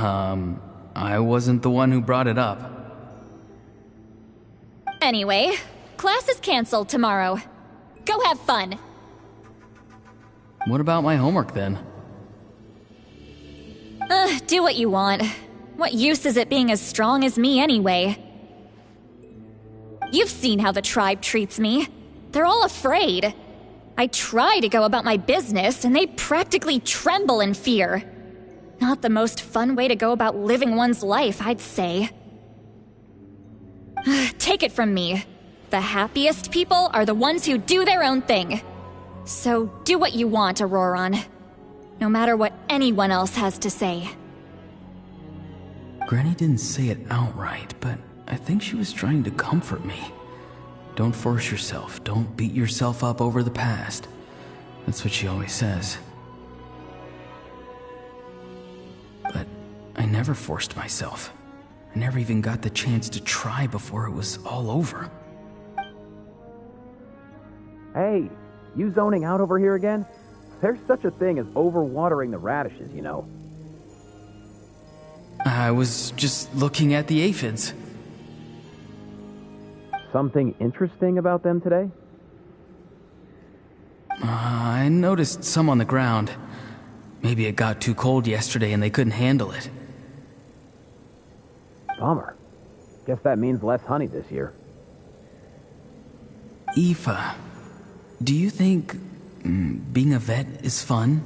I wasn't the one who brought it up. Anyway, class is canceled tomorrow. Go have fun. What about my homework then? Do what you want. What use is it being as strong as me anyway? You've seen how the tribe treats me. They're all afraid. I try to go about my business, and they practically tremble in fear. Not the most fun way to go about living one's life, I'd say. Take it from me. The happiest people are the ones who do their own thing. So do what you want, Auroron. No matter what anyone else has to say. Granny didn't say it outright, but I think she was trying to comfort me. Don't force yourself. Don't beat yourself up over the past. That's what she always says. But I never forced myself. I never even got the chance to try before it was all over. Hey, you zoning out over here again? There's such a thing as overwatering the radishes, you know. I was just looking at the aphids. Something interesting about them today? I noticed some on the ground. Maybe it got too cold yesterday and they couldn't handle it. Bummer. Guess that means less honey this year. Aoife, do you think being a vet is fun?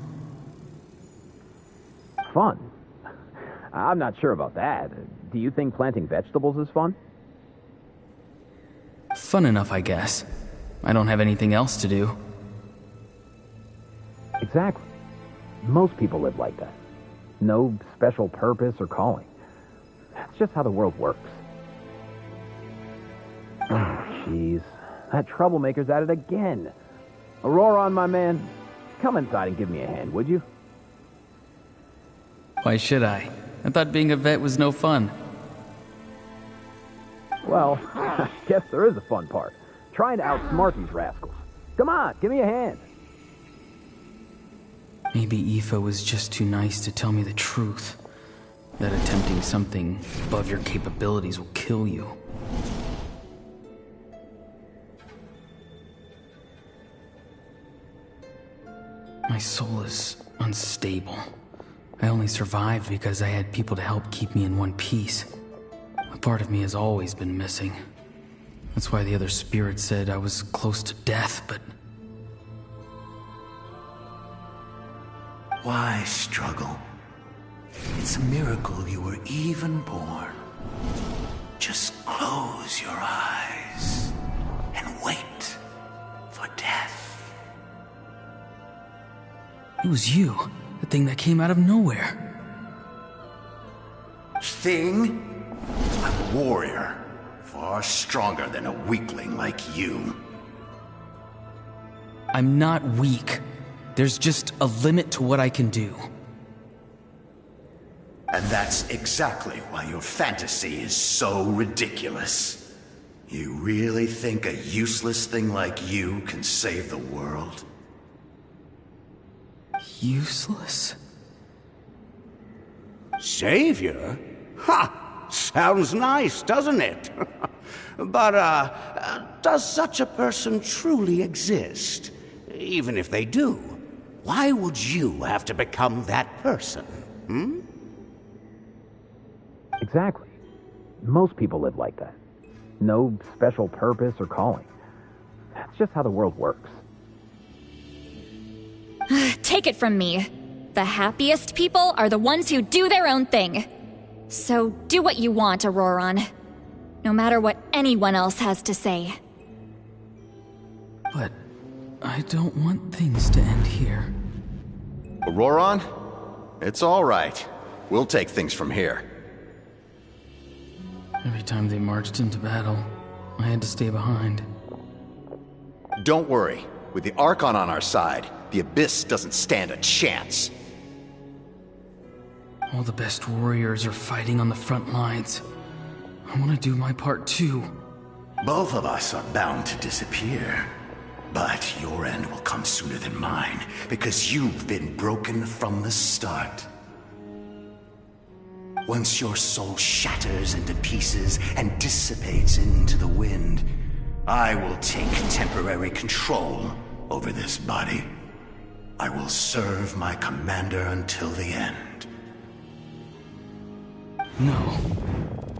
Fun? I'm not sure about that. Do you think planting vegetables is fun? Fun enough, I guess. I don't have anything else to do. Exactly. Most people live like that. No special purpose or calling. That's just how the world works. Oh, jeez. That troublemaker's at it again. Auroron, my man, come inside and give me a hand, would you? Why should I? I thought being a vet was no fun. Well, I guess there is a fun part. Trying to outsmart these rascals. Come on, give me a hand. Maybe Aoife was just too nice to tell me the truth. That attempting something above your capabilities will kill you. My soul is unstable. I only survived because I had people to help keep me in one piece. A part of me has always been missing. That's why the other spirits said I was close to death, but... Why struggle? It's a miracle you were even born. Just close your eyes and wait for death. It was you, the thing that came out of nowhere. Thing? I'm a warrior, far stronger than a weakling like you. I'm not weak. There's just a limit to what I can do. And that's exactly why your fantasy is so ridiculous. You really think a useless thing like you can save the world? Useless? Savior? Ha! Sounds nice, doesn't it? But, does such a person truly exist? Even if they do, why would you have to become that person? Hmm? Exactly. Most people live like that. No special purpose or calling. That's just how the world works. Take it from me. The happiest people are the ones who do their own thing. So do what you want, Auroron. No matter what anyone else has to say. But I don't want things to end here. Auroron? It's all right. We'll take things from here. Every time they marched into battle, I had to stay behind. Don't worry. With the Archon on our side, the Abyss doesn't stand a chance. All the best warriors are fighting on the front lines. I want to do my part too. Both of us are bound to disappear. But your end will come sooner than mine, because you've been broken from the start. Once your soul shatters into pieces and dissipates into the wind, I will take temporary control over this body. I will serve my commander until the end. No.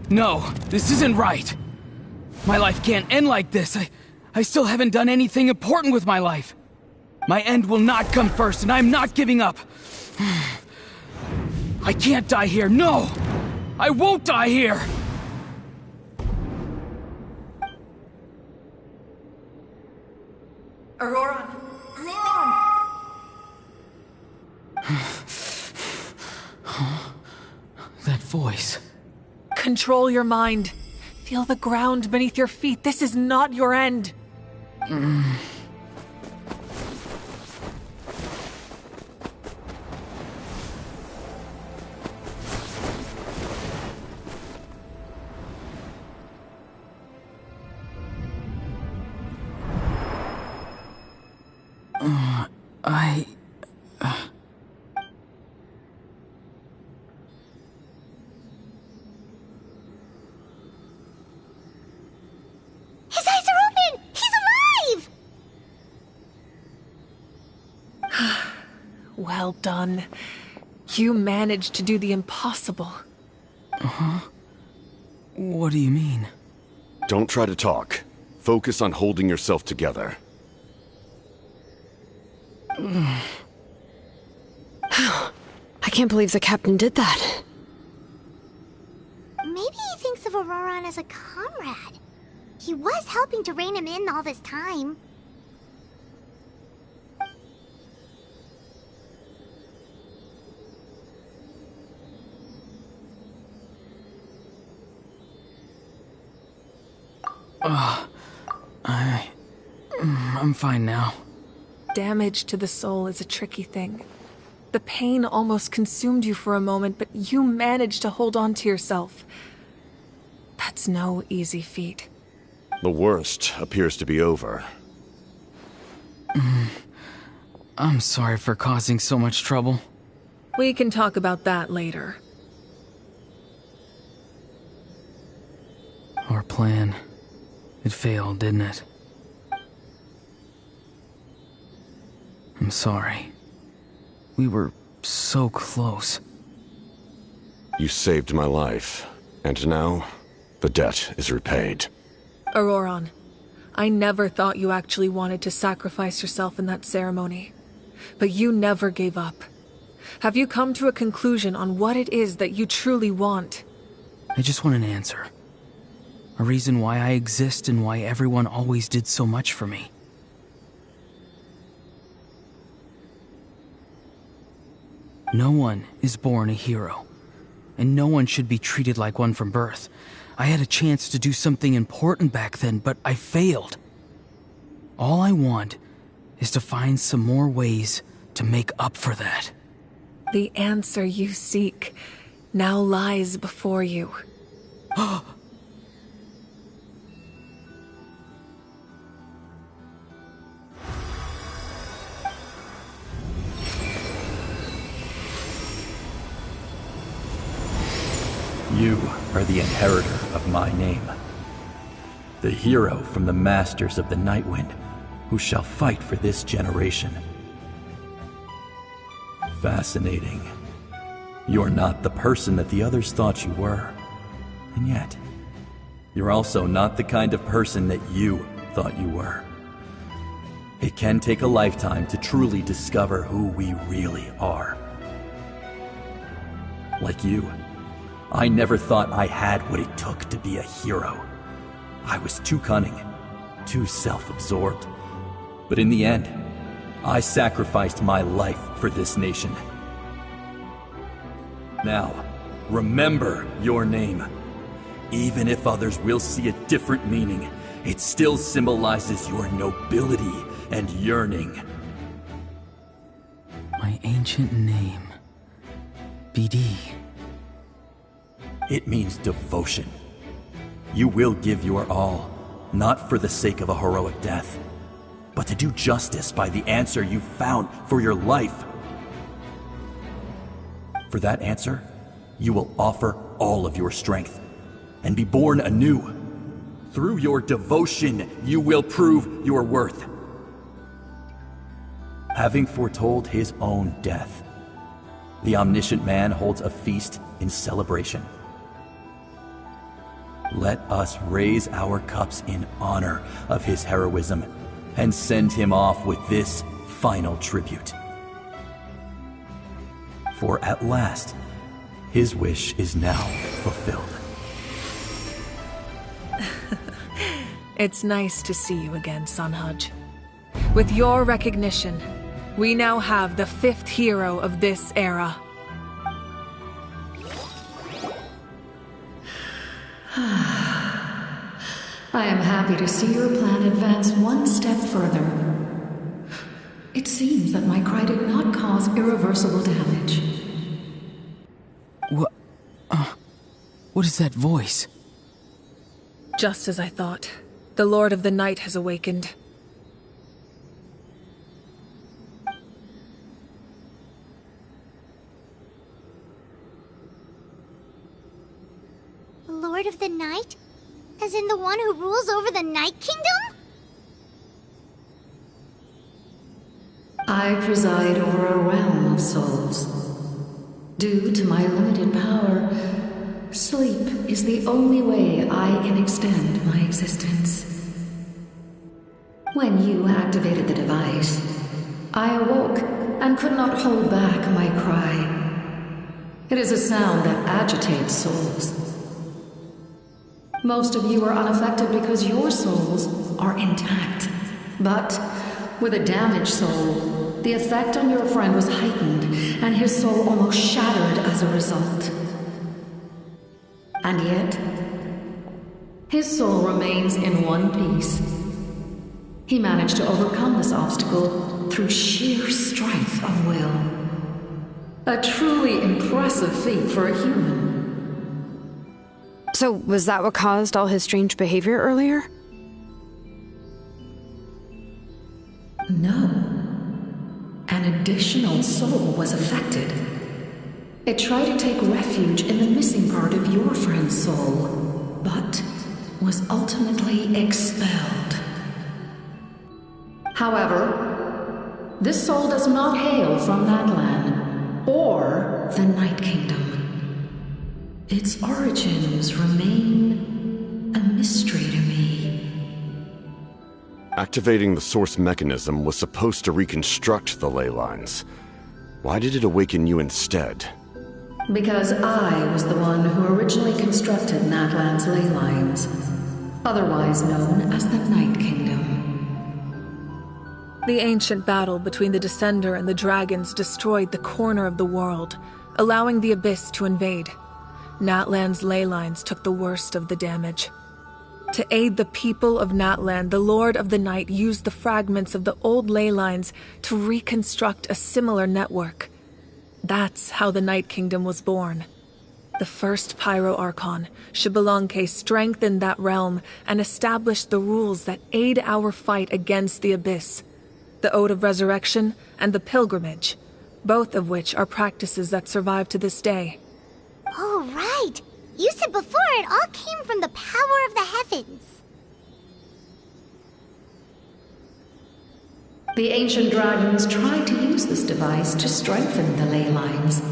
No, this isn't right. My life can't end like this. I still haven't done anything important with my life. My end will not come first, and I'm not giving up. I can't die here. No! I won't die here! Auroran! Auroran! That voice. Control your mind. Feel the ground beneath your feet. This is not your end. His eyes are open! He's alive! Well done. You managed to do the impossible. What do you mean? Don't try to talk. Focus on holding yourself together. I can't believe the captain did that. Maybe he thinks of Auroran as a comrade. He was helping to rein him in all this time. I'm fine now. Damage to the soul is a tricky thing. The pain almost consumed you for a moment, but you managed to hold on to yourself. That's no easy feat. The worst appears to be over. I'm sorry for causing so much trouble. We can talk about that later. Our plan. It failed, didn't it? I'm sorry. We were so close. You saved my life, and now the debt is repaid. Auroran, I never thought you actually wanted to sacrifice yourself in that ceremony. But you never gave up. Have you come to a conclusion on what it is that you truly want? I just want an answer. A reason why I exist and why everyone always did so much for me. No one is born a hero, and no one should be treated like one from birth. I had a chance to do something important back then, but I failed. All I want is to find some more ways to make up for that. The answer you seek now lies before you. You are the inheritor of my name. The hero from the Masters of the Nightwind, who shall fight for this generation. Fascinating. You're not the person that the others thought you were. And yet, you're also not the kind of person that you thought you were. It can take a lifetime to truly discover who we really are. Like you, I never thought I had what it took to be a hero. I was too cunning, too self-absorbed. But in the end, I sacrificed my life for this nation. Now, remember your name. Even if others will see a different meaning, it still symbolizes your nobility and yearning. My ancient name. BD. It means devotion. You will give your all, not for the sake of a heroic death, but to do justice by the answer you found for your life. For that answer, you will offer all of your strength and be born anew. Through your devotion, you will prove your worth. Having foretold his own death, the omniscient man holds a feast in celebration. Let us raise our cups in honor of his heroism and send him off with this final tribute. For at last, his wish is now fulfilled. It's nice to see you again, Sunhudge. With your recognition, we now have the 5th hero of this era. I am happy to see your plan advance one step further. It seems that my cry did not cause irreversible damage. What is that voice? Just as I thought. The Lord of the Night has awakened. Lord of the Night? As in the one who rules over the Night Kingdom? I preside over a realm of souls. Due to my limited power, sleep is the only way I can extend my existence. When you activated the device, I awoke and could not hold back my cry. It is a sound that agitates souls. Most of you are unaffected because your souls are intact. But with a damaged soul, the effect on your friend was heightened, and his soul almost shattered as a result. And yet, his soul remains in one piece. He managed to overcome this obstacle through sheer strength of will. A truly impressive feat for a human. So, was that what caused all his strange behavior earlier? No. An additional soul was affected. It tried to take refuge in the missing part of your friend's soul, but was ultimately expelled. However, this soul does not hail from Natlan or the Night Kingdom. Its origins remain a mystery to me. Activating the source mechanism was supposed to reconstruct the ley lines. Why did it awaken you instead? Because I was the one who originally constructed Natlan's ley lines, otherwise known as the Night Kingdom. The ancient battle between the Descender and the dragons destroyed the corner of the world, allowing the Abyss to invade. Natlan's ley lines took the worst of the damage. To aid the people of Natlan, the Lord of the Night used the fragments of the old ley lines to reconstruct a similar network. That's how the Night Kingdom was born. The first Pyro Archon, Xbalanque, strengthened that realm and established the rules that aid our fight against the Abyss. The Ode of Resurrection and the Pilgrimage, both of which are practices that survive to this day. Oh, right! You said before it all came from the power of the heavens. The ancient dragons tried to use this device to strengthen the ley lines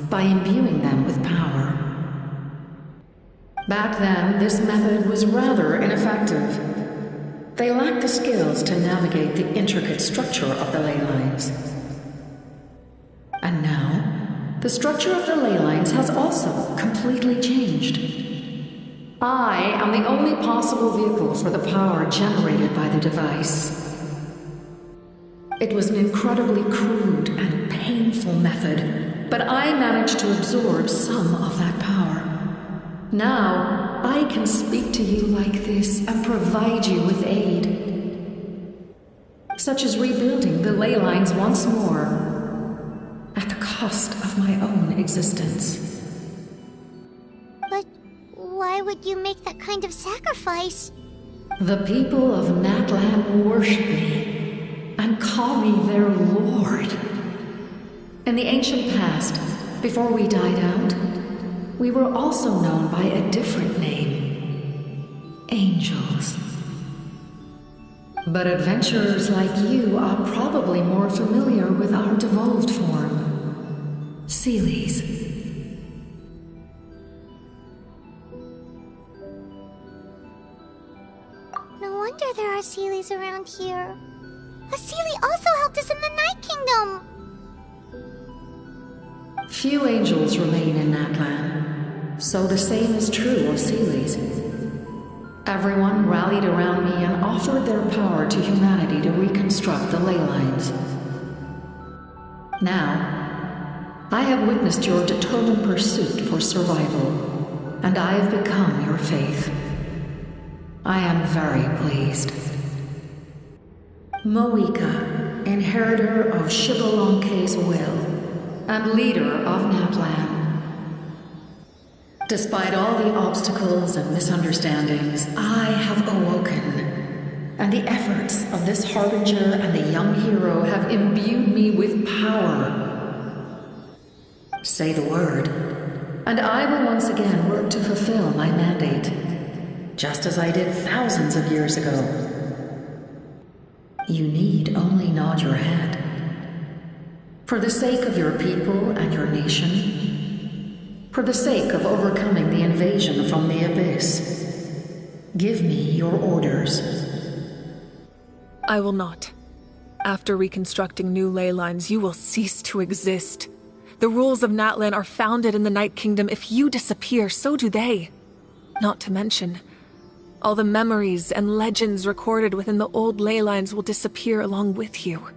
by imbuing them with power. Back then, this method was rather ineffective. They lacked the skills to navigate the intricate structure of the ley lines. And now, the structure of the ley lines has also completely changed. I am the only possible vehicle for the power generated by the device. It was an incredibly crude and painful method, but I managed to absorb some of that power. Now, I can speak to you like this and provide you with aid, such as rebuilding the ley lines once more, at the cost of my own existence. But why would you make that kind of sacrifice? The people of Natlan worship me and call me their lord. In the ancient past, before we died out, we were also known by a different name. Angels. But adventurers like you are probably more familiar with our devolved form. Seelies. No wonder there are Seelies around here. A Seelie also helped us in the Night Kingdom! Few angels remain in Natlan, so the same is true of Seelies. Everyone rallied around me and offered their power to humanity to reconstruct the ley lines. Now, I have witnessed your determined pursuit for survival, and I have become your faith. I am very pleased. Moika, inheritor of Shibalonke's will, and leader of Natlan. Despite all the obstacles and misunderstandings, I have awoken, and the efforts of this Harbinger and the young hero have imbued me with power. Say the word, and I will once again work to fulfill my mandate, just as I did thousands of years ago. You need only nod your head. For the sake of your people and your nation, for the sake of overcoming the invasion from the Abyss, give me your orders. I will not. After reconstructing new ley lines, you will cease to exist. The rules of Natlan are founded in the Night Kingdom. If you disappear, so do they. Not to mention, all the memories and legends recorded within the old ley lines will disappear along with you.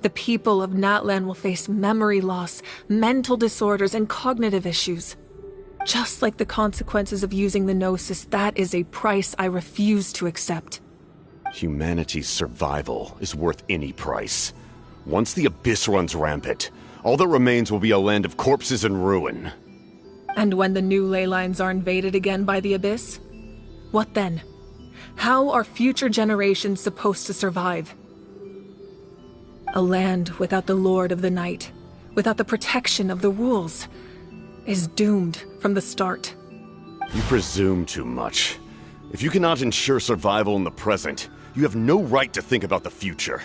The people of Natlan will face memory loss, mental disorders, and cognitive issues. Just like the consequences of using the Gnosis, that is a price I refuse to accept. Humanity's survival is worth any price. Once the Abyss runs rampant, all that remains will be a land of corpses and ruin. And when the new ley lines are invaded again by the Abyss? What then? How are future generations supposed to survive? A land without the Lord of the Night, without the protection of the rules, is doomed from the start. You presume too much. If you cannot ensure survival in the present, you have no right to think about the future.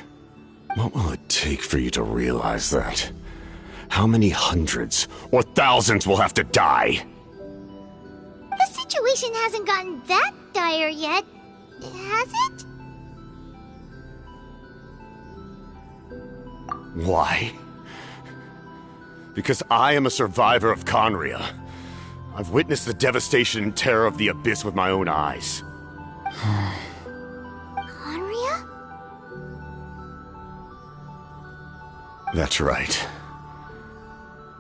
What will it take for you to realize that? How many hundreds or thousands will have to die? The situation hasn't gotten that dire yet, has it? Why? Because I am a survivor of Conria. I've witnessed the devastation and terror of the Abyss with my own eyes. Conria? That's right.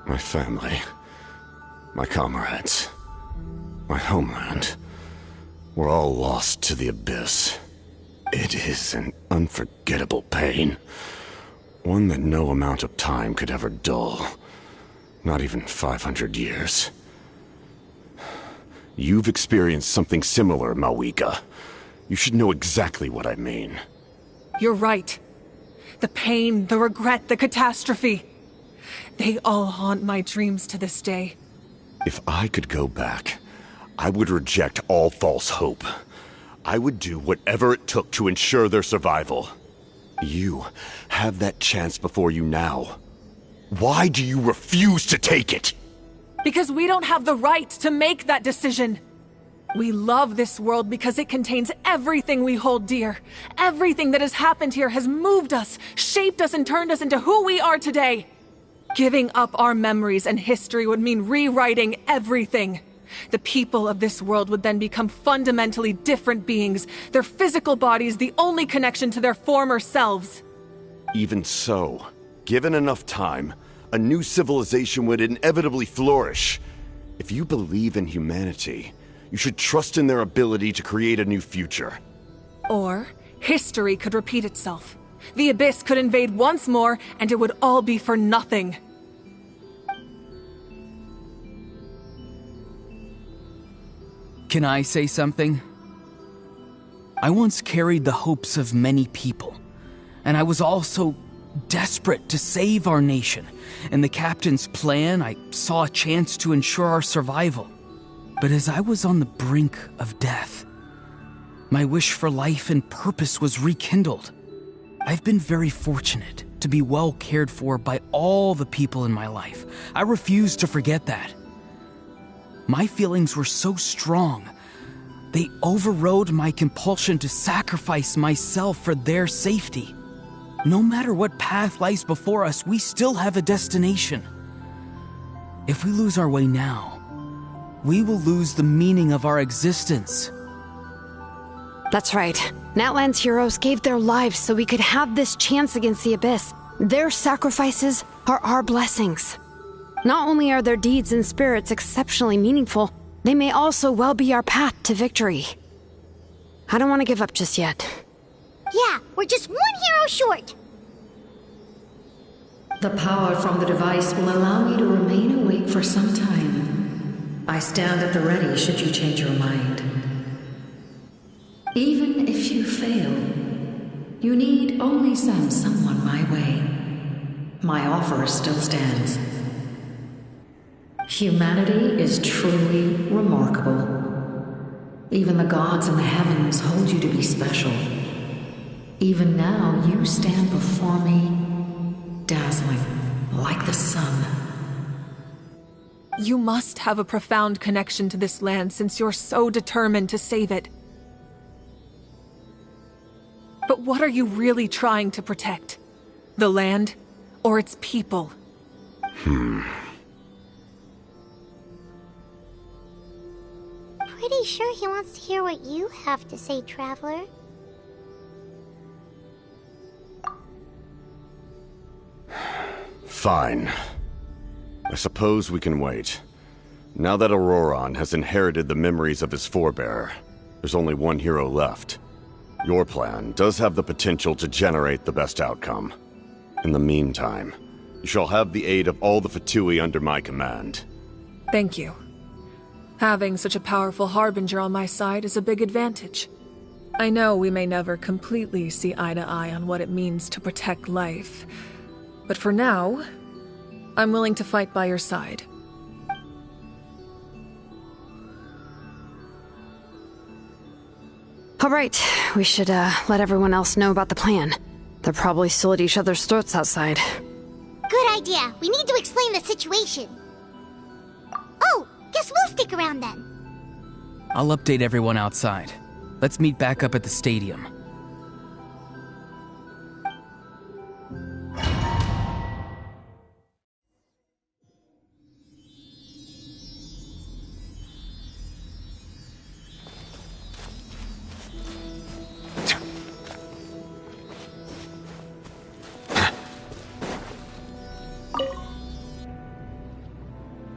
My family, my comrades, my homeland, were all lost to the Abyss. It is an unforgettable pain. One that no amount of time could ever dull. Not even 500 years. You've experienced something similar, Mawika. You should know exactly what I mean. You're right. The pain, the regret, the catastrophe. They all haunt my dreams to this day. If I could go back, I would reject all false hope. I would do whatever it took to ensure their survival. You have that chance before you now. Why do you refuse to take it? Because we don't have the right to make that decision. We love this world because it contains everything we hold dear. Everything that has happened here has moved us, shaped us, and turned us into who we are today. Giving up our memories and history would mean rewriting everything. The people of this world would then become fundamentally different beings, their physical bodies the only connection to their former selves. Even so, given enough time, a new civilization would inevitably flourish. If you believe in humanity, you should trust in their ability to create a new future. Or, history could repeat itself. The Abyss could invade once more, and it would all be for nothing. Can I say something? I once carried the hopes of many people, and I was also desperate to save our nation. In the captain's plan, I saw a chance to ensure our survival. But as I was on the brink of death, my wish for life and purpose was rekindled. I've been very fortunate to be well cared for by all the people in my life. I refuse to forget that. My feelings were so strong, they overrode my compulsion to sacrifice myself for their safety. No matter what path lies before us, we still have a destination. If we lose our way now, we will lose the meaning of our existence. That's right. Natlan's heroes gave their lives so we could have this chance against the Abyss. Their sacrifices are our blessings. Not only are their deeds and spirits exceptionally meaningful, they may also well be our path to victory. I don't want to give up just yet. Yeah, we're just one hero short. The power from the device will allow me to remain awake for some time. I stand at the ready should you change your mind. Even if you fail, you need only send someone my way. My offer still stands. Humanity is truly remarkable. Even the gods in the heavens hold you to be special. Even now, you stand before me, dazzling like the sun. You must have a profound connection to this land since you're so determined to save it. But what are you really trying to protect? The land or its people? Pretty sure he wants to hear what you have to say, Traveler. Fine. I suppose we can wait. Now that Auroron has inherited the memories of his forebear, there's only one hero left. Your plan does have the potential to generate the best outcome. In the meantime, you shall have the aid of all the Fatui under my command. Thank you. Having such a powerful harbinger on my side is a big advantage. I know we may never completely see eye to eye on what it means to protect life, but for now, I'm willing to fight by your side. All right, we should let everyone else know about the plan. They're probably still at each other's throats outside. Good idea. We need to explain the situation. Oh, guess we'll stick around then. I'll update everyone outside. Let's meet back up at the stadium.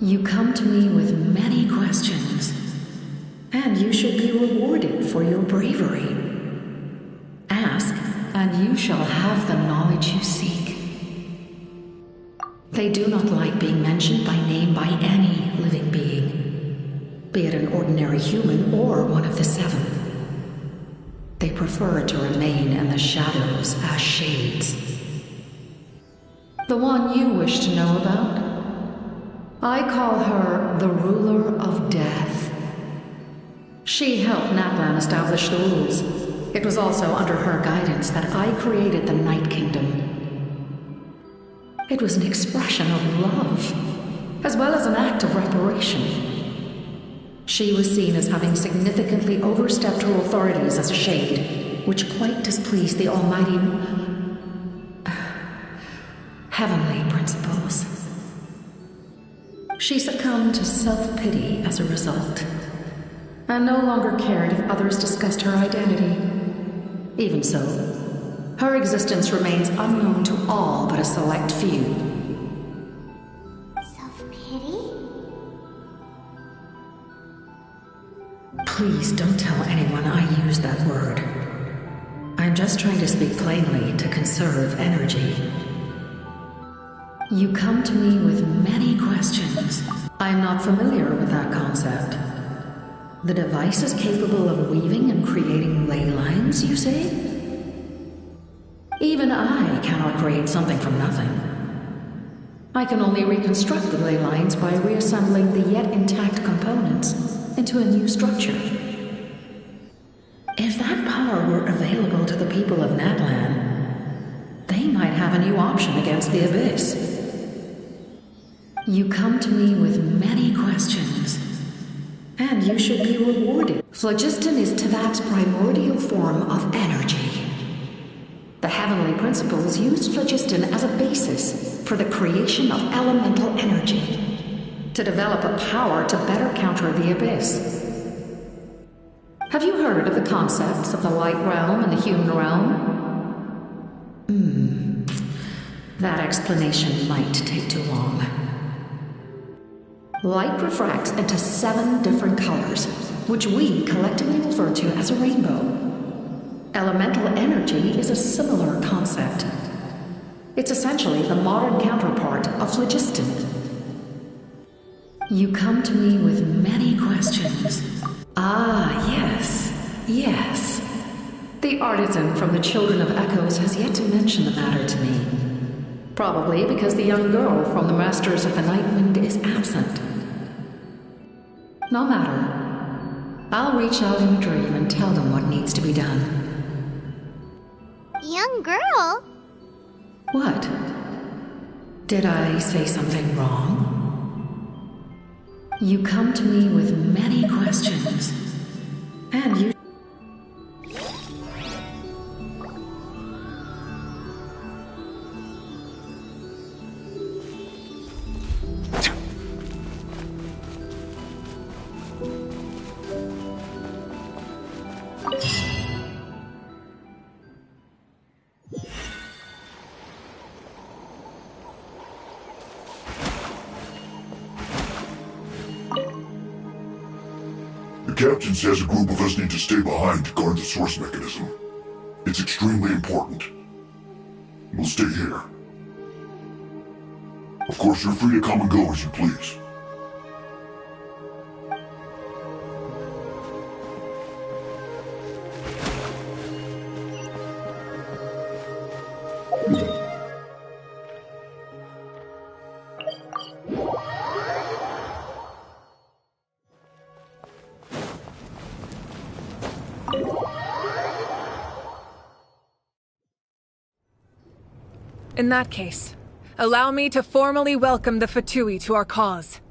You come to me with many questions, and you should be rewarded for your bravery. Ask, and you shall have the knowledge you seek. They do not like being mentioned by name by any living being, be it an ordinary human or one of the seven. They prefer to remain in the shadows as shades. The one you wish to know about? I call her the ruler of death. She helped Natlan establish the rules. It was also under her guidance that I created the Night Kingdom. It was an expression of love, as well as an act of reparation. She was seen as having significantly overstepped her authorities as a shade, which quite displeased the almighty heavenly principles. She succumbed to self-pity as a result, and no longer cared if others discussed her identity. Even so, her existence remains unknown to all but a select few. Self-pity? Please don't tell anyone I use that word. I'm just trying to speak plainly to conserve energy. You come to me with many questions. I'm not familiar with that concept. The device is capable of weaving and creating ley lines, you say? Even I cannot create something from nothing. I can only reconstruct the ley lines by reassembling the yet intact components into a new structure. If that power were available to the people of Natlan, they might have a new option against the Abyss. You come to me with many questions, and you should be rewarded. Phlogiston is Teyvat's primordial form of energy. The heavenly principles used phlogiston as a basis for the creation of elemental energy, to develop a power to better counter the Abyss. Have you heard of the concepts of the light realm and the human realm? That explanation might take too long. Light refracts into 7 different colors, which we collectively refer to as a rainbow. Elemental energy is a similar concept. It's essentially the modern counterpart of phlogiston. You come to me with many questions. Yes. The artisan from the Children of Echoes has yet to mention the matter to me. Probably because the young girl from the Masters of the Nightwind is absent. No matter. I'll reach out in a dream and tell them what needs to be done. Young girl? What? Did I say something wrong? You come to me with many questions, and you... The captain says a group of us need to stay behind to guard the source mechanism. It's extremely important. We'll stay here. Of course, you're free to come and go as you please. In that case, allow me to formally welcome the Fatui to our cause.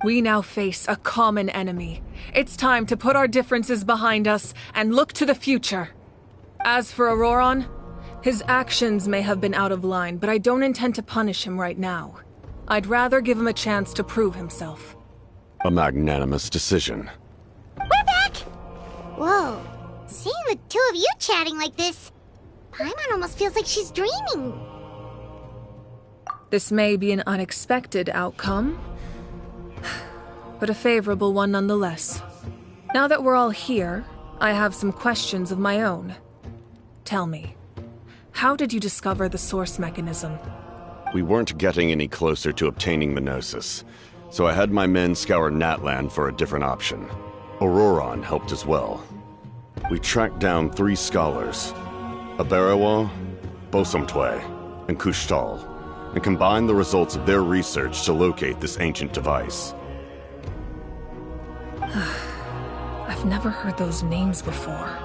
We now face a common enemy. It's time to put our differences behind us and look to the future. As for Auroron, his actions may have been out of line, but I don't intend to punish him right now. I'd rather give him a chance to prove himself. A magnanimous decision. We're back! Whoa. Seeing the two of you chatting like this, Paimon almost feels like she's dreaming. This may be an unexpected outcome, but a favorable one nonetheless. Now that we're all here, I have some questions of my own. Tell me, how did you discover the source mechanism? We weren't getting any closer to obtaining the Gnosis, so I had my men scour Natlan for a different option. Auroron helped as well. We tracked down 3 scholars, Aberawa, Bosamtwe, and Kushtal, and combined the results of their research to locate this ancient device. I've never heard those names before.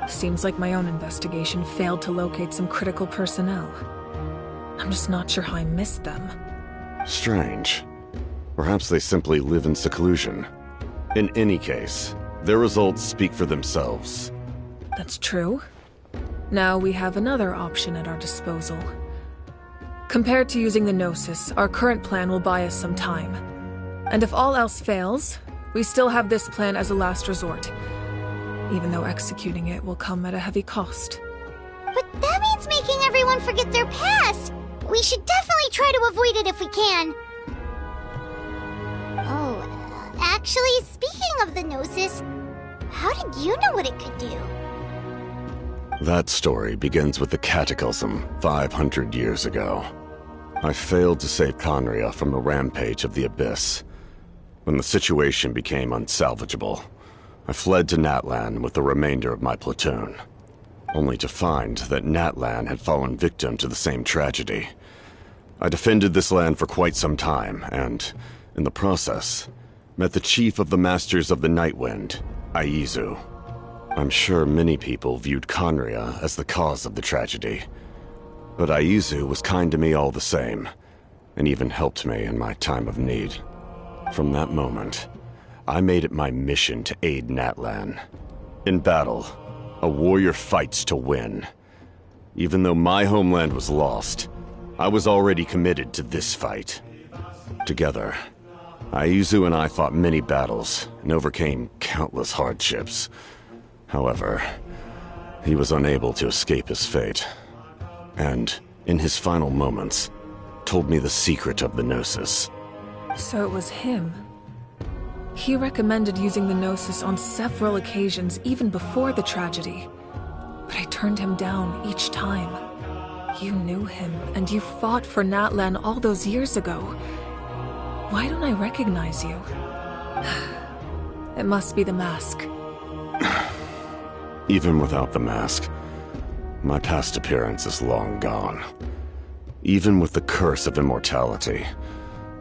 Seems like my own investigation failed to locate some critical personnel. I'm just not sure how I missed them. Strange. Perhaps they simply live in seclusion. In any case, their results speak for themselves. That's true. Now we have another option at our disposal. Compared to using the Gnosis, our current plan will buy us some time. And if all else fails, we still have this plan as a last resort, even though executing it will come at a heavy cost. But that means making everyone forget their past! We should definitely try to avoid it if we can. Oh, actually, speaking of the Gnosis, how did you know what it could do? That story begins with the Cataclysm 500 years ago. I failed to save Conria from the rampage of the Abyss. When the situation became unsalvageable, I fled to Natlan with the remainder of my platoon. only to find that Natlan had fallen victim to the same tragedy. I defended this land for quite some time, and, in the process, met the chief of the Masters of the Nightwind, Aizu. I'm sure many people viewed Conria as the cause of the tragedy, but Aizu was kind to me all the same, and even helped me in my time of need. From that moment, I made it my mission to aid Natlan. In battle, a warrior fights to win. Even though my homeland was lost, I was already committed to this fight. Together, Aizu and I fought many battles and overcame countless hardships. However, he was unable to escape his fate, and, in his final moments, told me the secret of the Gnosis. So it was him. He recommended using the Gnosis on several occasions, even before the tragedy. But I turned him down each time. You knew him, and you fought for Natlan all those years ago. Why don't I recognize you? It must be the mask. Even without the mask, my past appearance is long gone. Even with the curse of immortality,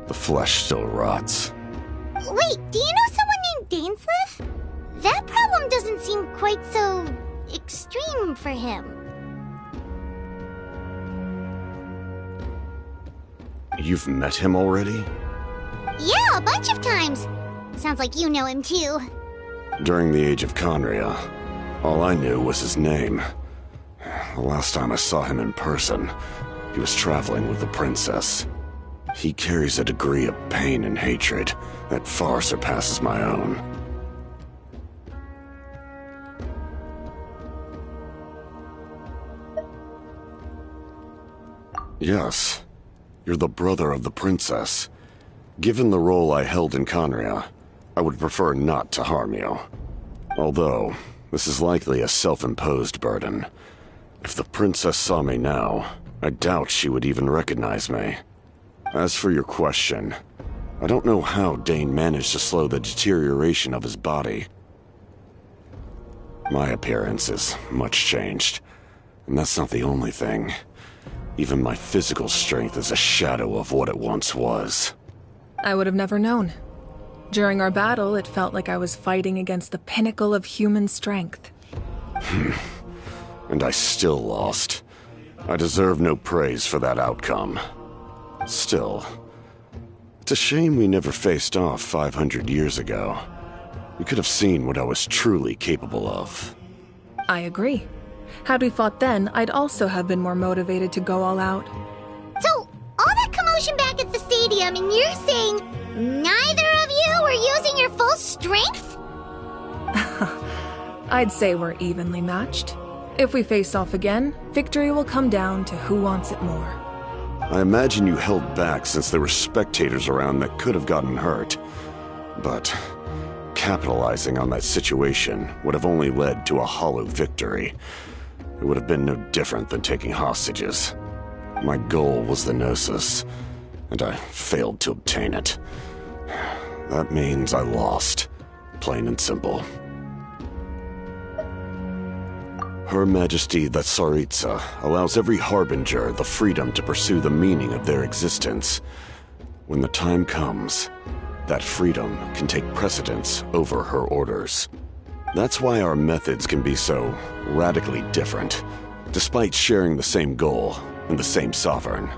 the flesh still rots. Wait, do you know someone named Dainsleif? That problem doesn't seem quite so extreme for him. You've met him already? Yeah, a bunch of times. Sounds like you know him too. During the age of Conria, all I knew was his name. The last time I saw him in person, he was traveling with the princess. He carries a degree of pain and hatred that far surpasses my own. Yes, you're the brother of the princess. Given the role I held in Conria, I would prefer not to harm you. Although, this is likely a self-imposed burden. If the princess saw me now, I doubt she would even recognize me. As for your question, I don't know how Dane managed to slow the deterioration of his body. My appearance is much changed, and that's not the only thing. Even my physical strength is a shadow of what it once was. I would have never known. During our battle, it felt like I was fighting against the pinnacle of human strength. And I still lost. I deserve no praise for that outcome. Still, it's a shame we never faced off 500 years ago. We could have seen what I was truly capable of. I agree. Had we fought then, I'd also have been more motivated to go all out. So, all that commotion back at the stadium, and you're saying neither of you were using your full strength? I'd say we're evenly matched. If we face off again, victory will come down to who wants it more. I imagine you held back since there were spectators around that could have gotten hurt. But capitalizing on that situation would have only led to a hollow victory. It would have been no different than taking hostages. My goal was the Gnosis, and I failed to obtain it. That means I lost, plain and simple. Her Majesty the Tsaritsa allows every Harbinger the freedom to pursue the meaning of their existence. When the time comes, that freedom can take precedence over her orders. That's why our methods can be so radically different, despite sharing the same goal and the same sovereign.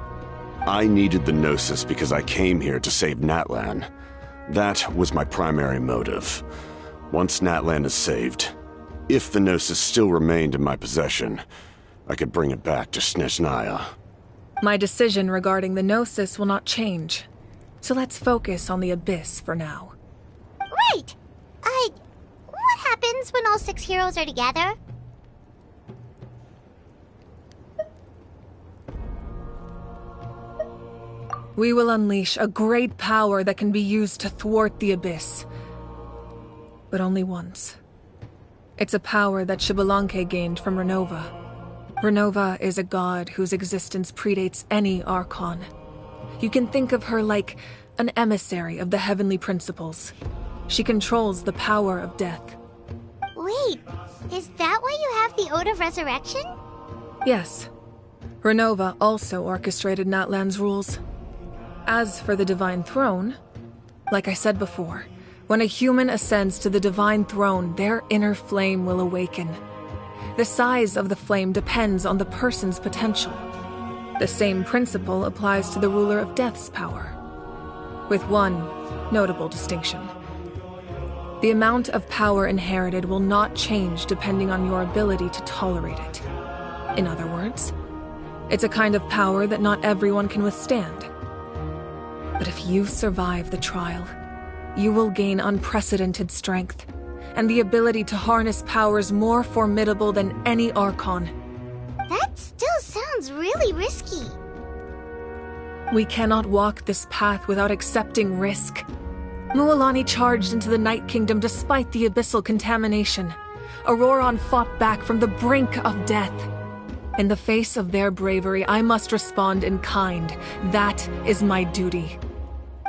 I needed the Gnosis because I came here to save Natlan. That was my primary motive. Once Natlan is saved, if the Gnosis still remained in my possession, I could bring it back to Snezhnaya. My decision regarding the Gnosis will not change. So let's focus on the Abyss for now. Right! What happens when all 6 heroes are together? We will unleash a great power that can be used to thwart the Abyss. But only once. It's a power that Xbalanque gained from Renova. Renova is a god whose existence predates any Archon. You can think of her like an emissary of the heavenly principles. She controls the power of death. Wait, Is that why you have the Ode of Resurrection? Yes. Renova also orchestrated Natlan's rules. As for the Divine Throne, like I said before, when a human ascends to the Divine Throne, their inner flame will awaken. The size of the flame depends on the person's potential. The same principle applies to the Ruler of Death's power, with one notable distinction. The amount of power inherited will not change depending on your ability to tolerate it. In other words, it's a kind of power that not everyone can withstand. But if you survive the trial, you will gain unprecedented strength, and the ability to harness powers more formidable than any Archon. That still sounds really risky. We cannot walk this path without accepting risk. Mualani charged into the Night Kingdom despite the abyssal contamination. Auroron fought back from the brink of death. In the face of their bravery, I must respond in kind. That is my duty.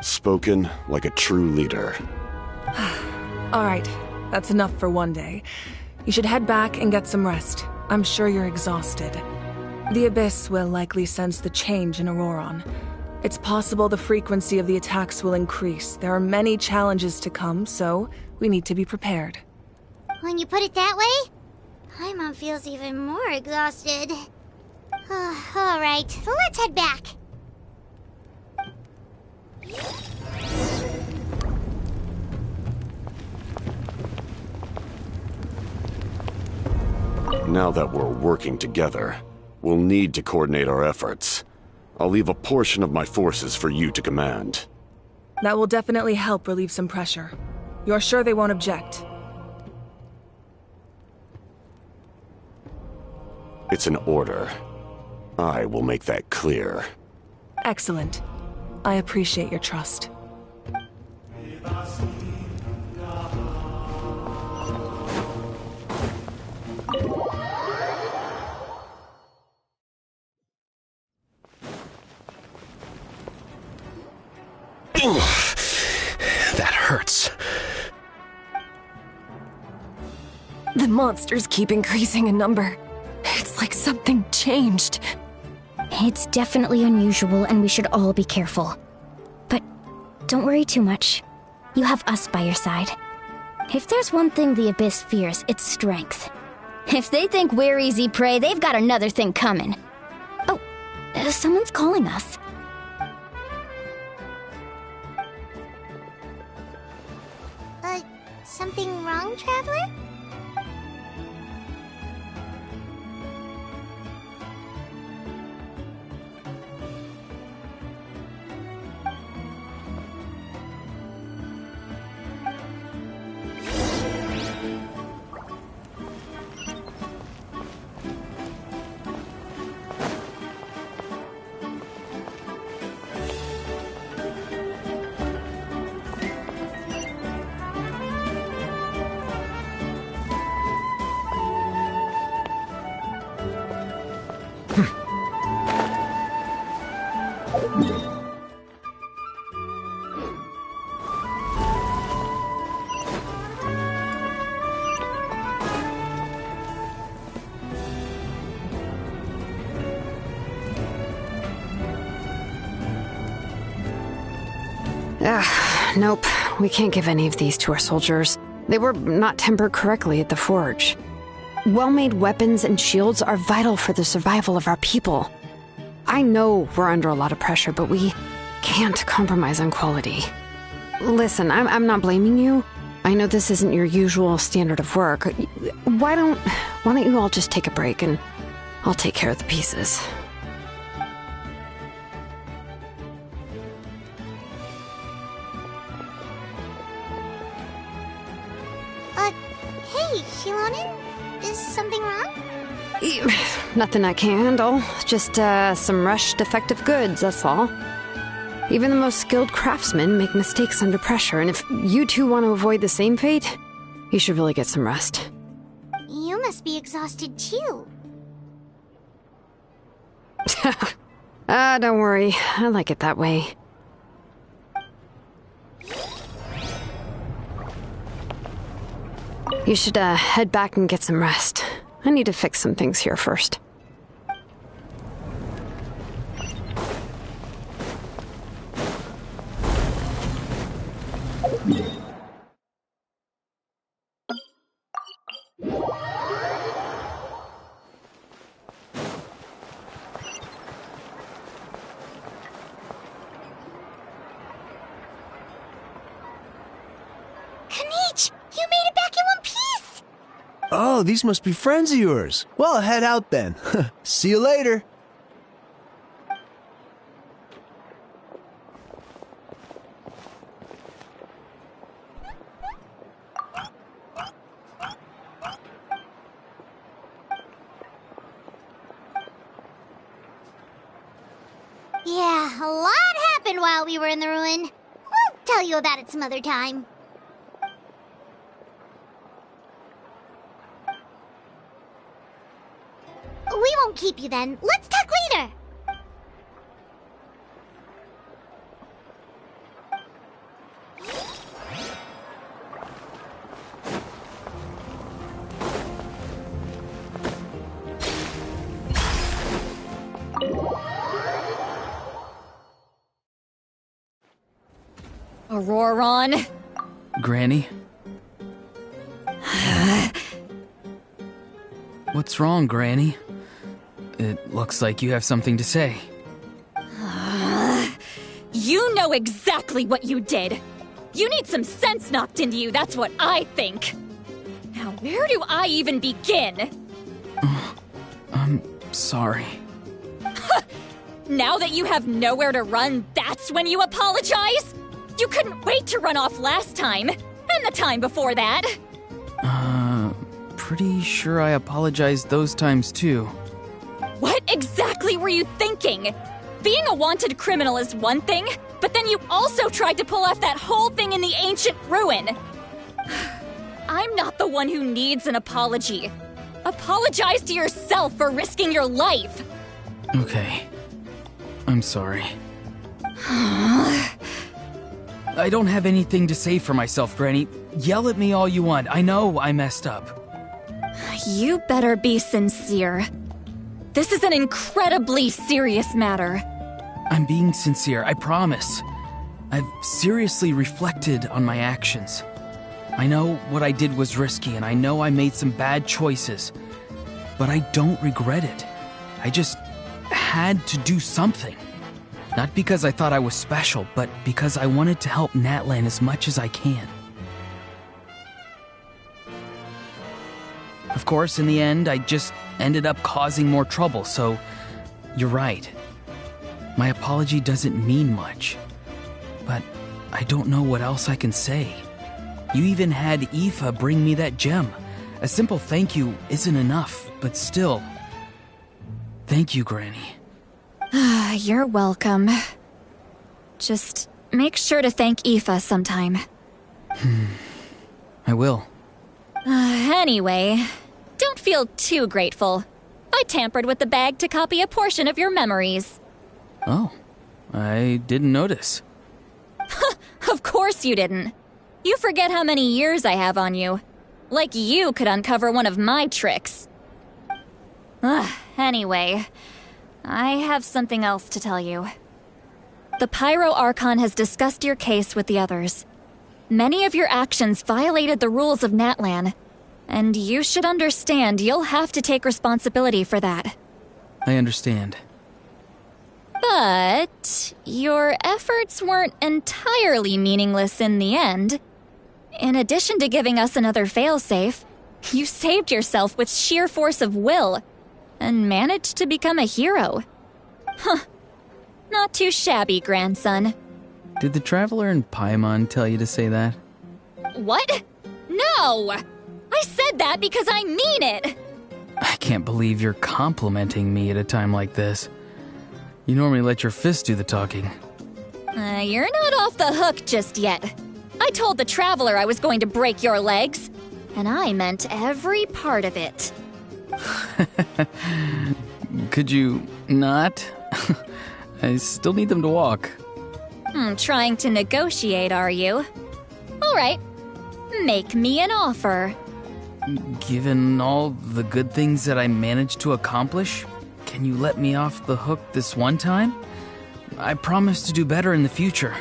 Spoken like a true leader. All right, that's enough for one day. You should head back and get some rest. I'm sure you're exhausted. The Abyss will likely sense the change in Auroron. It's possible the frequency of the attacks will increase. There are many challenges to come, so we need to be prepared. When you put it that way, Paimon feels even more exhausted. All right, let's head back. Now that we're working together, we'll need to coordinate our efforts. I'll leave a portion of my forces for you to command. That will definitely help relieve some pressure. You're sure they won't object? It's an order. I will make that clear. Excellent. I appreciate your trust. That hurts. The monsters keep increasing in number. It's like something changed. It's definitely unusual, and we should all be careful. But don't worry too much. You have us by your side. If there's one thing the Abyss fears, it's strength. If they think we're easy prey, they've got another thing coming. Oh, someone's calling us. Something wrong, Traveler? Nope. We can't give any of these to our soldiers. They were not tempered correctly at the forge. Well-made weapons and shields are vital for the survival of our people. I know we're under a lot of pressure, but we can't compromise on quality. Listen, I'm not blaming you. I know this isn't your usual standard of work. Why don't you all just take a break and I'll take care of the pieces. Hey, Shilonin? Is something wrong? Nothing I can't handle. Just, some rushed defective goods, that's all. Even the most skilled craftsmen make mistakes under pressure, and if you two want to avoid the same fate, you should really get some rest. You must be exhausted too. Don't worry. I like it that way. You should head back and get some rest. I need to fix some things here first. Kanich, you made it back in one piece! Oh, these must be friends of yours. Well, head out then. See you later. Yeah, a lot happened while we were in the ruin. We'll tell you about it some other time. We won't keep you then. Let's talk later. Auroron? Granny? What's wrong, Granny? It looks like you have something to say. You know exactly what you did. You need some sense knocked into you, that's what I think. Now, where do I even begin? I'm sorry. Now that you have nowhere to run, that's when you apologize? You couldn't wait to run off last time, and the time before that. Pretty sure I apologized those times too. What exactly were you thinking? Being a wanted criminal is one thing, but then you also tried to pull off that whole thing in the ancient ruin. I'm not the one who needs an apology. Apologize to yourself for risking your life. Okay. I'm sorry. I don't have anything to say for myself, Granny. Yell at me all you want. I know I messed up. You better be sincere. This is an incredibly serious matter. I'm being sincere, I promise. I've seriously reflected on my actions. I know what I did was risky, and I know I made some bad choices. But I don't regret it. I just had to do something. Not because I thought I was special, but because I wanted to help Natlan as much as I can. Of course, in the end, I just ended up causing more trouble, so you're right. My apology doesn't mean much, but I don't know what else I can say. You even had Aoife bring me that gem. A simple thank you isn't enough, but still. Thank you, Granny. You're welcome. Just make sure to thank Aoife sometime. I will. Anyway, don't feel too grateful. I tampered with the bag to copy a portion of your memories. Oh, I didn't notice. Of course you didn't. You forget how many years I have on you. Like you could uncover one of my tricks. Anyway, I have something else to tell you. The Pyro Archon has discussed your case with the others. Many of your actions violated the rules of Natlan, and you should understand you'll have to take responsibility for that. I understand. But your efforts weren't entirely meaningless in the end. In addition to giving us another failsafe, you saved yourself with sheer force of will and managed to become a hero. Not too shabby, grandson. Did the Traveler in Paimon tell you to say that? What? No! I said that because I mean it! I can't believe you're complimenting me at a time like this. You normally let your fist do the talking. You're not off the hook just yet. I told the Traveler I was going to break your legs, and I meant every part of it. Could you not? I still need them to walk. Trying to negotiate, are you? All right. Make me an offer. Given all the good things that I managed to accomplish, can you let me off the hook this one time? I promise to do better in the future.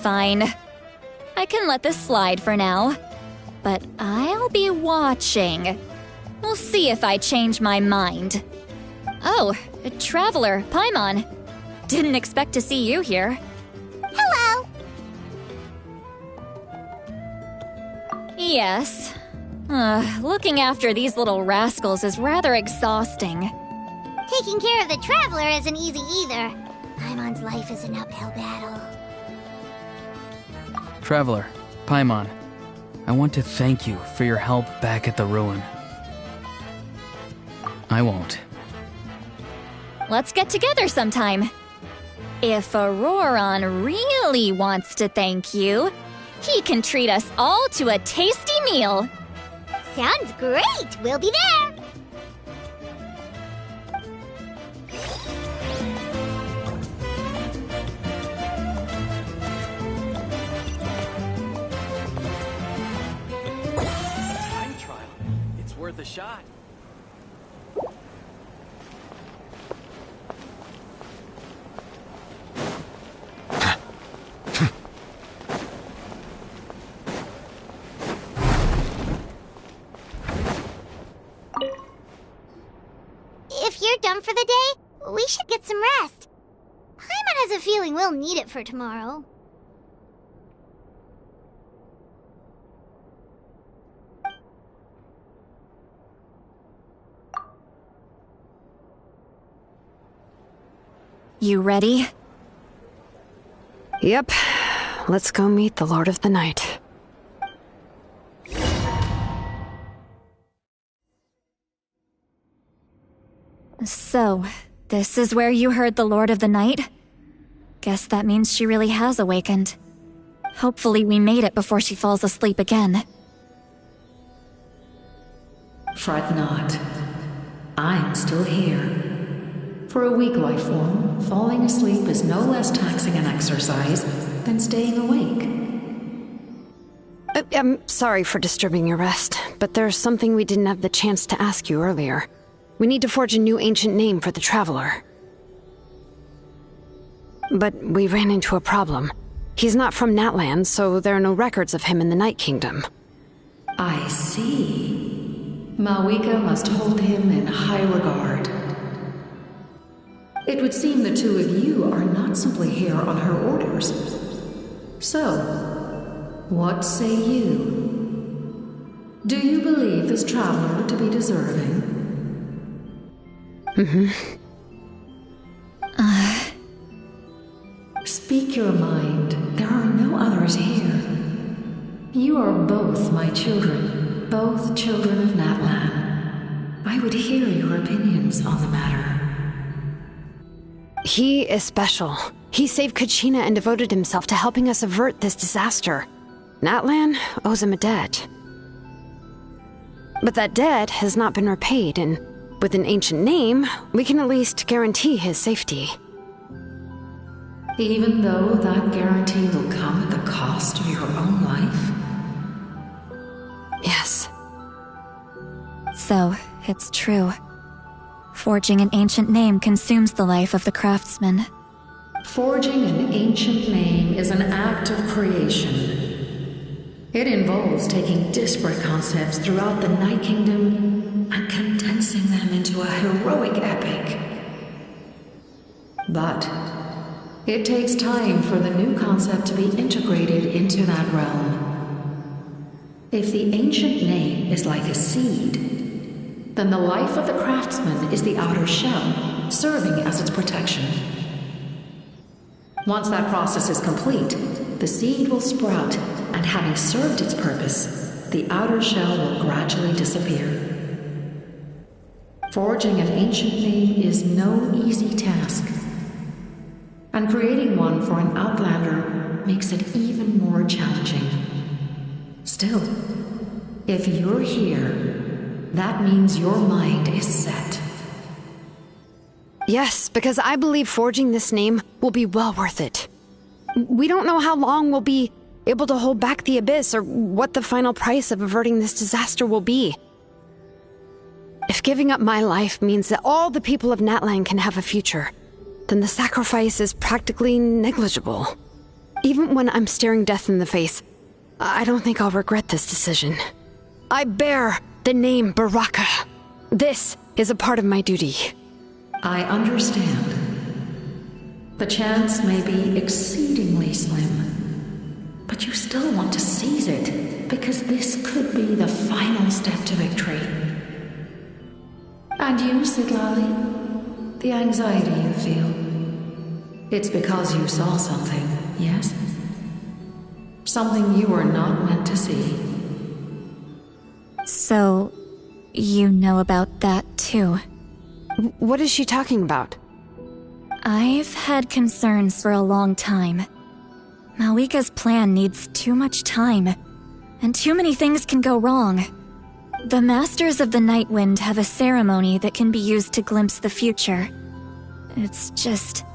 Fine. I can let this slide for now. But I'll be watching. We'll see if I change my mind. Oh, Traveler, Paimon. Didn't expect to see you here. Hello! Yes. Looking after these little rascals is rather exhausting. Taking care of the Traveler isn't easy either. Paimon's life is an uphill battle. Traveler, Paimon, I want to thank you for your help back at the ruin. I won't. Let's get together sometime. If Auroron really wants to thank you, he can treat us all to a tasty meal. Sounds great! We'll be there! Time trial. It's worth a shot. If you're done for the day, we should get some rest. Paimon has a feeling we'll need it for tomorrow. You ready? Yep. Let's go meet the Lord of the Night. So, this is where you heard the Lord of the Night? Guess that means she really has awakened. Hopefully we made it before she falls asleep again. Fret not. I'm still here. For a weak life form, falling asleep is no less taxing an exercise than staying awake. I'm sorry for disturbing your rest, but there's something we didn't have the chance to ask you earlier. We need to forge a new ancient name for the Traveler. But we ran into a problem. He's not from Natlan, so there are no records of him in the Night Kingdom. I see. Malwika must hold him in high regard. It would seem the two of you are not simply here on her orders. So, what say you? Do you believe this Traveler to be deserving? Speak your mind. There are no others here. You are both my children, both children of Natlan. I would hear your opinions on the matter. He is special. He saved Kachina and devoted himself to helping us avert this disaster. Natlan owes him a debt. But that debt has not been repaid, and with an ancient name, we can at least guarantee his safety. Even though that guarantee will come at the cost of your own life? Yes. So, it's true. Forging an ancient name consumes the life of the craftsman. Forging an ancient name is an act of creation. It involves taking disparate concepts throughout the Night Kingdom and condensing them into a heroic epic. But it takes time for the new concept to be integrated into that realm. If the ancient name is like a seed, then the life of the craftsman is the outer shell, serving as its protection. Once that process is complete, the seed will sprout, and having served its purpose, the outer shell will gradually disappear. Forging an ancient name is no easy task, and creating one for an outlander makes it even more challenging. Still, if you're here, that means your mind is set. Yes, because I believe forging this name will be well worth it. We don't know how long we'll be able to hold back the Abyss, or what the final price of averting this disaster will be. If giving up my life means that all the people of Natlan can have a future, then the sacrifice is practically negligible. Even when I'm staring death in the face, I don't think I'll regret this decision. I bear the name Baraka. This is a part of my duty. I understand. The chance may be exceedingly slim, but you still want to seize it, because this could be the final step to victory. And you, Siglali? The anxiety you feel. It's because you saw something, yes? Something you were not meant to see. So, you know about that too? What is she talking about? I've had concerns for a long time. Malika's plan needs too much time, and too many things can go wrong. The Masters of the Night Wind have a ceremony that can be used to glimpse the future. It's just...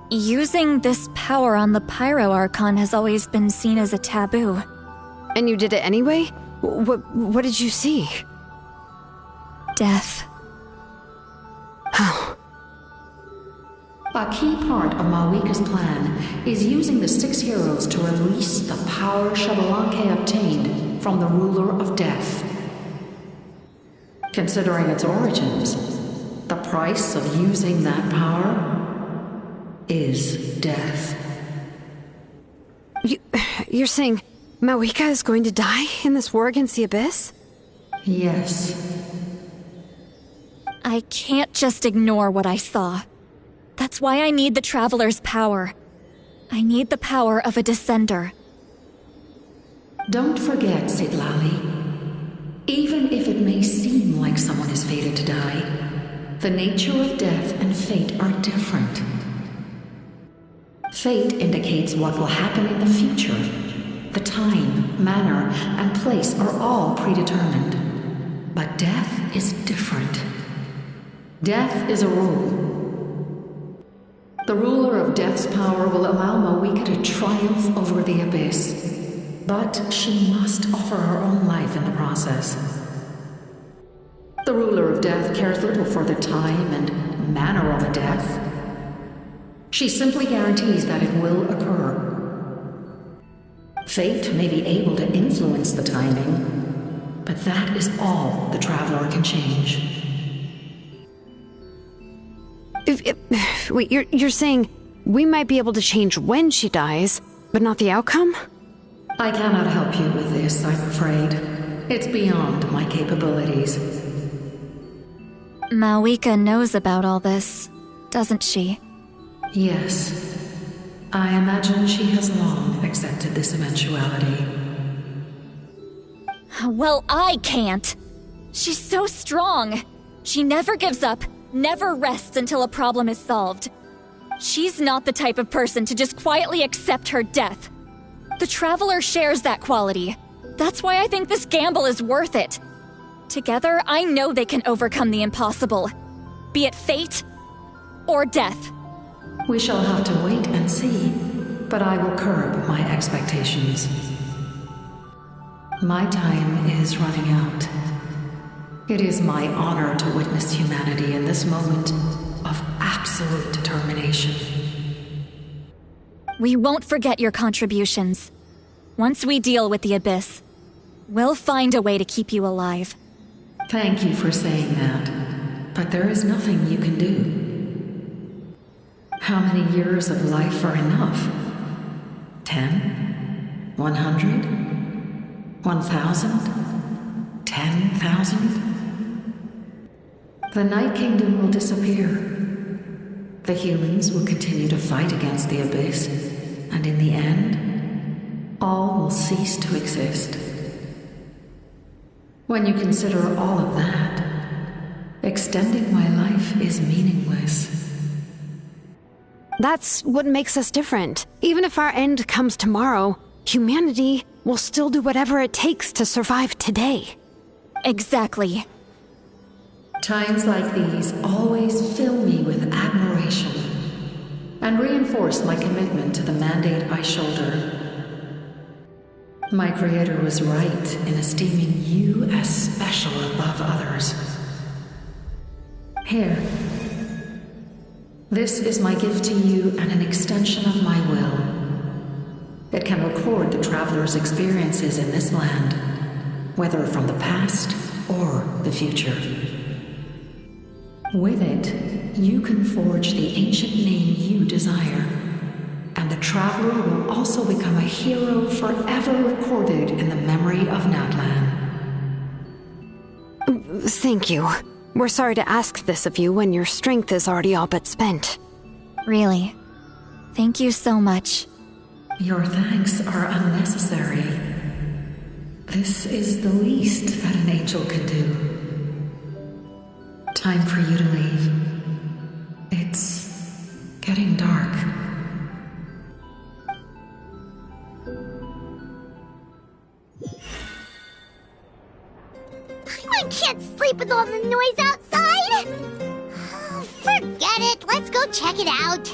using this power on the Pyro Archon has always been seen as a taboo. And you did it anyway? What did you see? Death. How? A key part of Malika's plan is using the 6 heroes to release the power Xbalanque obtained from the Ruler of Death. Considering its origins, the price of using that power is death. You're saying Malika is going to die in this war against the Abyss? Yes. I can't just ignore what I saw. That's why I need the Traveler's power. I need the power of a Descender. Don't forget, Siglali. Even if it may seem like someone is fated to die, the nature of death and fate are different. Fate indicates what will happen in the future. The time, manner, and place are all predetermined. But death is different. Death is a rule. The ruler of Death's power will allow Malika to triumph over the Abyss. But she must offer her own life in the process. The ruler of Death cares little for the time and manner of a death. She simply guarantees that it will occur. Fate may be able to influence the timing, but that is all the Traveler can change. Wait, you're saying we might be able to change when she dies, but not the outcome? I cannot help you with this, I'm afraid. It's beyond my capabilities. Malika knows about all this, doesn't she? Yes. I imagine she has long accepted this eventuality. Well, I can't. She's so strong. She never gives up, never rests until a problem is solved. She's not the type of person to just quietly accept her death. The Traveler shares that quality. That's why I think this gamble is worth it. Together, I know they can overcome the impossible. Be it fate or death. We shall have to wait and see, but I will curb my expectations. My time is running out. It is my honor to witness humanity in this moment of absolute determination. We won't forget your contributions. Once we deal with the Abyss, we'll find a way to keep you alive. Thank you for saying that, but there is nothing you can do. How many years of life are enough? 10? 100? 1,000? 10,000? The Night Kingdom will disappear. The humans will continue to fight against the Abyss, and in the end, all will cease to exist. When you consider all of that, extending my life is meaningless. That's what makes us different. Even if our end comes tomorrow, humanity will still do whatever it takes to survive today. Exactly. Times like these always fill me with admiration and reinforce my commitment to the mandate I shoulder. My creator was right in esteeming you as special above others. Here. This is my gift to you and an extension of my will. It can record the traveler's experiences in this land, whether from the past or the future. With it, you can forge the ancient name you desire, and the traveler will also become a hero forever recorded in the memory of Natlan. Thank you. We're sorry to ask this of you when your strength is already all but spent. Really. Thank you so much. Your thanks are unnecessary. This is the least that an angel can do. Time for you to leave. It's getting dark. I can't sleep with all the noise outside! Forget it, let's go check it out.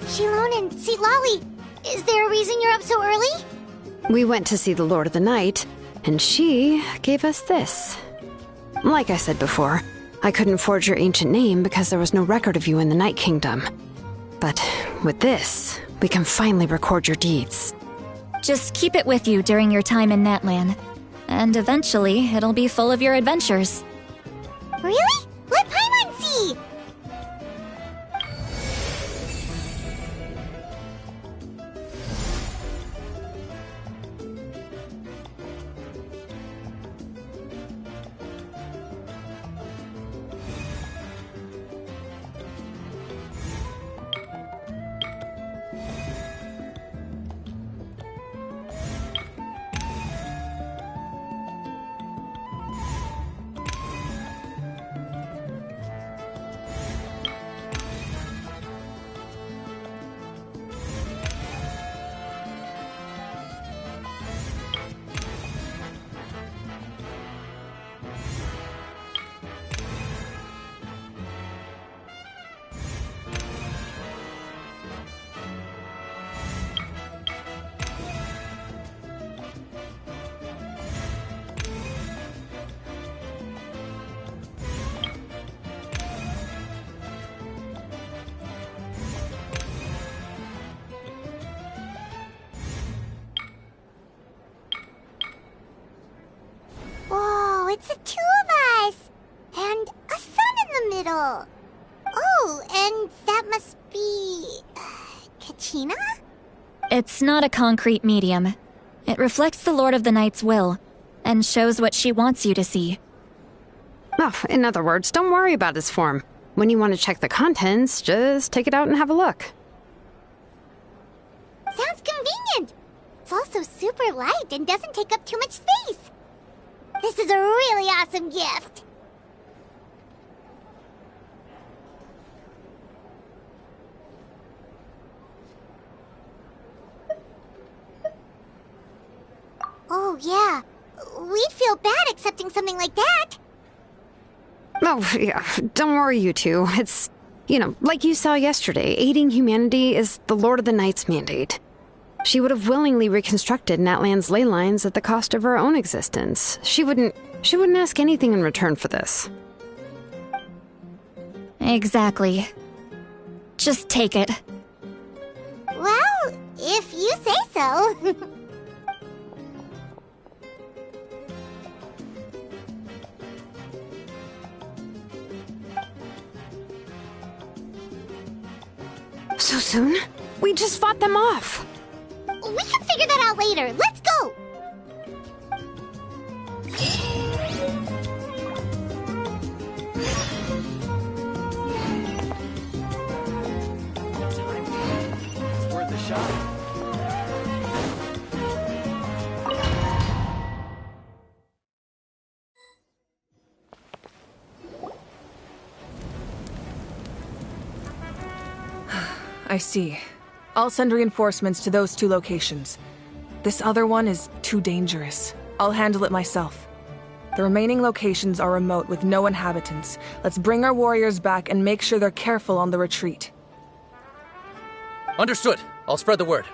Shilon and Sitlali, is there a reason you're up so early? We went to see the Lord of the Night, and she gave us this. Like I said before, I couldn't forge your ancient name because there was no record of you in the Night Kingdom. But with this, we can finally record your deeds. Just keep it with you during your time in Natlan. And eventually, it'll be full of your adventures. Really? Let Paimon see! Whoa, it's the two of us! And a sun in the middle! Oh, and that must be... Kachina? It's not a concrete medium. It reflects the Lord of the Night's will, and shows what she wants you to see. Oh, in other words, don't worry about its form. When you want to check the contents, just take it out and have a look. Sounds convenient! It's also super light and doesn't take up too much space. This is a really awesome gift! Oh, yeah. We'd feel bad accepting something like that. Oh, yeah, don't worry, you two. It's, like you saw yesterday, aiding humanity is the Lord of the Night's mandate. She would have willingly reconstructed Natlan's ley lines at the cost of her own existence. She wouldn't ask anything in return for this. Exactly. Just take it. Well, if you say so. So soon? We just fought them off. We can figure that out later. Let's go! It's worth a shot. I see. I'll send reinforcements to those two locations. This other one is too dangerous. I'll handle it myself. The remaining locations are remote with no inhabitants. Let's bring our warriors back and make sure they're careful on the retreat. Understood. I'll spread the word.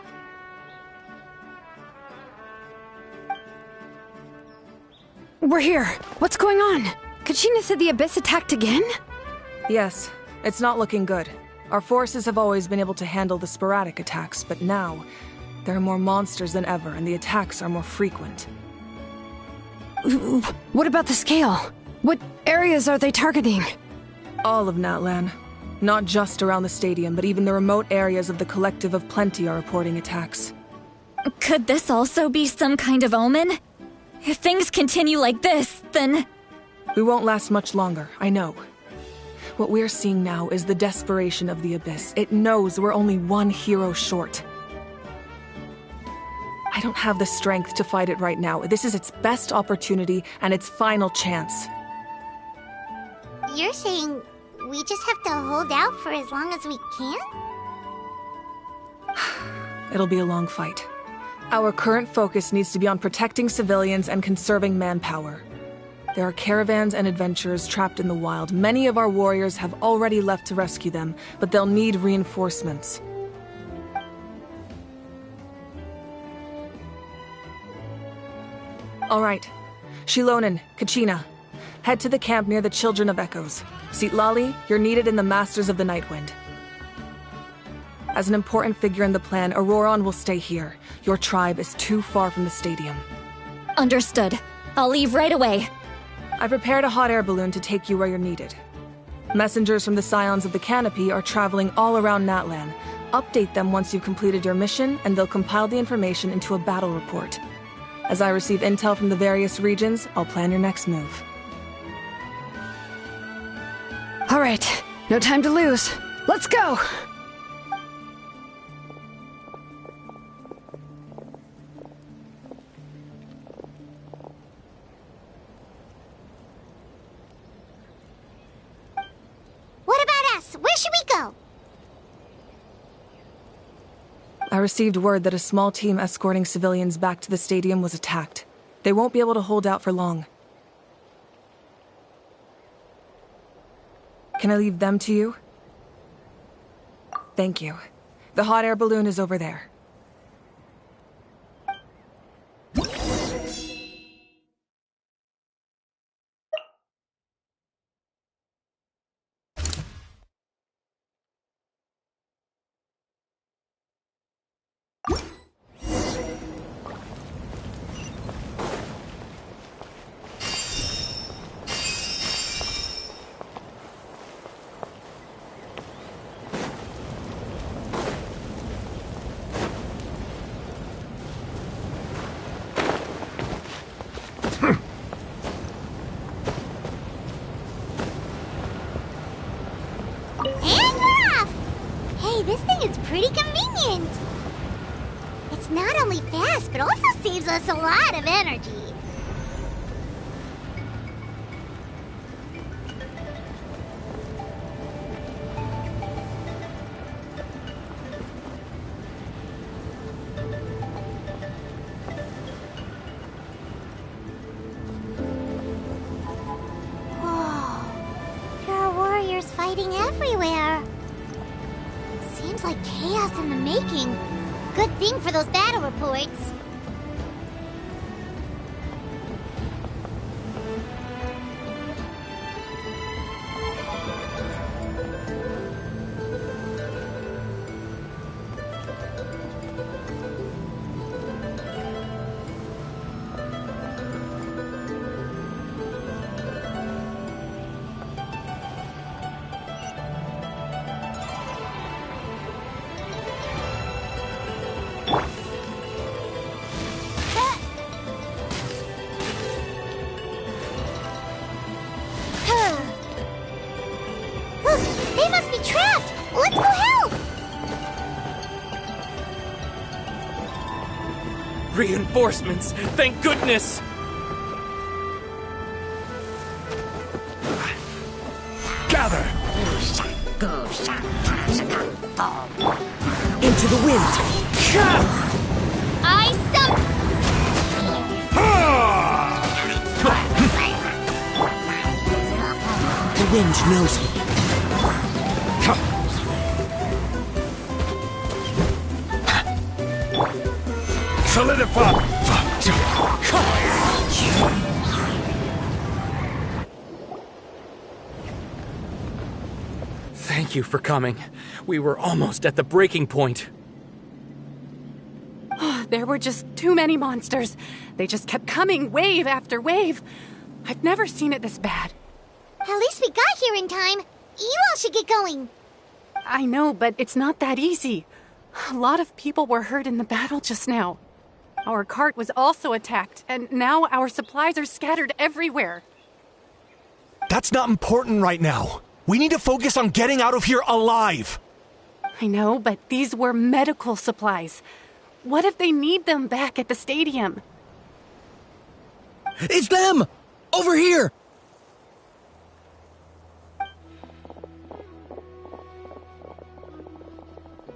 We're here. What's going on? Kachina said the Abyss attacked again? Yes, it's not looking good. Our forces have always been able to handle the sporadic attacks, but now there are more monsters than ever, and the attacks are more frequent. What about the scale? What areas are they targeting? All of Natlan. Not just around the stadium, but even the remote areas of the Collective of Plenty are reporting attacks. Could this also be some kind of omen? If things continue like this, then... We won't last much longer, I know. What we're seeing now is the desperation of the Abyss. It knows we're only one hero short. I don't have the strength to fight it right now. This is its best opportunity and its final chance. You're saying we just have to hold out for as long as we can? It'll be a long fight. Our current focus needs to be on protecting civilians and conserving manpower. There are caravans and adventurers trapped in the wild. Many of our warriors have already left to rescue them, but they'll need reinforcements. All right. Shilonen, Kachina, head to the camp near the Children of Echoes. Citlali, you're needed in the Masters of the Nightwind. As an important figure in the plan, Auroron will stay here. Your tribe is too far from the stadium. Understood. I'll leave right away. I prepared a hot air balloon to take you where you're needed. Messengers from the Scions of the Canopy are traveling all around Natlan. Update them once you've completed your mission, and they'll compile the information into a battle report. As I receive intel from the various regions, I'll plan your next move. All right, no time to lose. Let's go! What about us? Where should we go? I received word that a small team escorting civilians back to the stadium was attacked. They won't be able to hold out for long. Can I leave them to you? Thank you. The hot air balloon is over there. This thing is pretty convenient. It's not only fast, but also saves us a lot of energy. Whoa, there are warriors fighting everywhere. Seems like chaos in the making. Good thing for those battle reports. They must be trapped! Let's go help! Reinforcements! Thank goodness! Gather! Into the wind! I suck! wind knows me. Solidify! Thank you for coming. We were almost at the breaking point. There were just too many monsters. They just kept coming, wave after wave. I've never seen it this bad. At least we got here in time. You all should get going. I know, but it's not that easy. A lot of people were hurt in the battle just now. Our cart was also attacked, and now our supplies are scattered everywhere. That's not important right now. We need to focus on getting out of here alive. I know, but these were medical supplies. What if they need them back at the stadium? It's them! Over here!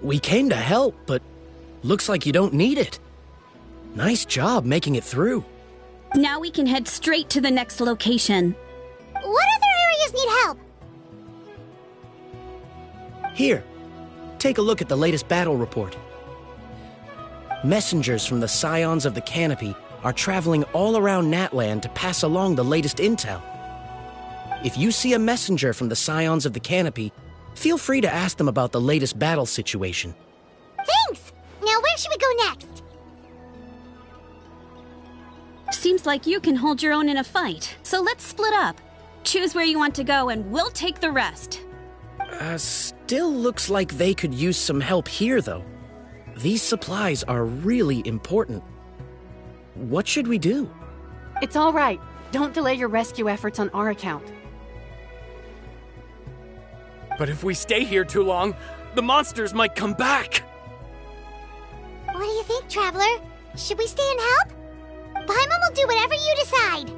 We came to help, but looks like you don't need it. Nice job making it through. Now we can head straight to the next location. What other areas need help? Here, take a look at the latest battle report. Messengers from the Scions of the Canopy are traveling all around Natland to pass along the latest intel. If you see a messenger from the Scions of the Canopy, feel free to ask them about the latest battle situation. Thanks! Now where should we go next? Seems like you can hold your own in a fight, so let's split up. Choose where you want to go and we'll take the rest. Still looks like they could use some help here, though. These supplies are really important. What should we do? It's all right. Don't delay your rescue efforts on our account. But if we stay here too long, the monsters might come back. What do you think, Traveler? Should we stay and help? Paimon will do whatever you decide.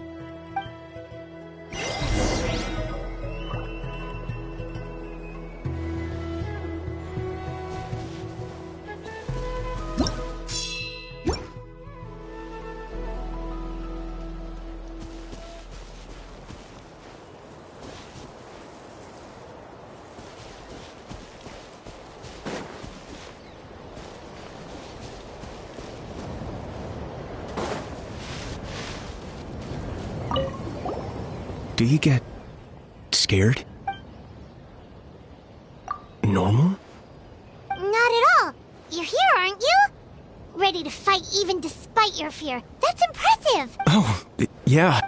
Do you get scared? Normal? Not at all. You're here, aren't you? Ready to fight even despite your fear. That's impressive. Oh, yeah.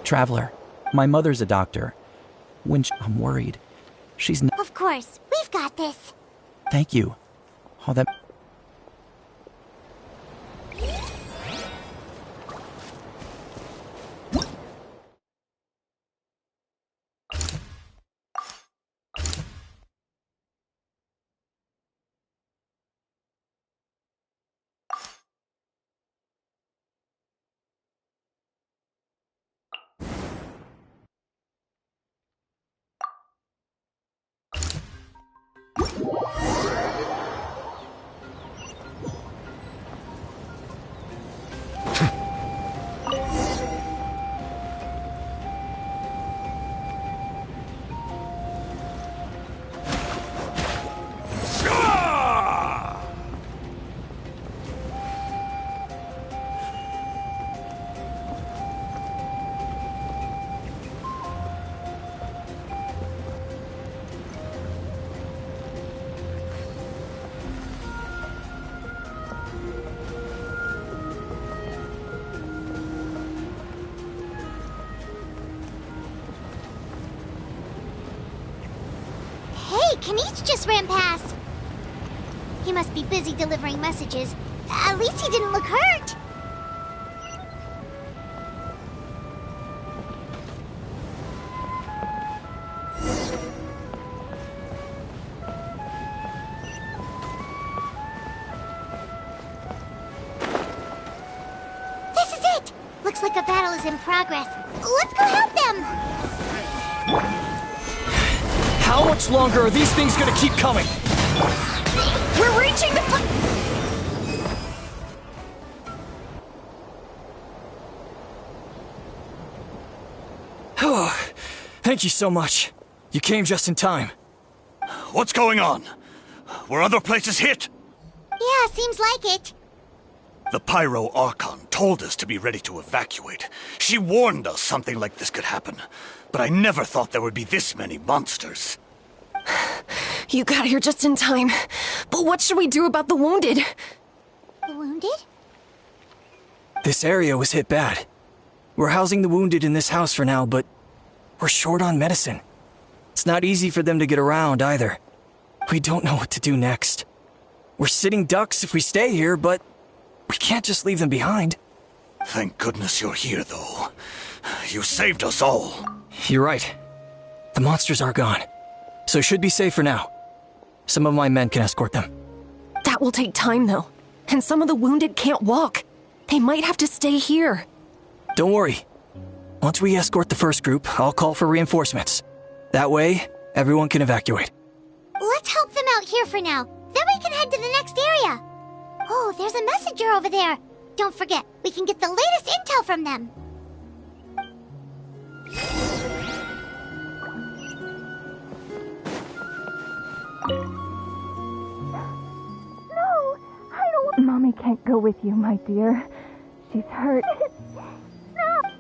Traveler, my mother's a doctor. I'm worried. She's not. Of course. We've got this. Thank you. Oh, that. Kanichi just ran past. He must be busy delivering messages. At least he didn't look hurt. This is it! Looks like a battle is in progress. Let's go help them! How much longer are these things gonna keep coming? We're reaching the Thank you so much. You came just in time. What's going on? Were other places hit? Yeah, seems like it. The Pyro Archon told us to be ready to evacuate. She warned us something like this could happen. But I never thought there would be this many monsters. You got here just in time. But what should we do about the wounded? The wounded? This area was hit bad. We're housing the wounded in this house for now, but we're short on medicine. It's not easy for them to get around either. We don't know what to do next. We're sitting ducks if we stay here, but we can't just leave them behind. Thank goodness you're here, though. You saved us all. You're right. The monsters are gone, so should be safe for now. Some of my men can escort them. That will take time, though. And some of the wounded can't walk. They might have to stay here. Don't worry. Once we escort the first group, I'll call for reinforcements. That way, everyone can evacuate. Let's help them out here for now. Then we can head to the next area. Oh, there's a messenger over there. Don't forget, we can get the latest intel from them. No, I don't... Mommy can't go with you, my dear. She's hurt. No!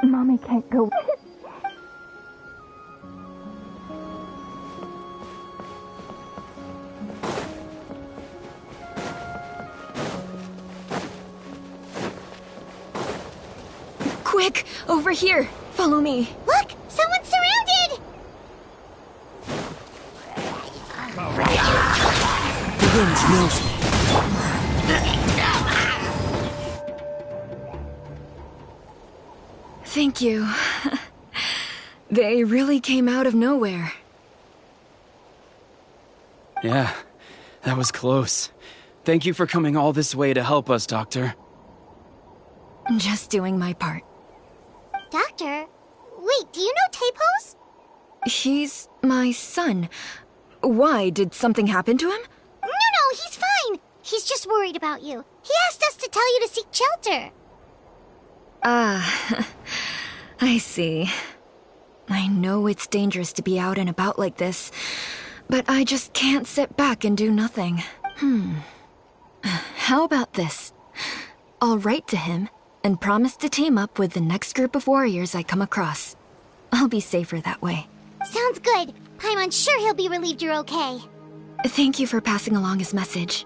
Mommy can't go. Quick, over here. Follow me. Look, someone's surrounded! The wind knows me. Thank you. They really came out of nowhere. Yeah, that was close. Thank you for coming all this way to help us, Doctor. Just doing my part. Doctor? Wait, do you know Tapos? He's my son. Why? Did something happen to him? No, he's fine. He's just worried about you. He asked us to tell you to seek shelter. Ah, I see. I know it's dangerous to be out and about like this, but I just can't sit back and do nothing. How about this? I'll write to him and promise to team up with the next group of warriors I come across. I'll be safer that way. Sounds good. Paimon's sure he'll be relieved you're okay. Thank you for passing along his message.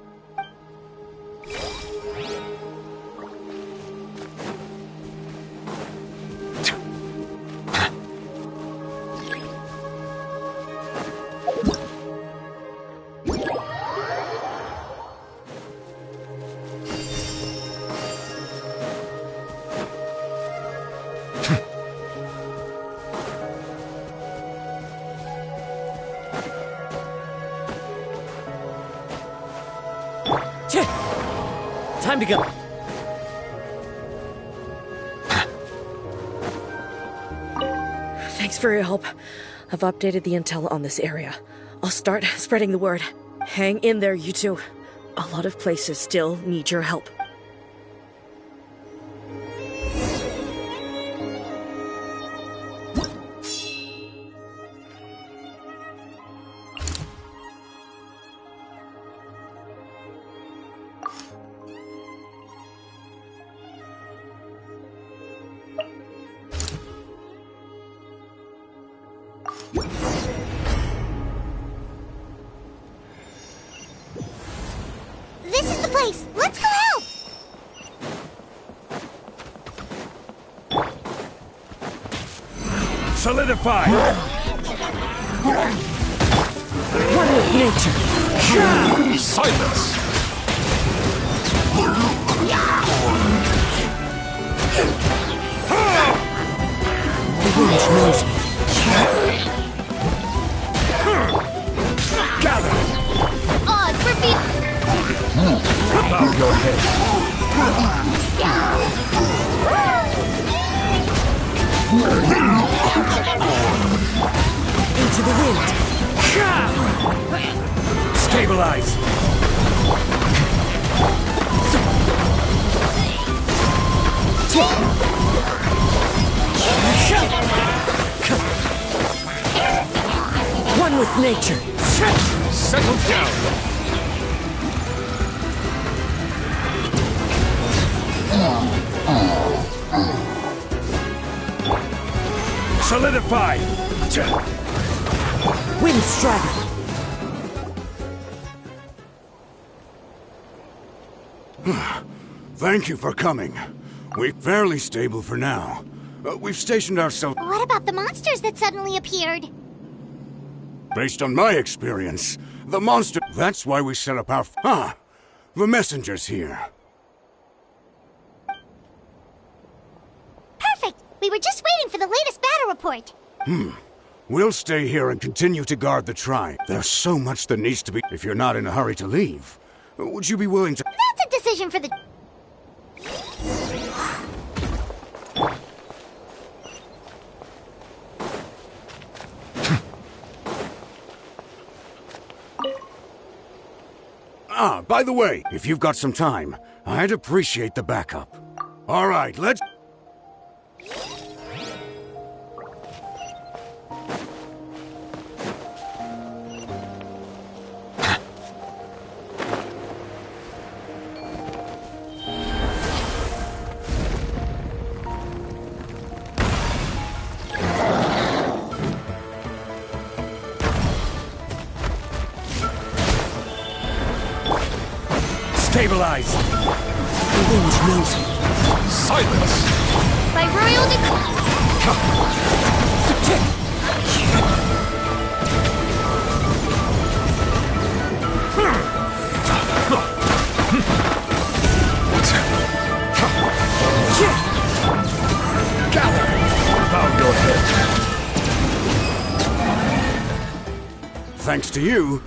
Time to go. Thanks for your help. I've updated the intel on this area. I'll start spreading the word. Hang in there, you two. A lot of places still need your help. This is the place. Let's go help! Solidify! One with nature. Silence! The wind knows me. Gather! Odds for me. Bow your head. Into the wind. Stabilize! One with nature. Settle down! Solidify! Wind strike. Thank you for coming. We're fairly stable for now. We've stationed ourselves... What about the monsters that suddenly appeared? Based on my experience, the monster... That's why we set up our... the messenger's here. Perfect! We were just waiting for the latest battle report. We'll stay here and continue to guard the tribe. There's so much that needs to be... If you're not in a hurry to leave, would you be willing to... That's a decision for the... By the way, if you've got some time, I'd appreciate the backup. All right, let's... Stabilize! The wind knows me. Silence! By royal decree... Gather! Bow your head. Thanks to you,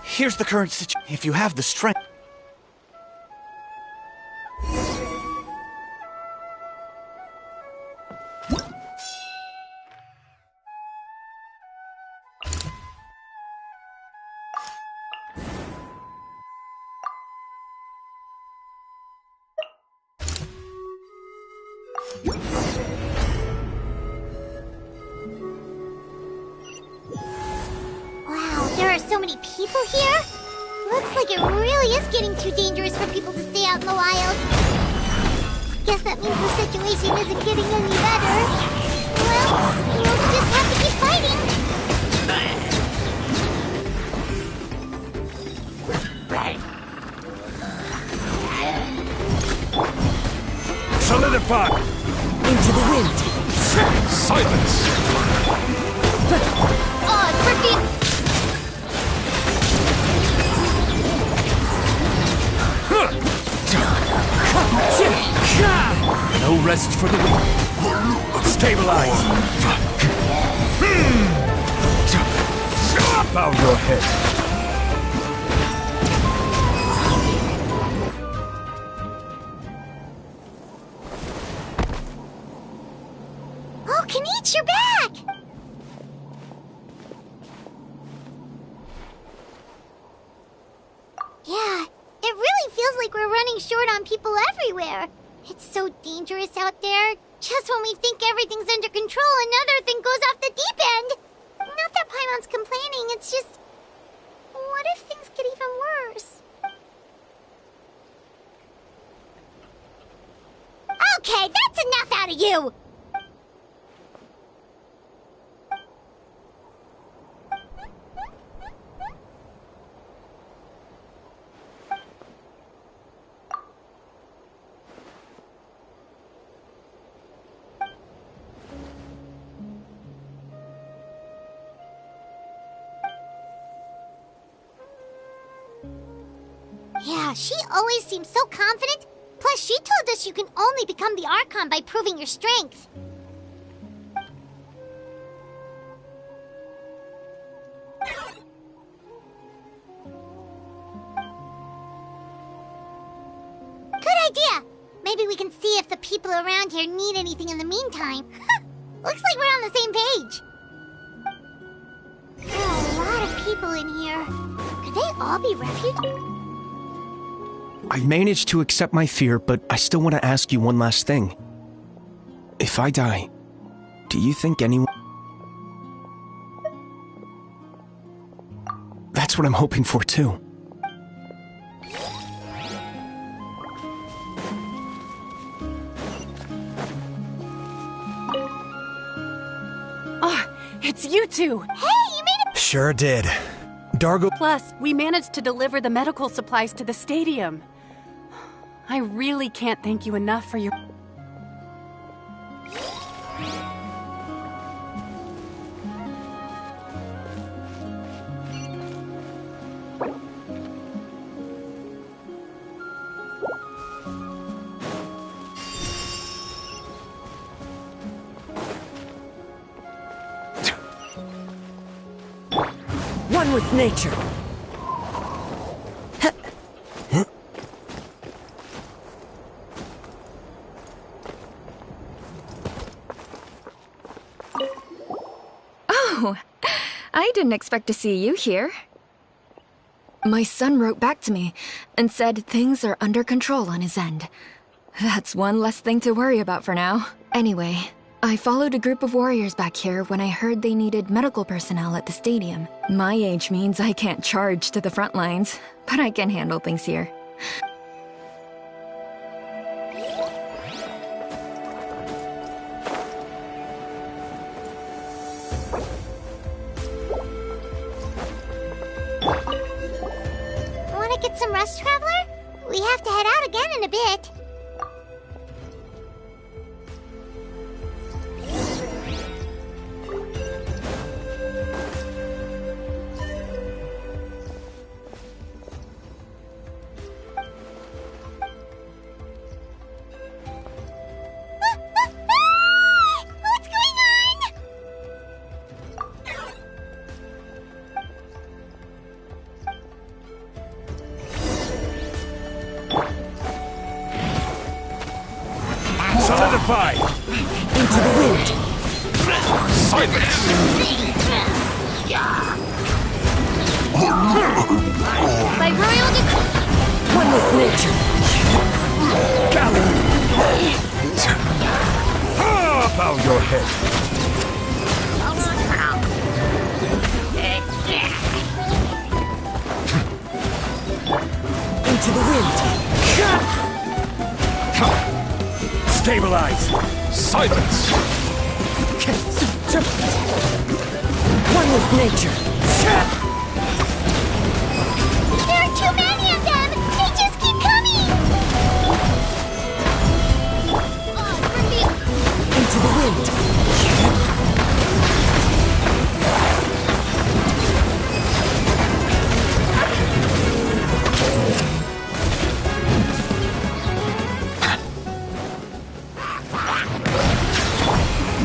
Here's the current situation. If you have the strength... Wow, there are so many people here? Looks like it really is getting too dangerous for people to stay out in the wild. Guess that means the situation isn't getting any better. Well, we'll just have to keep fighting. Solidify! Into the wind. Silence! Odds for being... No rest for the weak. Stabilize! Bow your head. Oh, Kenichi, you're back! Yeah, it really feels like we're running short on people everywhere. It's so dangerous out there. Just when we think everything's under control, another thing goes off the deep end. Not that Paimon's complaining, it's just... what if things get even worse? Okay, that's enough out of you! Yeah, she always seems so confident. Plus, she told us you can only become the Archon by proving your strength. Good idea! Maybe we can see if the people around here need anything in the meantime. Looks like we're on the same page. There are a lot of people in here. Could they all be refugees? I've managed to accept my fear, but I still want to ask you one last thing. If I die, do you think anyone... That's what I'm hoping for, too. Oh, it's you two! Hey, you made it! Sure did. Dargo... Plus, we managed to deliver the medical supplies to the stadium. I really can't thank you enough for your... One with nature. Oh, I didn't expect to see you here. My son wrote back to me and said things are under control on his end. That's one less thing to worry about for now. Anyway, I followed a group of warriors back here when I heard they needed medical personnel at the stadium. My age means I can't charge to the front lines, but I can handle things here. Want to get some rest, Traveler? We have to head out again in a bit. What's going on? Solidify! Into the wind! Silence! By royal decree. One with nature! Bow your head! Into the wind! Stabilize! Silence! One with nature! There are too many of them! They just keep coming! Into the wind!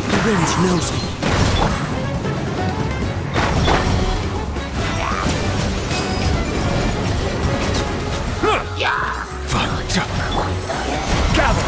The wind knows me. Gather!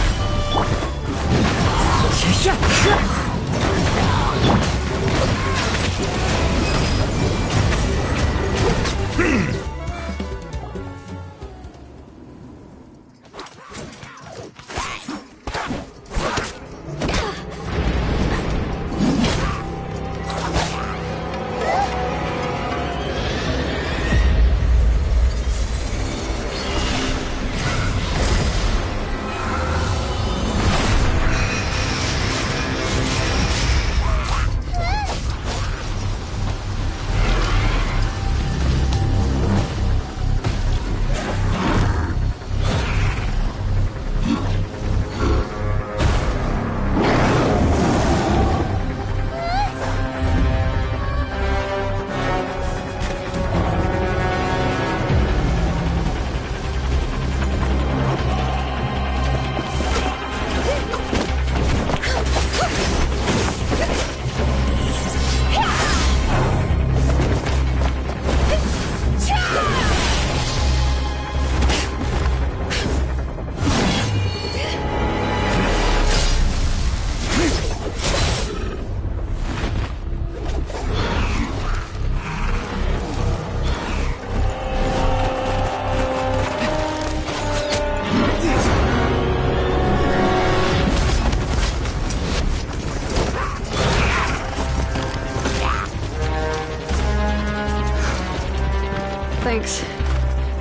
Thanks.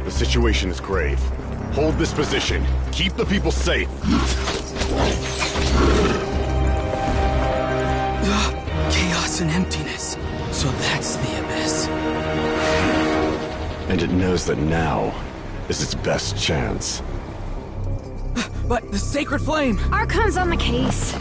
The situation is grave. Hold this position. Keep the people safe. Chaos and emptiness. So that's the Abyss. And it knows that now is its best chance. But the sacred flame! Archon's on the case.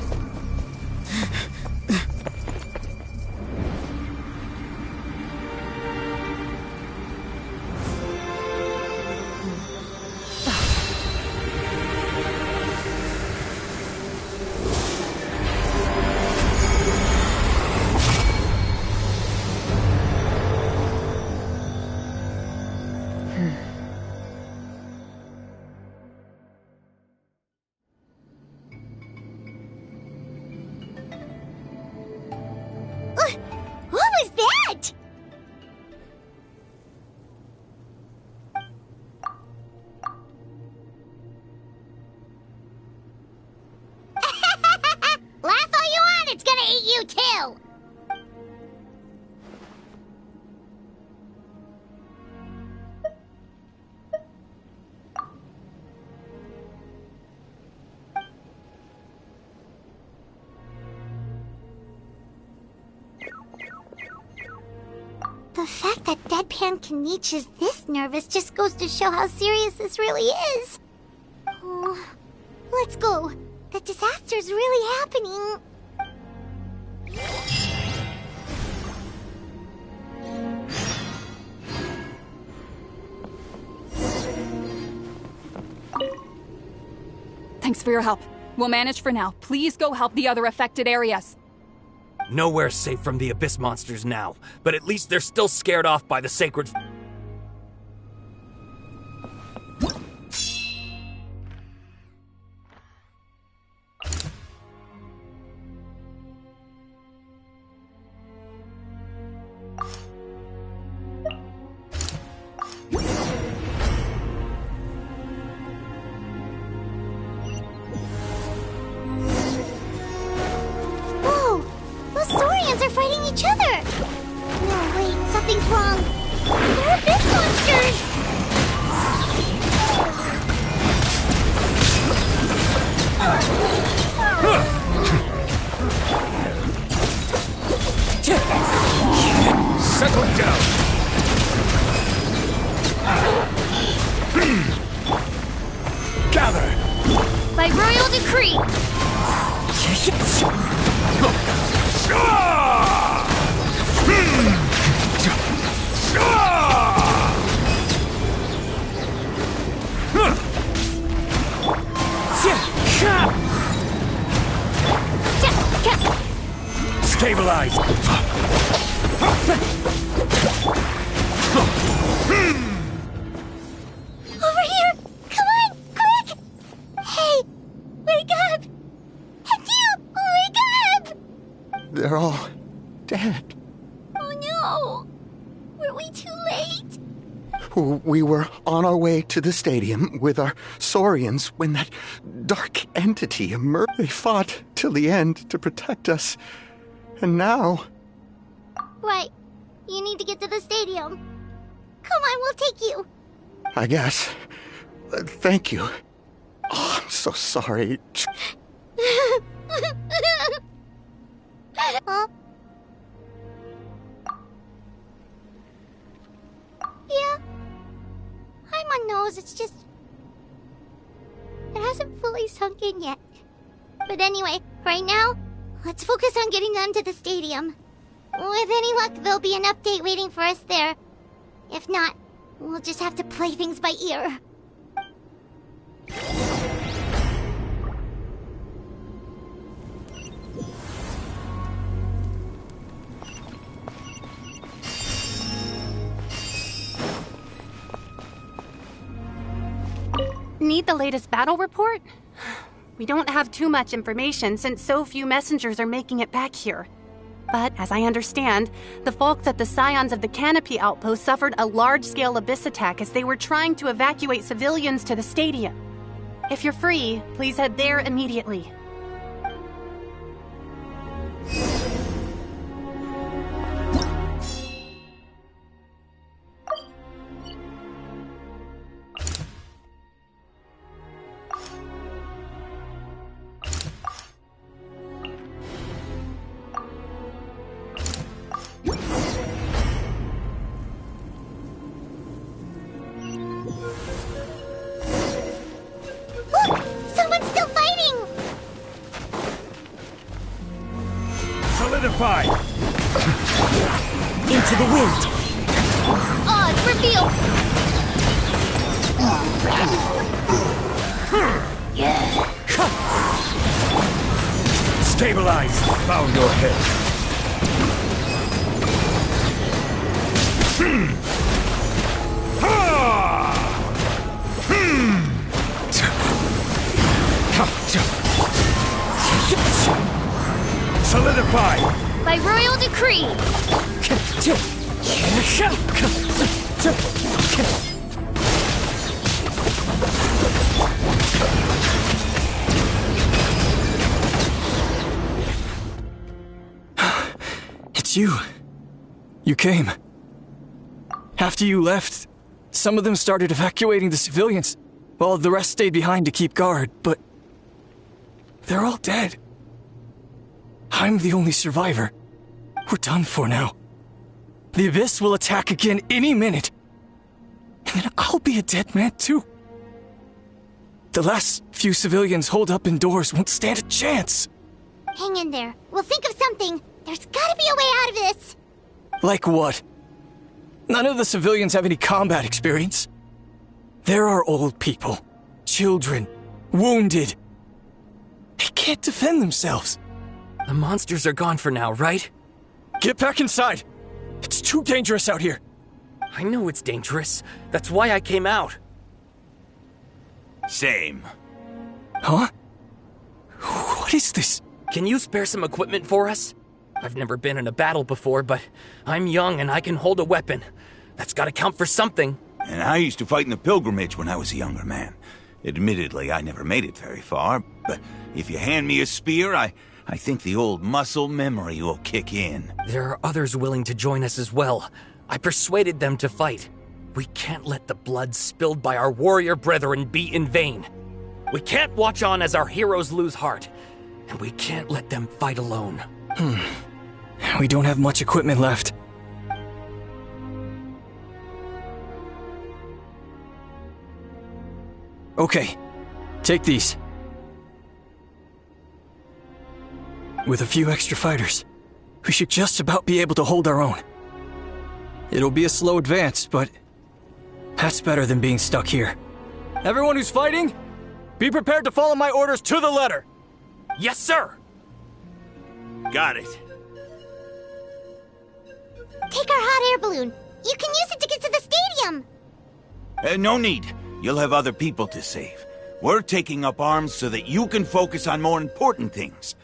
What was that? Laugh all you want, it's gonna eat you too! The fact that Deadpan Kanich is this nervous just goes to show how serious this really is. Oh, let's go. The disaster's really happening. Thanks for your help. We'll manage for now. Please go help the other affected areas. Nowhere's safe from the Abyss monsters now, but at least they're still scared off by the sacred... Whoa! Those Saurians are fighting each other! No, wait, something's wrong. They're Abyss monsters! Settle down. Gather. By royal decree! Stabilize. Over here! Come on, quick! Hey, wake up! Hector, wake up! They're all dead. Oh no! Were we too late? We were on our way to the stadium with our Saurians when that dark entity emerged. They fought till the end to protect us. And now... Right. You need to get to the stadium. Come on, we'll take you. I guess. Thank you. Oh, I'm so sorry. Huh? Yeah. I'm on nose, it's just... It hasn't fully sunk in yet. But anyway, right now, let's focus on getting them to the stadium. With any luck, there'll be an update waiting for us there. If not, we'll just have to play things by ear. Need the latest battle report? We don't have too much information since so few messengers are making it back here. But as I understand, the folks at the Scions of the Canopy outpost suffered a large-scale abyss attack as they were trying to evacuate civilians to the stadium. If you're free, please head there immediately. Solidify! Into the wind! Odds reveal! Stabilize! Bow your head. Solidify! By royal decree! It's you. You came. After you left, some of them started evacuating the civilians, while the rest stayed behind to keep guard, but they're all dead. I'm the only survivor. We're done for now. The Abyss will attack again any minute. And then I'll be a dead man too. The last few civilians holed up indoors won't stand a chance. Hang in there. We'll think of something. There's gotta be a way out of this. Like what? None of the civilians have any combat experience. There are old people, children, wounded. They can't defend themselves. The monsters are gone for now, right? Get back inside! It's too dangerous out here. I know it's dangerous. That's why I came out. Same. Huh? What is this? Can you spare some equipment for us? I've never been in a battle before, but I'm young and I can hold a weapon. That's gotta count for something. And I used to fight in the pilgrimage when I was a younger man. Admittedly, I never made it very far, but if you hand me a spear, I think the old muscle memory will kick in. There are others willing to join us as well. I persuaded them to fight. We can't let the blood spilled by our warrior brethren be in vain. We can't watch on as our heroes lose heart, and we can't let them fight alone. We don't have much equipment left. Okay, take these. With a few extra fighters, we should just about be able to hold our own. It'll be a slow advance, but that's better than being stuck here. Everyone who's fighting, be prepared to follow my orders to the letter. Yes, sir! Got it. Take our hot air balloon. You can use it to get to the stadium. No need. You'll have other people to save. We're taking up arms so that you can focus on more important things.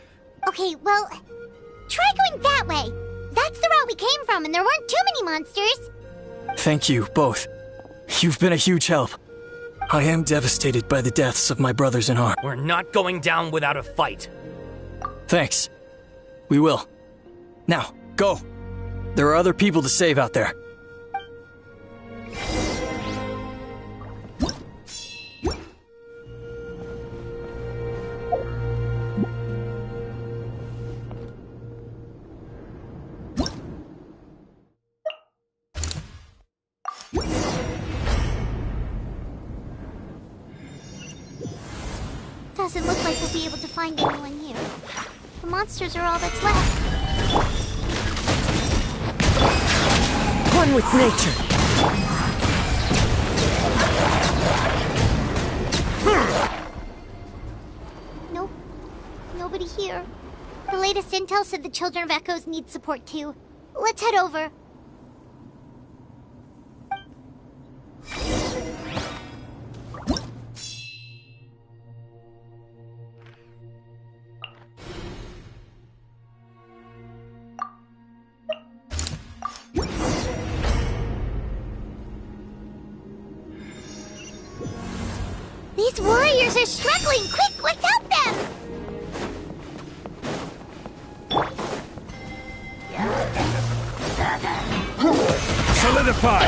Okay, well, try going that way. That's the route we came from, and there weren't too many monsters. Thank you, both. You've been a huge help. I am devastated by the deaths of my brothers in arms. We're not going down without a fight. Thanks. We will. Now, go. There are other people to save out there. Doesn't look like we'll be able to find anyone here. The monsters are all that's left. One with nature. Nope. Nobody here. The latest intel said the Children of Echoes need support too. Let's head over. These warriors are struggling! Quick, let's help them! Solidify!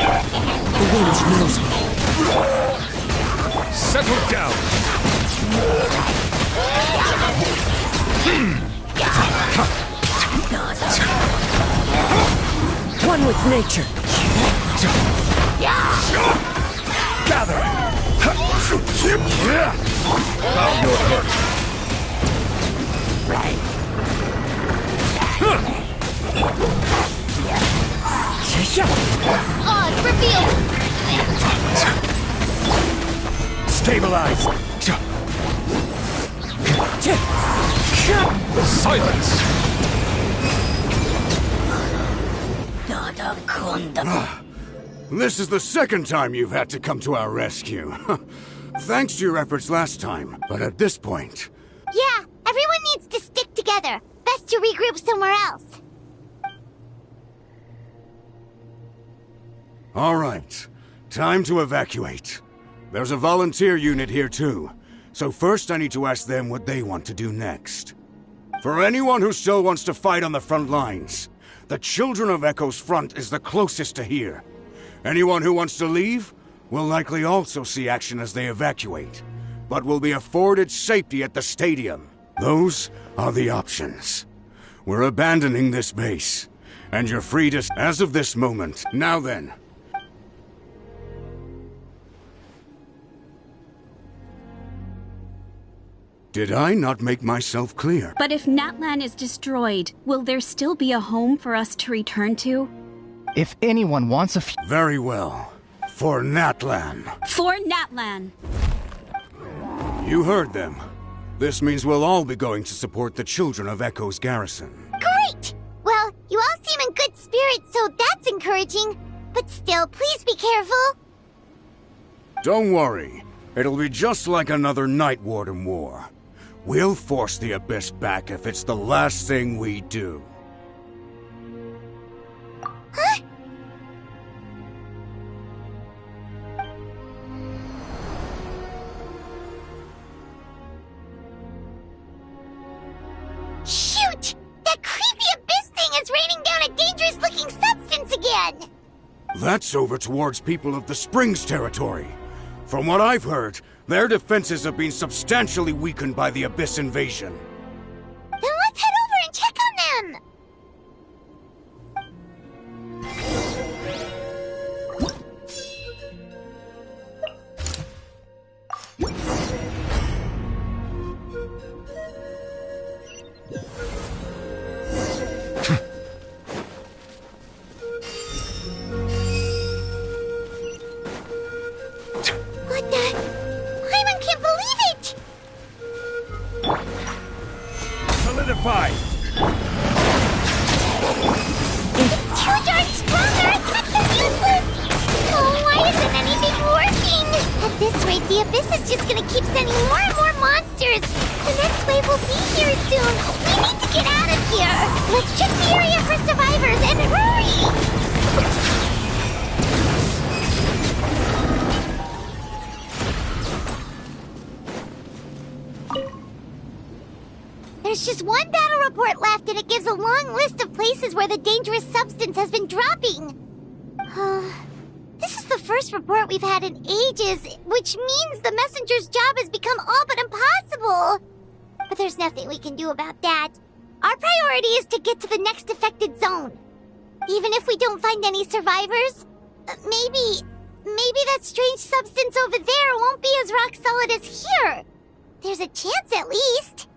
The wind knows me. Settle down! One with nature. Gather! Bow your heart! Stabilize! Silence! This is the second time you've had to come to our rescue. Thanks to your efforts last time, but at this point... Yeah, everyone needs to stick together. Best to regroup somewhere else. All right, time to evacuate. There's a volunteer unit here too, so first I need to ask them what they want to do next. For anyone who still wants to fight on the front lines, the Children of Echo's front is the closest to here. Anyone who wants to leave will likely also see action as they evacuate, but will be afforded safety at the stadium. Those are the options. We're abandoning this base, and you're free to... as of this moment. Now then. Did I not make myself clear? But if Natlan is destroyed, will there still be a home for us to return to? If anyone wants a Very well. For Natlan. For Natlan! You heard them. This means we'll all be going to support the Children of Echo's garrison. Great! Well, you all seem in good spirits, so that's encouraging. But still, please be careful. Don't worry. It'll be just like another Night Warden war. We'll force the Abyss back if it's the last thing we do. Huh? Shoot! That creepy Abyss thing is raining down a dangerous-looking substance again! That's over towards people of the Springs territory. From what I've heard, their defenses have been substantially weakened by the Abyss invasion. Then let's head over and check on them! What the? Hyman can't believe it! Solidify! It's too darn strong, our attacks are useless! Oh, why isn't anything working? At this rate, the Abyss is just gonna keep sending more and more monsters! The next wave will be here soon! We need to get out of here! Let's check the area for survivors, and hurry! There's just one battle report left, and it gives a long list of places where the dangerous substance has been dropping. This is the first report we've had in ages, which means the messenger's job has become all but impossible. But there's nothing we can do about that. Our priority is to get to the next affected zone. Even if we don't find any survivors, maybe that strange substance over there won't be as rock solid as here. There's a chance at least.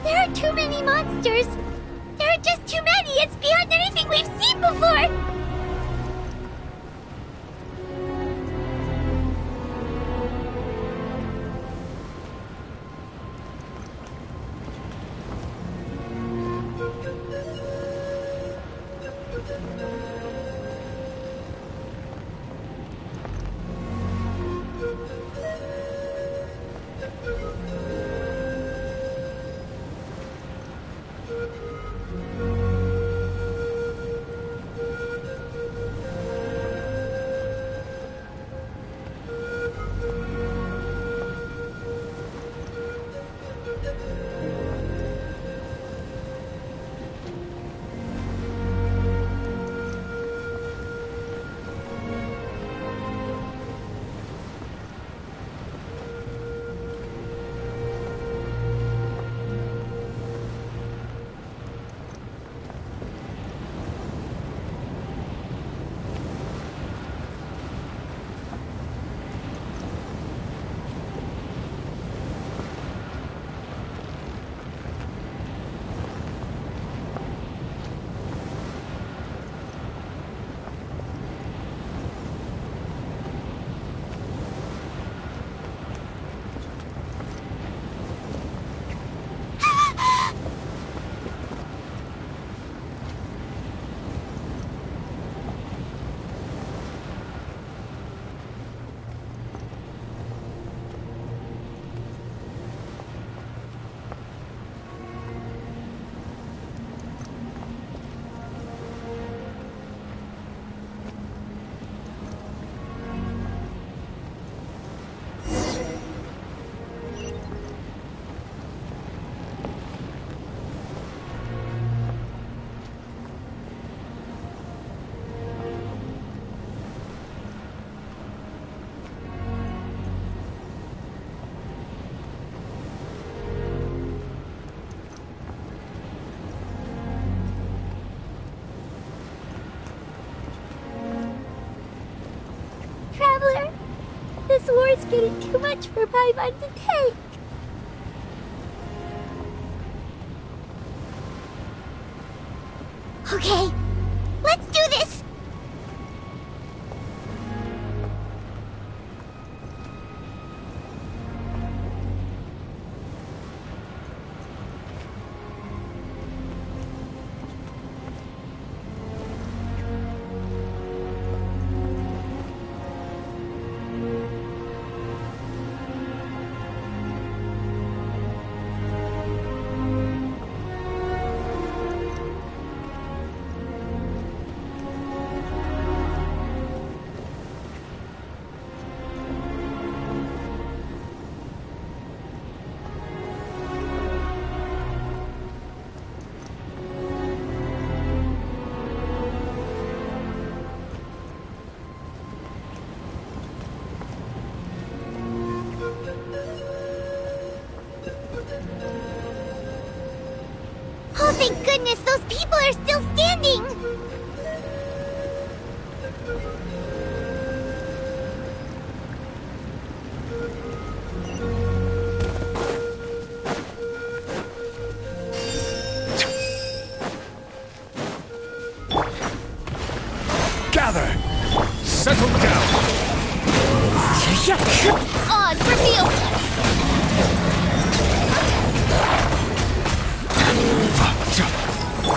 There are too many monsters. There are just too many. It's beyond anything we've seen before. This war's getting too much for Paimon to take. Okay, let's do this! Oh, thank goodness, those people are still standing! Gather! Settle down! Oz, reveal!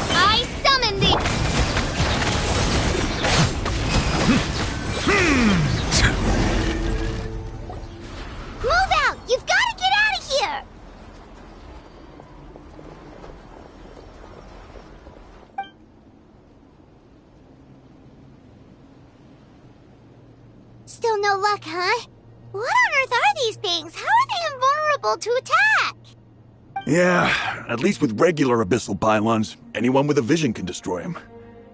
I summon thee! Move out! You've got to get out of here! Still no luck, huh? What on earth are these things? How are they invulnerable to attack? Yeah, at least with regular abyssal pylons, anyone with a vision can destroy them.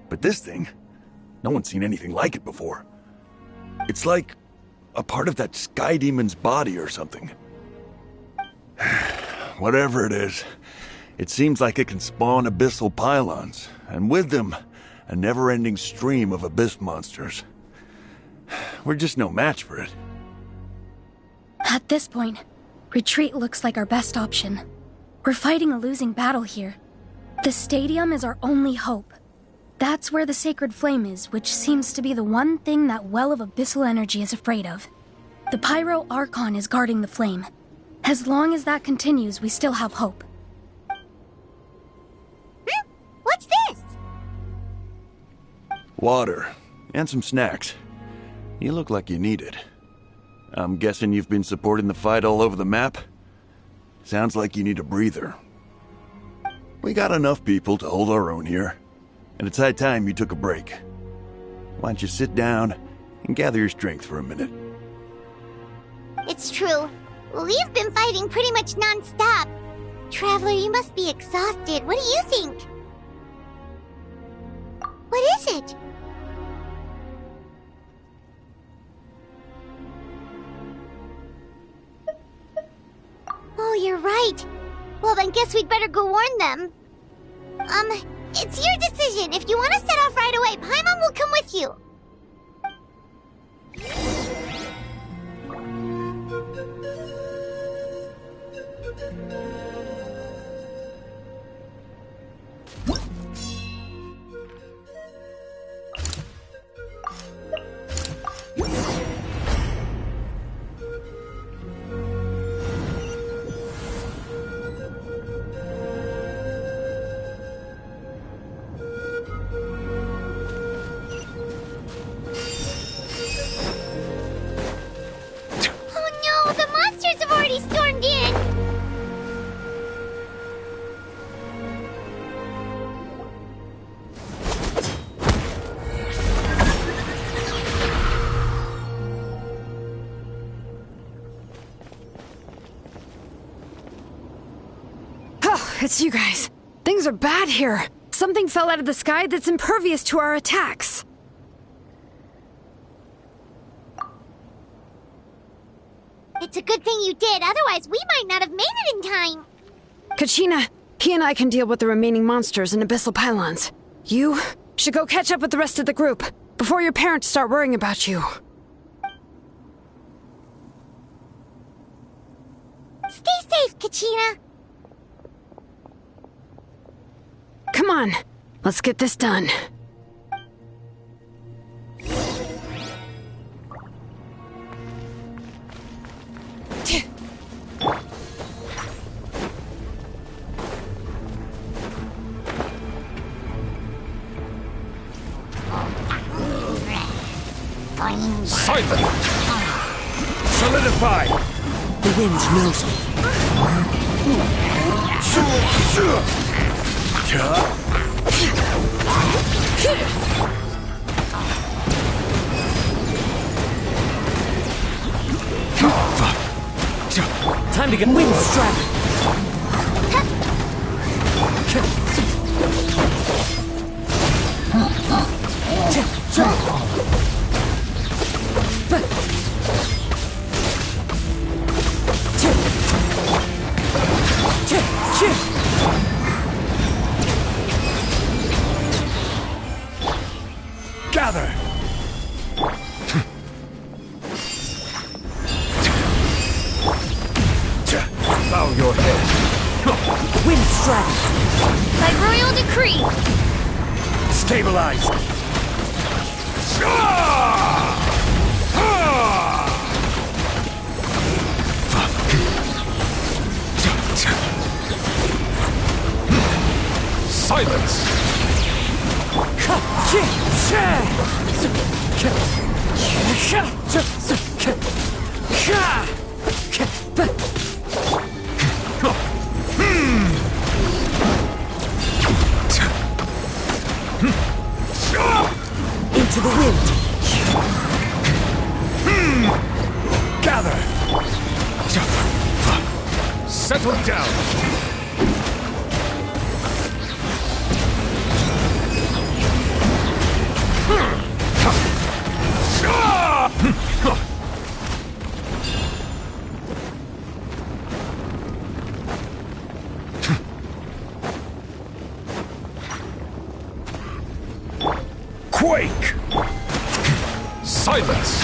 But this thing, no one's seen anything like it before. It's like a part of that sky demon's body or something. Whatever it is, it seems like it can spawn abyssal pylons, and with them, a never-ending stream of abyss monsters. We're just no match for it. At this point, retreat looks like our best option. We're fighting a losing battle here. The stadium is our only hope. That's where the sacred flame is, which seems to be the one thing that well of abyssal energy is afraid of. The Pyro Archon is guarding the flame. As long as that continues, we still have hope. What's this? Water, and some snacks. You look like you need it. I'm guessing you've been supporting the fight all over the map? Sounds like you need a breather. We got enough people to hold our own here, and it's high time you took a break. Why don't you sit down and gather your strength for a minute? It's true. We've been fighting pretty much non-stop. Traveler, you must be exhausted. What do you think? What is it? Oh, you're right. Well, then guess we'd better go warn them. It's your decision. If you want to set off right away, Paimon will come with you. Stormed in! Oh, it's you guys. Things are bad here. Something fell out of the sky that's impervious to our attacks. It's a good thing you did, otherwise we might not have made it in time. Kachina, he and I can deal with the remaining monsters and abyssal pylons. You should go catch up with the rest of the group before your parents start worrying about you. Stay safe, Kachina. Come on, let's get this done. Silent! Solidify! The wind knows me. Time to get wind strap. Gather! Bow your head. Wind strap. By royal decree. Stabilize! Silence! Into the wind. Gather! Settle down! Quake! Silence!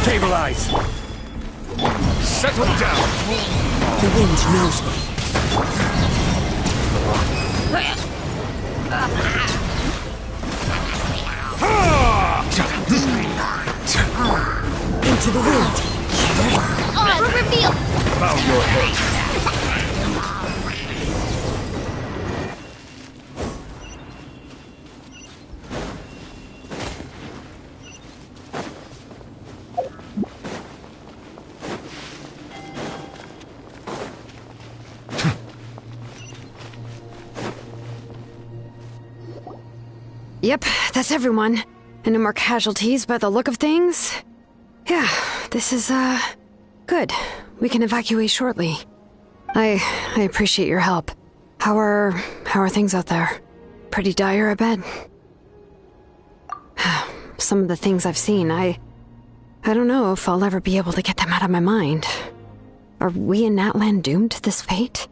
Stabilize! Settle down! The wind knows me. Into the wind. Aura reveal. Bow your head. Yep, that's everyone. And no more casualties by the look of things. Yeah, this is, good. We can evacuate shortly. I appreciate your help. How are things out there? Pretty dire, I bet. Some of the things I've seen, I don't know if I'll ever be able to get them out of my mind. Are we in Natlan doomed to this fate?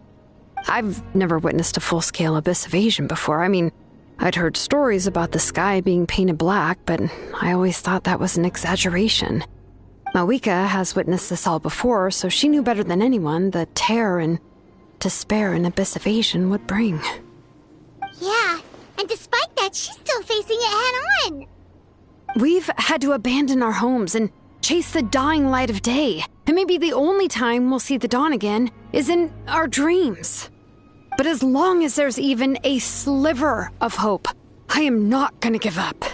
I've never witnessed a full-scale abyss invasion before. I mean, I'd heard stories about the sky being painted black, but I always thought that was an exaggeration. Mawika has witnessed this all before, so she knew better than anyone the terror and despair an abyss invasion would bring. Yeah, and despite that, she's still facing it head-on. We've had to abandon our homes and chase the dying light of day, and maybe the only time we'll see the dawn again is in our dreams. But as long as there's even a sliver of hope, I am not gonna give up.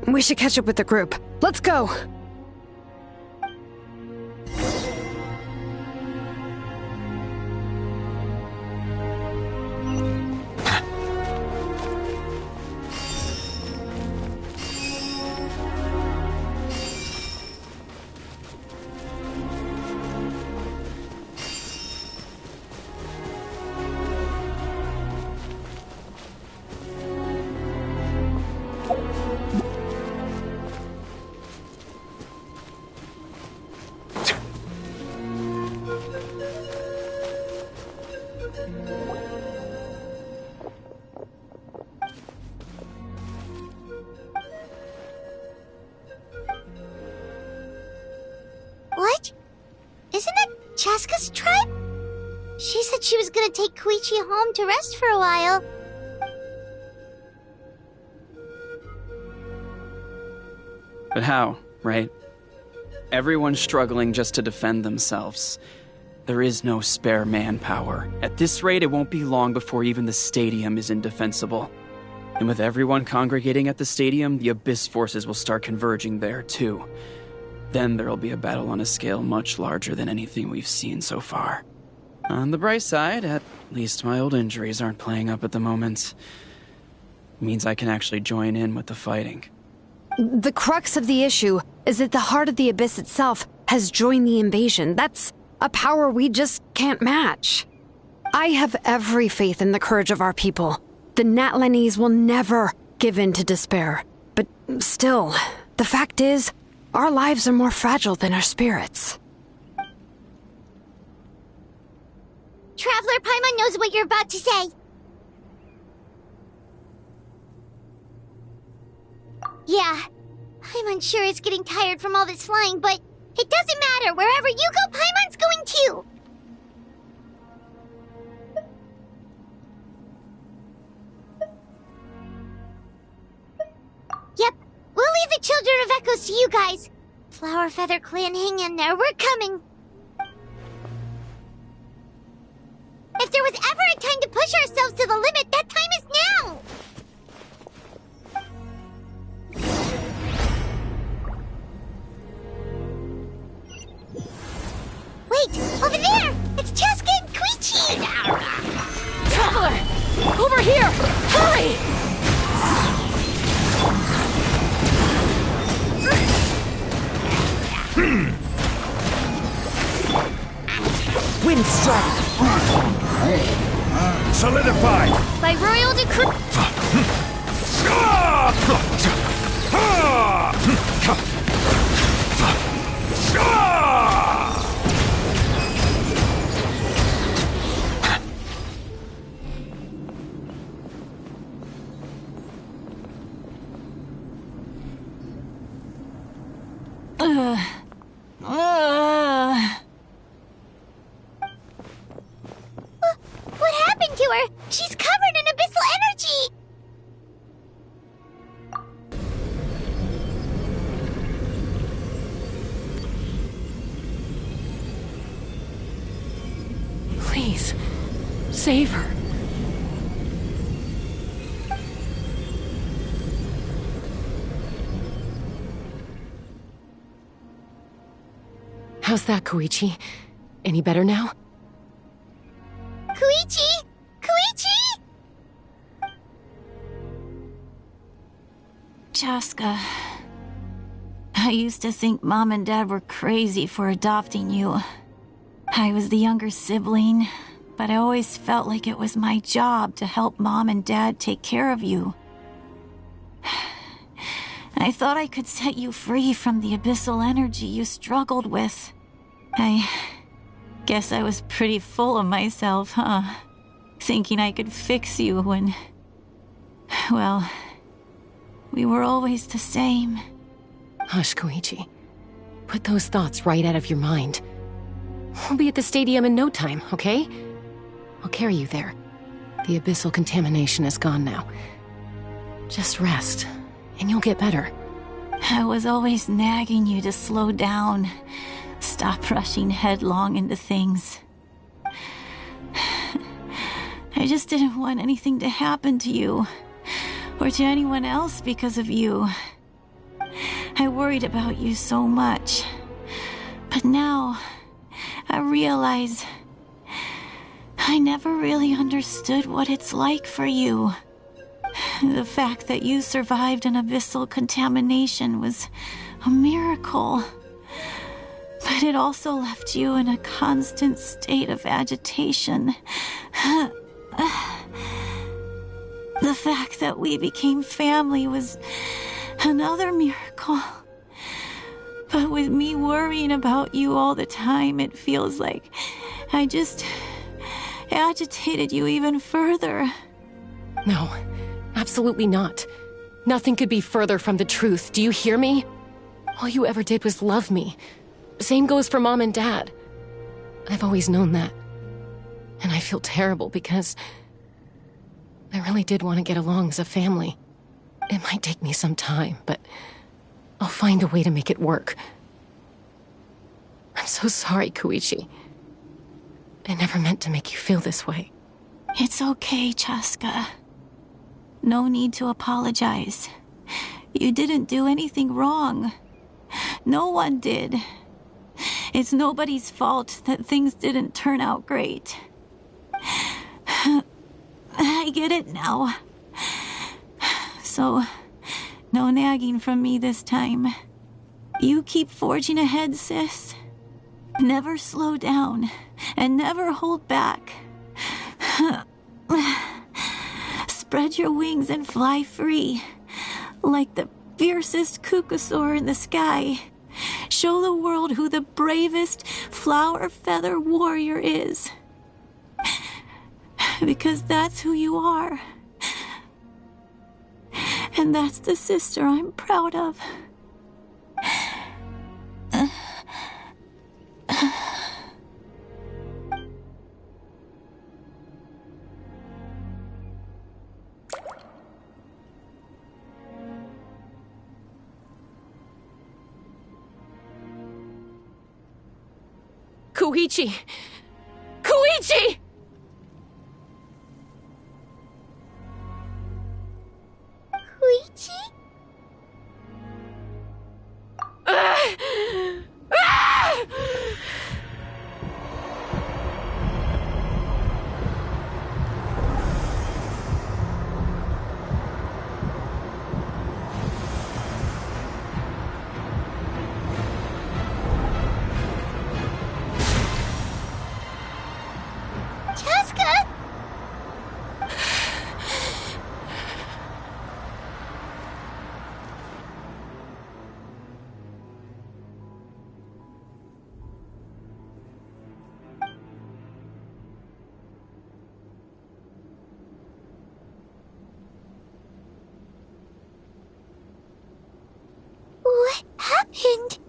We should catch up with the group. Let's go! Chaska's tribe? She said she was gonna take Koichi home to rest for a while. But how, right? Everyone's struggling just to defend themselves. There is no spare manpower. At this rate, it won't be long before even the stadium is indefensible. And with everyone congregating at the stadium, the Abyss forces will start converging there, too. Then there'll be a battle on a scale much larger than anything we've seen so far. On the bright side, at least my old injuries aren't playing up at the moment. It means I can actually join in with the fighting. The crux of the issue is that the heart of the Abyss itself has joined the invasion. That's a power we just can't match. I have every faith in the courage of our people. The Natlanese will never give in to despair. But still, the fact is, our lives are more fragile than our spirits. Traveler Paimon knows what you're about to say. Yeah, Paimon sure is getting tired from all this flying, but it doesn't matter. Wherever you go, Paimon's going too. Yep, we'll leave the Children of Echoes to you guys. Flower Feather Clan, hang in there. We're coming. If there was ever a time to push ourselves to the limit, that time is now! Wait! Over there! It's Chaska and Koichi! Traveler! Over here! Hurry! Wind strike! Solidified! By royal decree. What happened to her? She's covered in abyssal energy! Please, save her. How's that, Koichi? Any better now? Koichi! Koichi! Chaska, I used to think Mom and Dad were crazy for adopting you. I was the younger sibling, but I always felt like it was my job to help Mom and Dad take care of you. I thought I could set you free from the abyssal energy you struggled with. I guess I was pretty full of myself, huh? Thinking I could fix you when... well, we were always the same. Hush, Koichi. Put those thoughts right out of your mind. We'll be at the stadium in no time, okay? I'll carry you there. The abyssal contamination is gone now. Just rest, and you'll get better. I was always nagging you to slow down. Stop rushing headlong into things. I just didn't want anything to happen to you, or to anyone else because of you. I worried about you so much. But now, I realize I never really understood what it's like for you. The fact that you survived an abyssal contamination was a miracle. But it also left you in a constant state of agitation. The fact that we became family was another miracle. But with me worrying about you all the time, it feels like I just agitated you even further. No, absolutely not. Nothing could be further from the truth. Do you hear me? All you ever did was love me. Same goes for Mom and Dad. I've always known that. And I feel terrible because I really did want to get along as a family. It might take me some time, but I'll find a way to make it work. I'm so sorry, Koichi. I never meant to make you feel this way. It's okay, Chaska. No need to apologize. You didn't do anything wrong. No one did. It's nobody's fault that things didn't turn out great. I get it now. So, no nagging from me this time. You keep forging ahead, sis. Never slow down, and never hold back. Spread your wings and fly free, like the fiercest kukusaur in the sky. Show the world who the bravest flower feather warrior is. Because that's who you are. And that's the sister I'm proud of. Koichi! Koichi! Koichi? Chaska? What happened?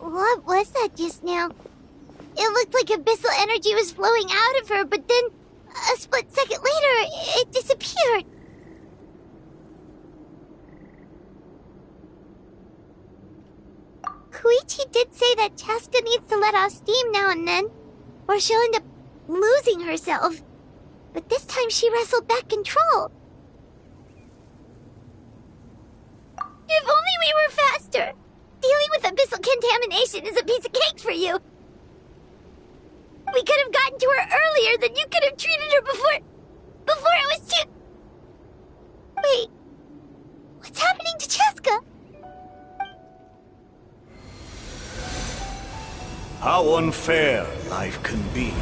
What was that just now? It looked like abyssal energy was flowing out of her, but then, a split second later, it disappeared. Koichi did say that Chaska needs to let off steam now and then, or she'll end up losing herself. But this time she wrestled back control. If only we were faster! Dealing with abyssal contamination is a piece of cake for you. We could have gotten to her earlier, then you could have treated her before it was too... Wait, what's happening to Chaska? How unfair life can be.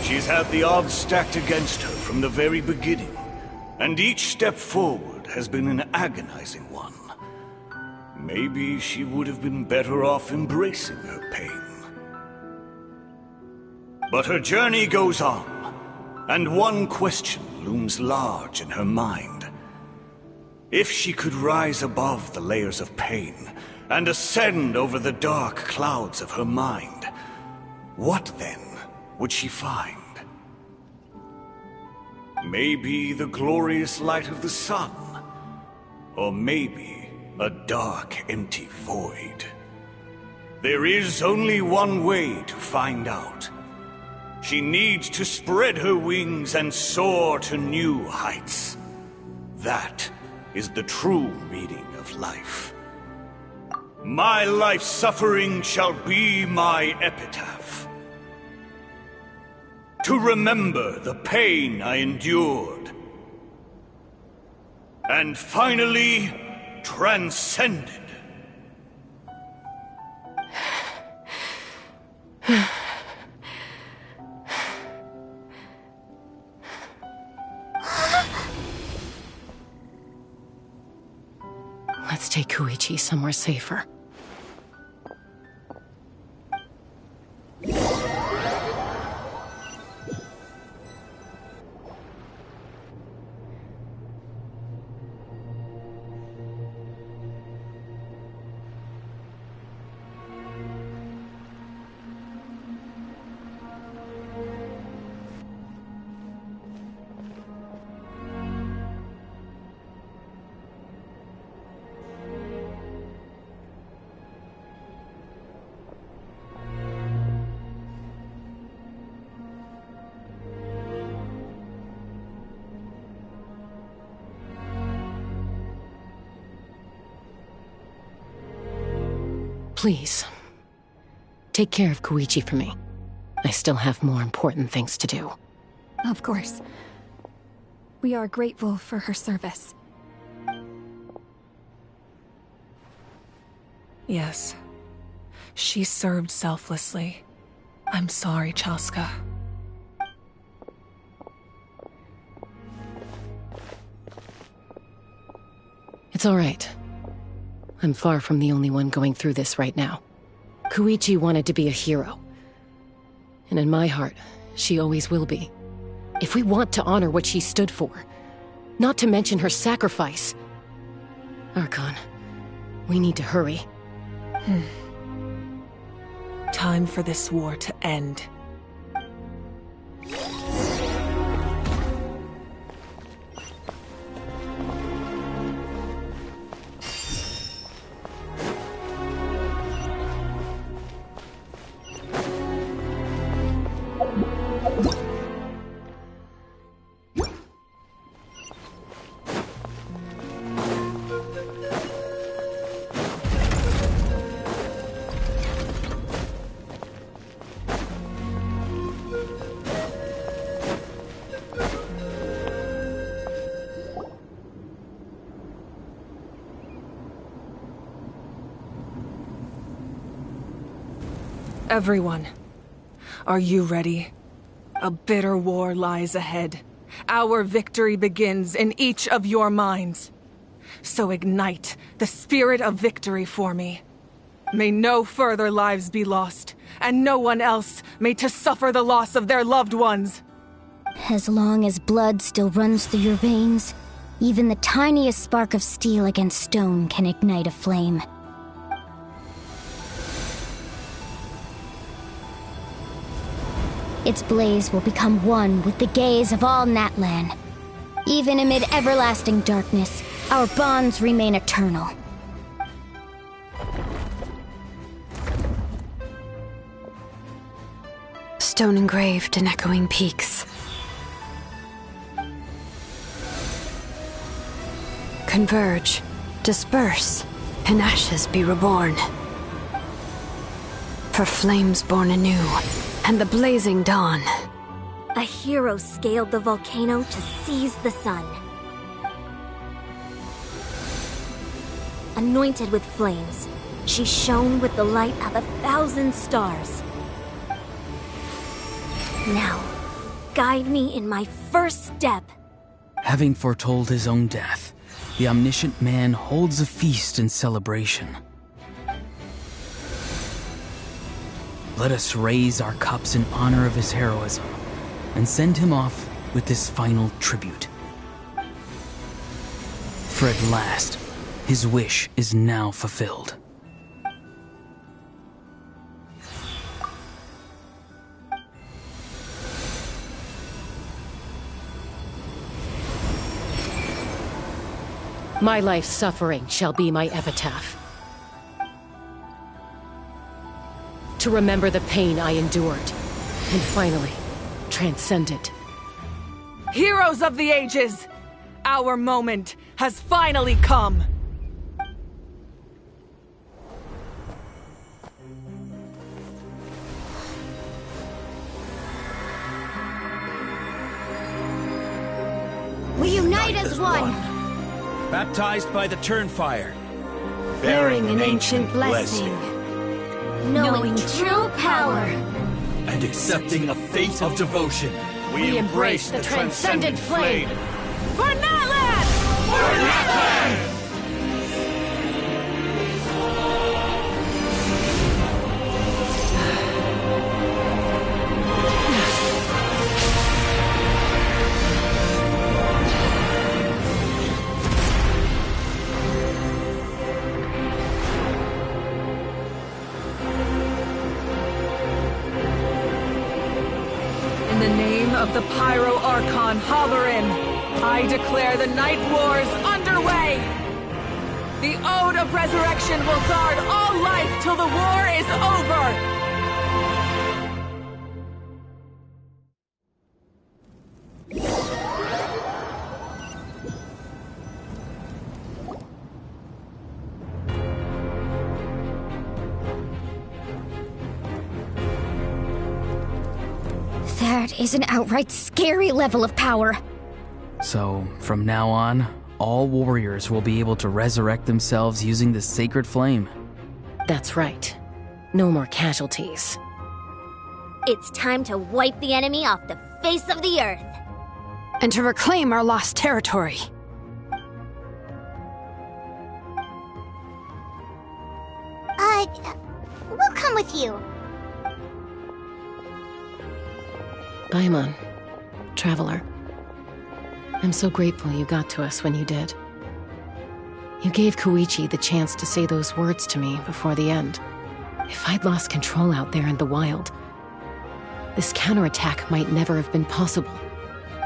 She's had the odds stacked against her from the very beginning, and each step forward has been an agonizing one. Maybe she would have been better off embracing her pain. But her journey goes on, and one question looms large in her mind. If she could rise above the layers of pain and ascend over the dark clouds of her mind, what then would she find? Maybe the glorious light of the sun, or maybe a dark, empty void. There is only one way to find out. She needs to spread her wings and soar to new heights. That is the true meaning of life. My life's suffering shall be my epitaph. To remember the pain I endured. And finally, transcended. Let's take Koichi somewhere safer. Please, take care of Koichi for me. I still have more important things to do. Of course. We are grateful for her service. Yes. She served selflessly. I'm sorry, Chaska. It's all right. I'm far from the only one going through this right now. Koichi wanted to be a hero. And in my heart, she always will be. If we want to honor what she stood for, not to mention her sacrifice. Archon, we need to hurry. Time for this war to end. Everyone, are you ready? A bitter war lies ahead. Our victory begins in each of your minds. So ignite the spirit of victory for me. May no further lives be lost, and no one else may to suffer the loss of their loved ones. As long as blood still runs through your veins, even the tiniest spark of steel against stone can ignite a flame. Its blaze will become one with the gaze of all Natlan. Even amid everlasting darkness, our bonds remain eternal. Stone engraved in echoing peaks. Converge, disperse, in ashes be reborn. For flames born anew, and the blazing dawn. A hero scaled the volcano to seize the sun. Anointed with flames, she shone with the light of 1,000 stars. Now, guide me in my first step. Having foretold his own death, the omniscient man holds a feast in celebration. Let us raise our cups in honor of his heroism, and send him off with this final tribute. For at last, his wish is now fulfilled. My life's suffering shall be my epitaph. To remember the pain I endured, and finally, transcend it. Heroes of the ages! Our moment has finally come! We unite as one! Baptized by the Turnfire. Bearing an ancient blessing. Knowing true power. And accepting a fate of devotion. We embrace the transcendent flame. For Natlan! For Natlan! In the name of the Pyro Archon Halloran, I declare the Night Wars underway! The Ode of Resurrection will guard all life till the war is over! That is an outright scary level of power. So, from now on, all warriors will be able to resurrect themselves using the sacred flame. That's right. No more casualties. It's time to wipe the enemy off the face of the earth. And to reclaim our lost territory. We'll come with you. Paimon, Traveler. I'm so grateful you got to us when you did. You gave Koichi the chance to say those words to me before the end. If I'd lost control out there in the wild, this counterattack might never have been possible.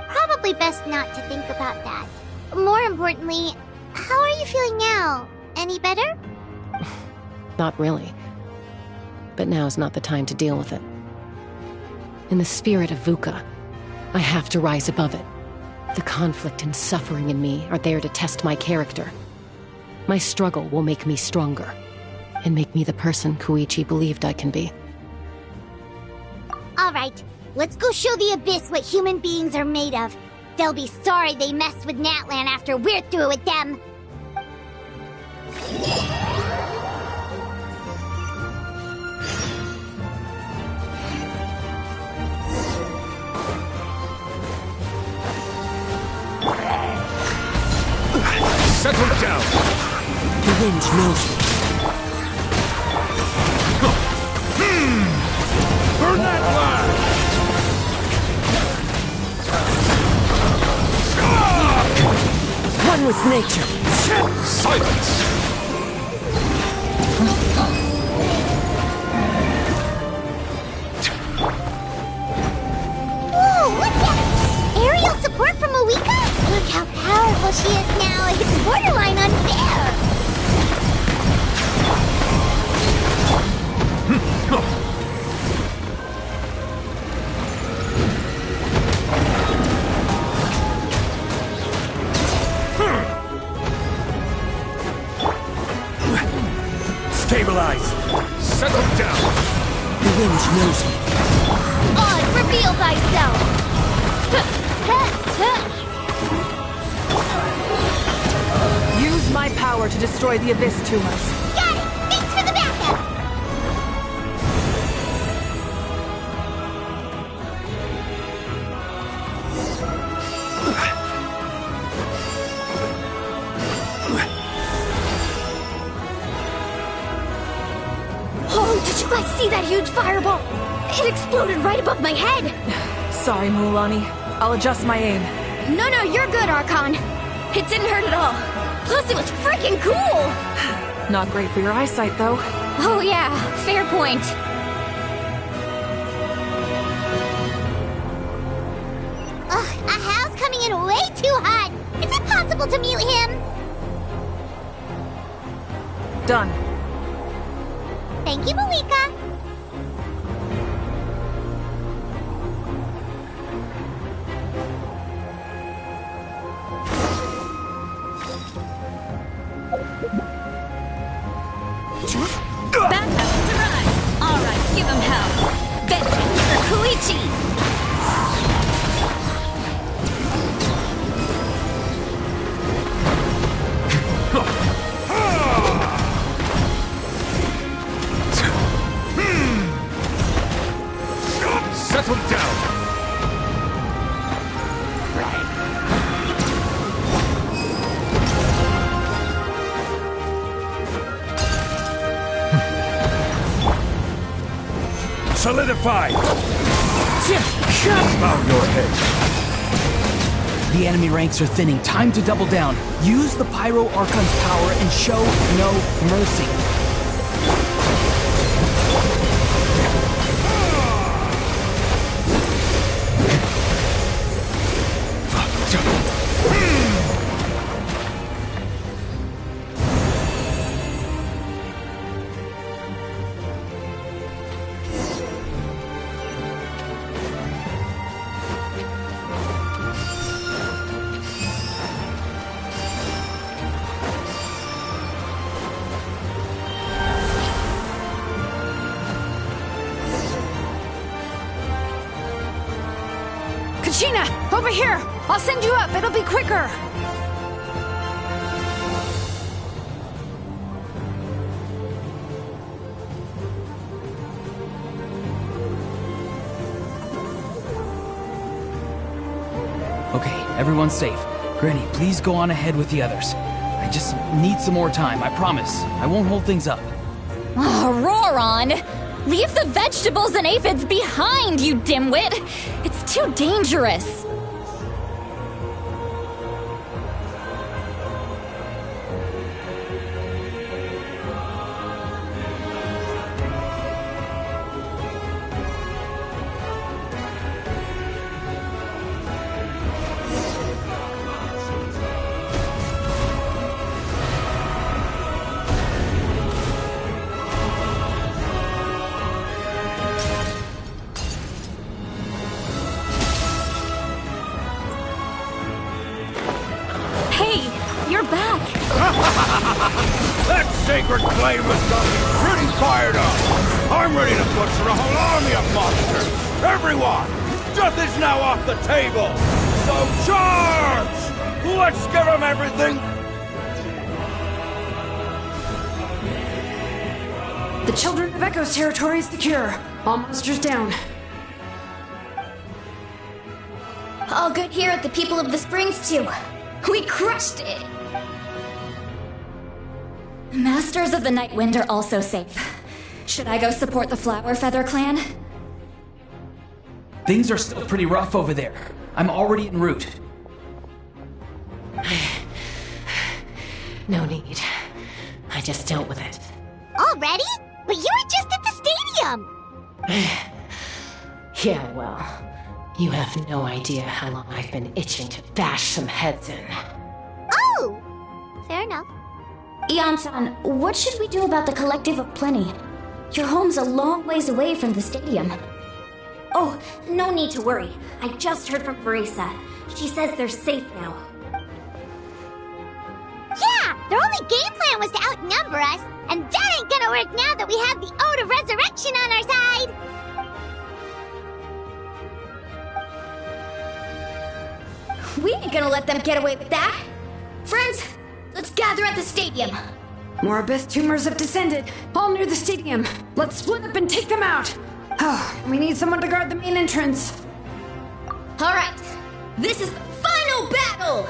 Probably best not to think about that. More importantly, how are you feeling now? Any better? Not really. But now's not the time to deal with it. In the spirit of VUCA, I have to rise above it. The conflict and suffering in me are there to test my character. My struggle will make me stronger, and make me the person Koichi believed I can be. Alright, let's go show the Abyss what human beings are made of. They'll be sorry they messed with Natlan after we're through with them. Settle down! The wind knows me. Burn that flag! One with nature. Silence! Whoa, what's that? Aerial support from Awika? Look how powerful she is now. It's borderline unfair. Stabilize! Settle down! The wind knows me. Oz, reveal thyself! Use my power to destroy the Abyss tumors. Got it! Thanks for the backup! Oh, did you guys see that huge fireball? It exploded right above my head! Sorry, Mulani. I'll adjust my aim. No, you're good, Archon. It didn't hurt at all. Plus, it was freaking cool! Not great for your eyesight, though. Oh yeah, fair point. Ugh, Ahal's coming in way too hot. Is it possible to mute him? Done. Thank you, Malika. Backup has arrived. All right, give him hell. Vengeance for Koichi. Settle down! Solidify! Bow your head. The enemy ranks are thinning. Time to double down. Use the Pyro Archon's power and show no mercy. Gina, over here! I'll send you up, it'll be quicker! Okay, everyone's safe. Granny, please go on ahead with the others. I just need some more time, I promise. I won't hold things up. Oh, Roron! Leave the vegetables and aphids behind, you dimwit! It's too dangerous! That sacred flame has got me pretty fired up. I'm ready to butcher a whole army of monsters. Everyone, death is now off the table. So charge! Let's give them everything. The Children of Echo's territory is secure. All monsters down. All good here at the People of the Springs, too. We crushed it! Masters of the Night Wind are also safe. Should I go support the Flower Feather clan? Things are still pretty rough over there. I'm already en route. No need. I just dealt with it. Already? But you were just at the stadium! Yeah, well, you have no idea how long I've been itching to bash some heads in. Oh! Fair enough. Ian-san, what should we do about the Collective of Plenty? Your home's a long ways away from the stadium. Oh, no need to worry. I just heard from Marisa. She says they're safe now. Yeah! Their only game plan was to outnumber us, and that ain't gonna work now that we have the Ode of Resurrection on our side! We ain't gonna let them get away with that! Friends, let's gather at the stadium! More abyss tumors have descended, all near the stadium. Let's split up and take them out! Oh, we need someone to guard the main entrance. Alright, this is the final battle!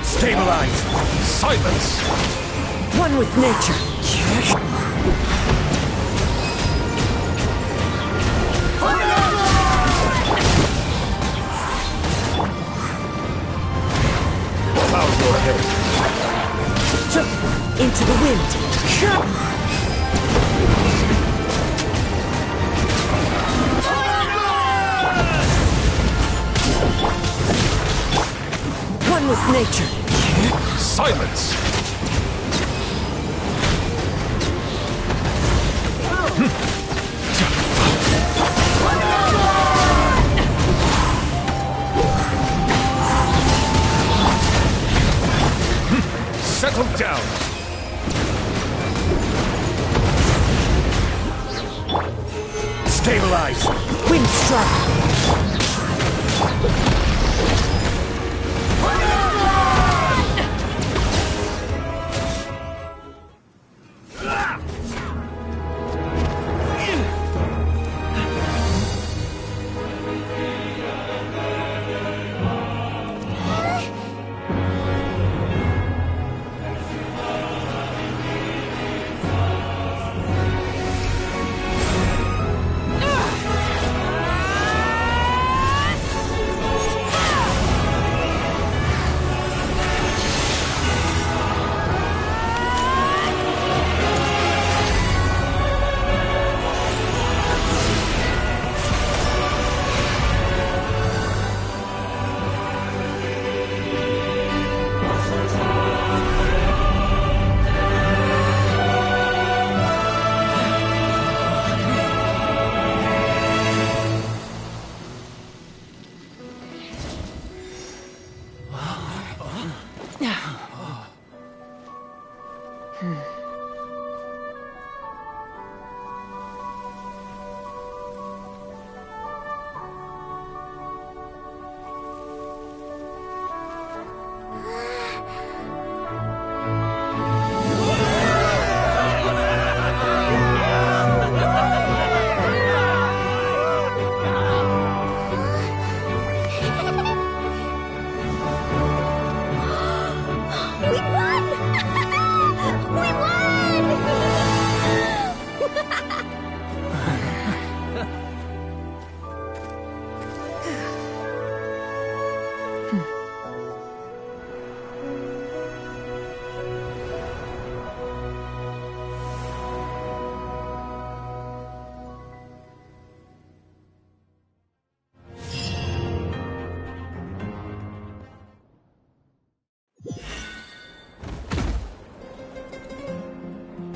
Stabilize! Silence! One with nature! Cloud your head! Into the wind! One with nature! Silence! Settle down! Stabilize! Wind strike!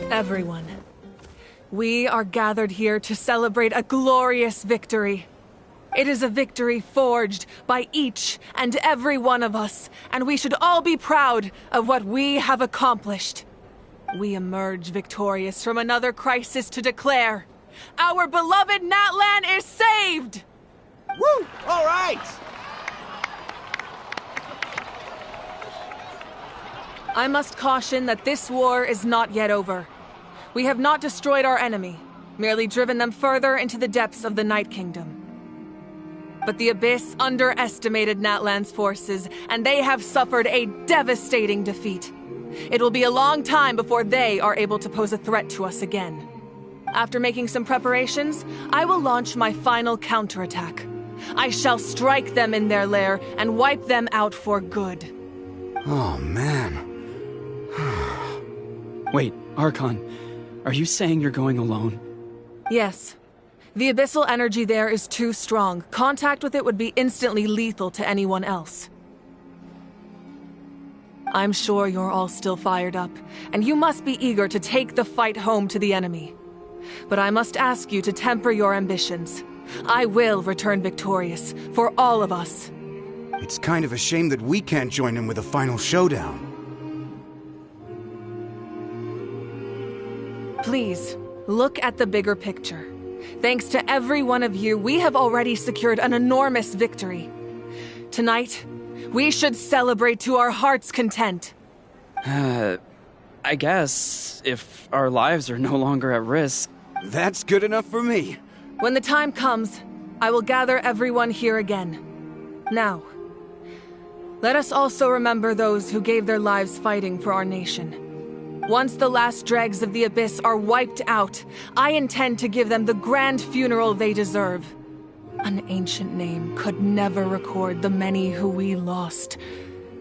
Everyone, we are gathered here to celebrate a glorious victory. It is a victory forged by each and every one of us, and we should all be proud of what we have accomplished. We emerge victorious from another crisis to declare, our beloved Natlan is saved! Woo! All right! I must caution that this war is not yet over. We have not destroyed our enemy, merely driven them further into the depths of the Night Kingdom. But the Abyss underestimated Natlan's forces, and they have suffered a devastating defeat. It will be a long time before they are able to pose a threat to us again. After making some preparations, I will launch my final counterattack. I shall strike them in their lair and wipe them out for good. Oh, man. Wait, Archon, are you saying you're going alone? Yes. The abyssal energy there is too strong. Contact with it would be instantly lethal to anyone else. I'm sure you're all still fired up, and you must be eager to take the fight home to the enemy. But I must ask you to temper your ambitions. I will return victorious, for all of us. It's kind of a shame that we can't join in with a final showdown. Please, look at the bigger picture. Thanks to every one of you, we have already secured an enormous victory. Tonight, we should celebrate to our heart's content. I guess, if our lives are no longer at risk. That's good enough for me. When the time comes, I will gather everyone here again. Now, let us also remember those who gave their lives fighting for our nation. Once the last dregs of the Abyss are wiped out, I intend to give them the grand funeral they deserve. An ancient name could never record the many who we lost.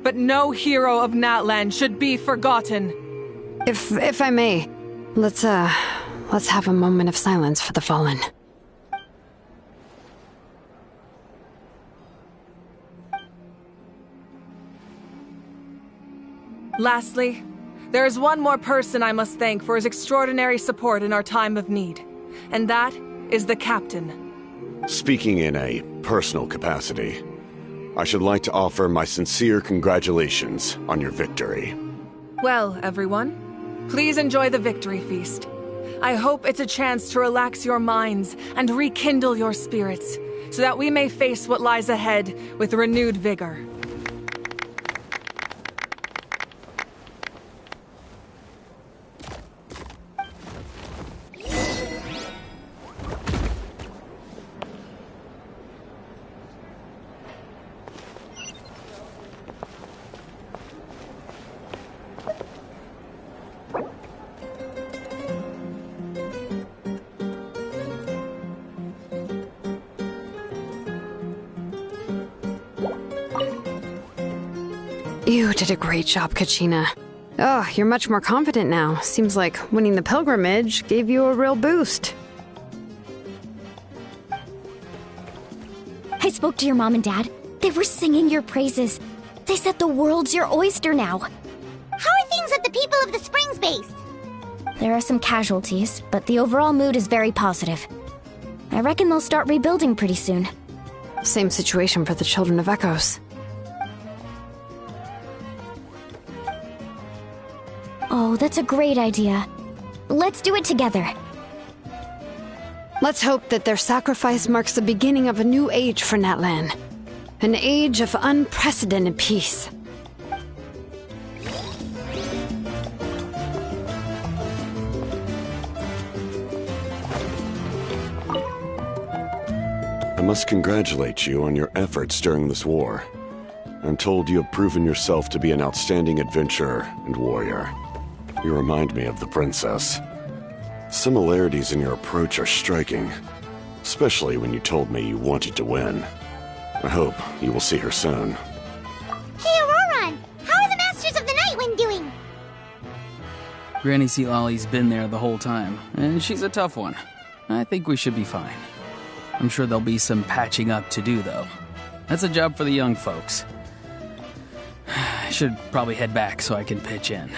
But no hero of Natlan should be forgotten. If I may, let's have a moment of silence for the fallen. Lastly, there is one more person I must thank for his extraordinary support in our time of need, and that is the Captain. Speaking in a personal capacity, I should like to offer my sincere congratulations on your victory. Well, everyone, please enjoy the victory feast. I hope it's a chance to relax your minds and rekindle your spirits, so that we may face what lies ahead with renewed vigor. You did a great job, Kachina. Oh, you're much more confident now. Seems like winning the pilgrimage gave you a real boost. I spoke to your mom and dad. They were singing your praises. They said the world's your oyster now. How are things at the People of the Springs base? There are some casualties, but the overall mood is very positive. I reckon they'll start rebuilding pretty soon. Same situation for the Children of Echoes. Oh, that's a great idea. Let's do it together. Let's hope that their sacrifice marks the beginning of a new age for Natlan. An age of unprecedented peace. I must congratulate you on your efforts during this war. I'm told you have proven yourself to be an outstanding adventurer and warrior. You remind me of the princess. Similarities in your approach are striking, especially when you told me you wanted to win. I hope you will see her soon. Hey, Auroran! How are the Masters of the Nightwind doing? Granny Sealolly's been there the whole time, and she's a tough one. I think we should be fine. I'm sure there'll be some patching up to do, though. That's a job for the young folks. I should probably head back so I can pitch in.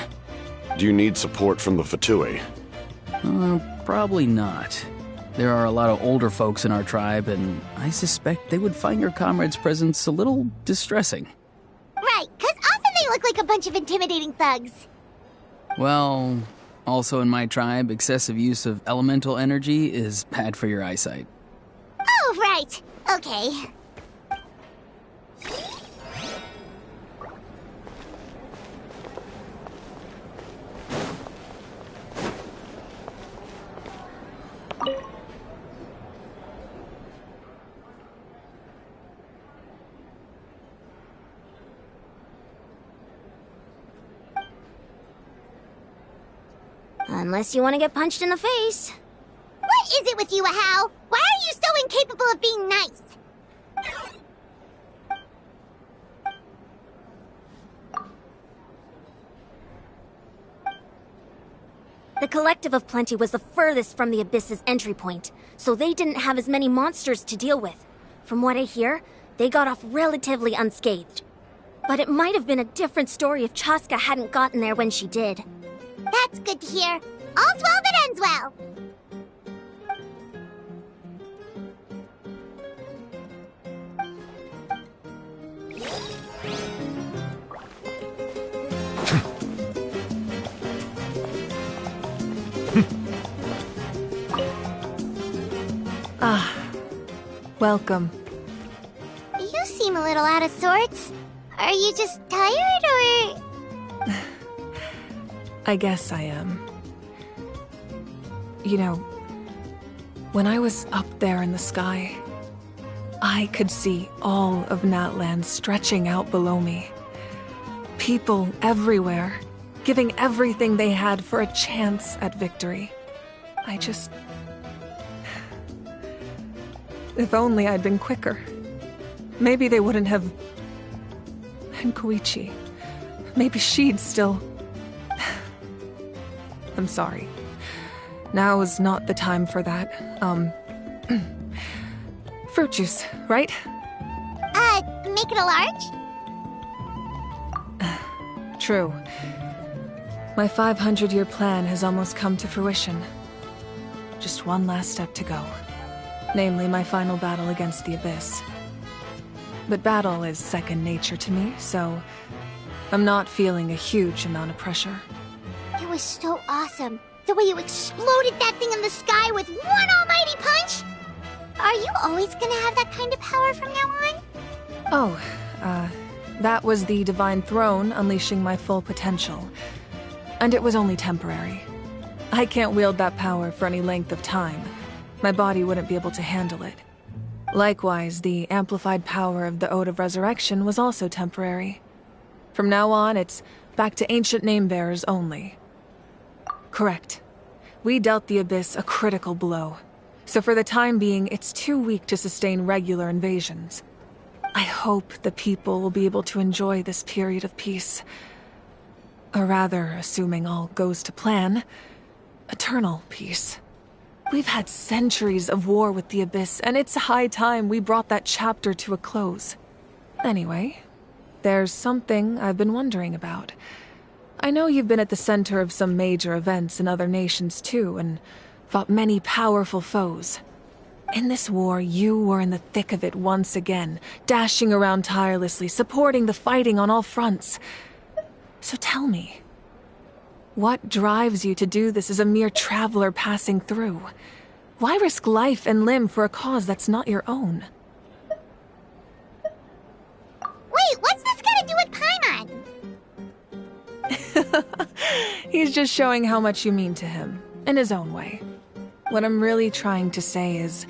Do you need support from the Fatui? Probably not. There are a lot of older folks in our tribe, and I suspect they would find your comrade's presence a little distressing. Right, because often they look like a bunch of intimidating thugs. Well, also in my tribe, excessive use of elemental energy is bad for your eyesight. Oh, right. Okay. Unless you want to get punched in the face. What is it with you, Ahau? Why are you so incapable of being nice? The Collective of Plenty was the furthest from the Abyss's entry point, so they didn't have as many monsters to deal with. From what I hear, they got off relatively unscathed. But it might have been a different story if Chaska hadn't gotten there when she did. That's good to hear. All's well that ends well. Welcome. You seem a little out of sorts. Are you just tired, or...? I guess I am. You know, when I was up there in the sky, I could see all of Natlan stretching out below me. People everywhere, giving everything they had for a chance at victory. If only I'd been quicker. Maybe they wouldn't have... And Koichi. Maybe she'd still... I'm sorry. Now is not the time for that. Fruit juice, right? Make it a large? True. My 500-year plan has almost come to fruition. Just one last step to go. Namely, my final battle against the Abyss. But battle is second nature to me, so I'm not feeling a huge amount of pressure. It was so awesome. The way you exploded that thing in the sky with one almighty punch! Are you always gonna have that kind of power from now on? Oh, that was the Divine Throne unleashing my full potential. And it was only temporary. I can't wield that power for any length of time. My body wouldn't be able to handle it. Likewise, the amplified power of the Ode of Resurrection was also temporary. From now on, it's back to ancient name-bearers only. Correct. We dealt the Abyss a critical blow. So for the time being, it's too weak to sustain regular invasions. I hope the people will be able to enjoy this period of peace. Or rather, assuming all goes to plan, eternal peace. We've had centuries of war with the Abyss, and it's high time we brought that chapter to a close. Anyway, there's something I've been wondering about. I know you've been at the center of some major events in other nations too, and fought many powerful foes. In this war, you were in the thick of it once again, dashing around tirelessly, supporting the fighting on all fronts. So tell me, what drives you to do this as a mere traveler passing through? Why risk life and limb for a cause that's not your own? Wait, what's this got to do with Paimon? He's just showing how much you mean to him, in his own way. What I'm really trying to say is,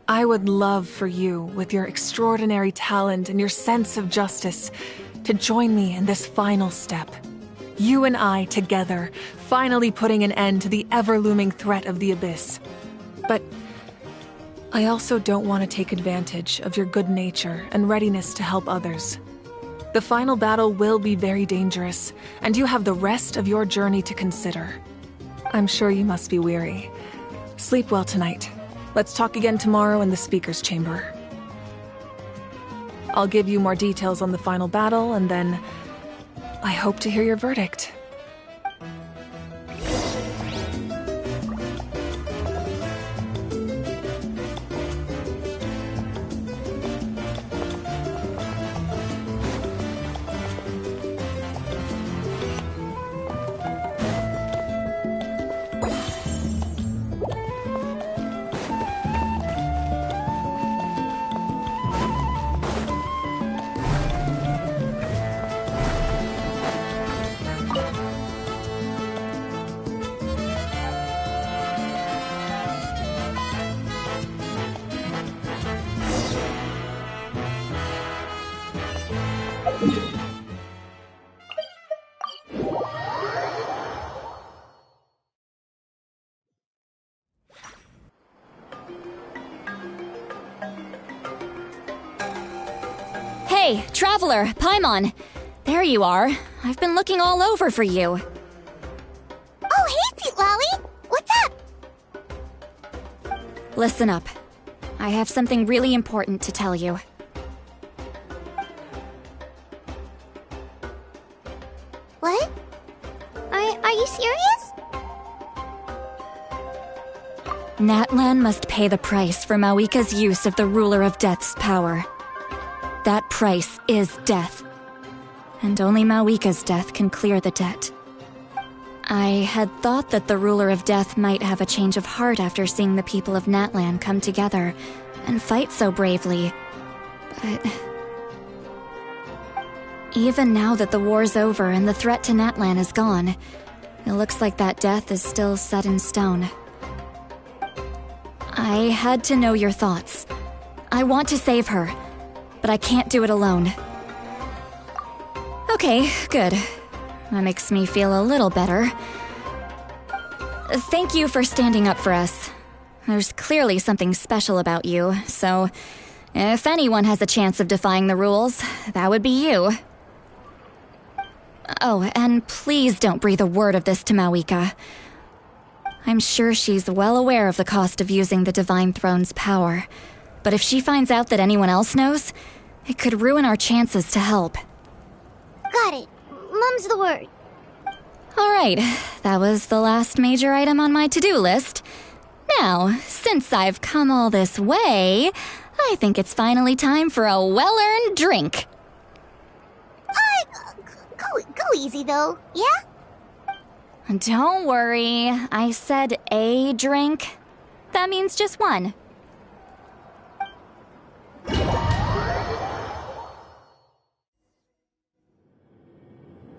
I would love for you, with your extraordinary talent and your sense of justice, to join me in this final step. You and I together, finally putting an end to the ever-looming threat of the Abyss. But I also don't want to take advantage of your good nature and readiness to help others. The final battle will be very dangerous, and you have the rest of your journey to consider. I'm sure you must be weary. Sleep well tonight. Let's talk again tomorrow in the speaker's chamber. I'll give you more details on the final battle, and then I hope to hear your verdict. Hey, Traveler, Paimon. There you are. I've been looking all over for you. Oh, hey, Sweet Lolly! What's up? Listen up. I have something really important to tell you. What? Are you serious? Natlan must pay the price for Mawika's use of the Ruler of Death's power. That price is death. And only Mawika's death can clear the debt. I had thought that the Ruler of Death might have a change of heart after seeing the people of Natlan come together and fight so bravely. But even now that the war's over and the threat to Natlan is gone, it looks like that death is still set in stone. I had to know your thoughts. I want to save her, but I can't do it alone. Okay, good. That makes me feel a little better. Thank you for standing up for us. There's clearly something special about you, so if anyone has a chance of defying the rules, that would be you. Oh, and please don't breathe a word of this to Mawika. I'm sure she's well aware of the cost of using the Divine Throne's power, but if she finds out that anyone else knows, it could ruin our chances to help. Got it. Mum's the word. Alright, that was the last major item on my to-do list. Now, since I've come all this way, I think it's finally time for a well-earned drink. Go easy, though, yeah? Don't worry, I said a drink. That means just one.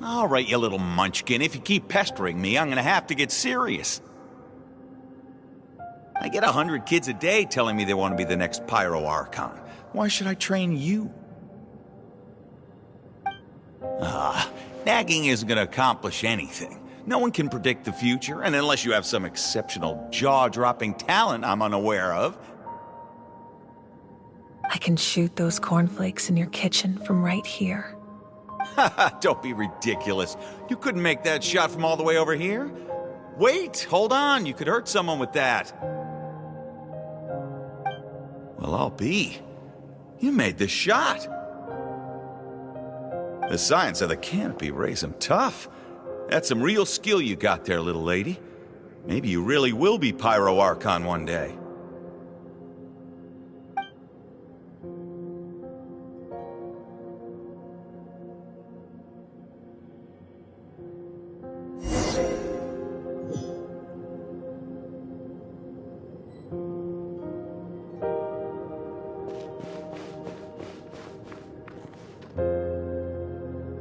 All right, you little munchkin. If you keep pestering me, I'm gonna have to get serious. I get 100 kids a day telling me they want to be the next Pyro Archon. Why should I train you? Nagging isn't gonna accomplish anything. No one can predict the future, and unless you have some exceptional jaw-dropping talent I'm unaware of. I can shoot those cornflakes in your kitchen from right here. Don't be ridiculous. You couldn't make that shot from all the way over here? Wait, hold on. You could hurt someone with that. Well, I'll be. You made the shot. The science of the canopy raised him tough. That's some real skill you got there, little lady. Maybe you really will be Pyro Archon one day.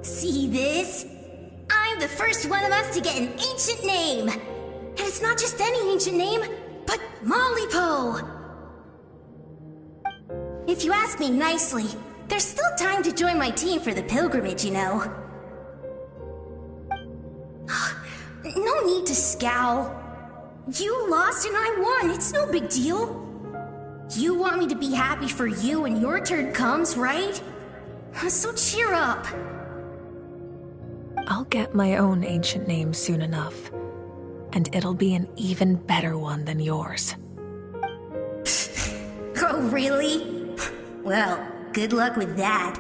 See this? I'm the first one of us to get an ancient name. And it's not just any ancient name, but Malipo. If you ask me nicely, there's still time to join my team for the pilgrimage, you know. No need to scowl. You lost and I won, it's no big deal. You want me to be happy for you when your turn comes, right? So cheer up. I'll get my own ancient name soon enough, and it'll be an even better one than yours. Oh, really? Well, good luck with that.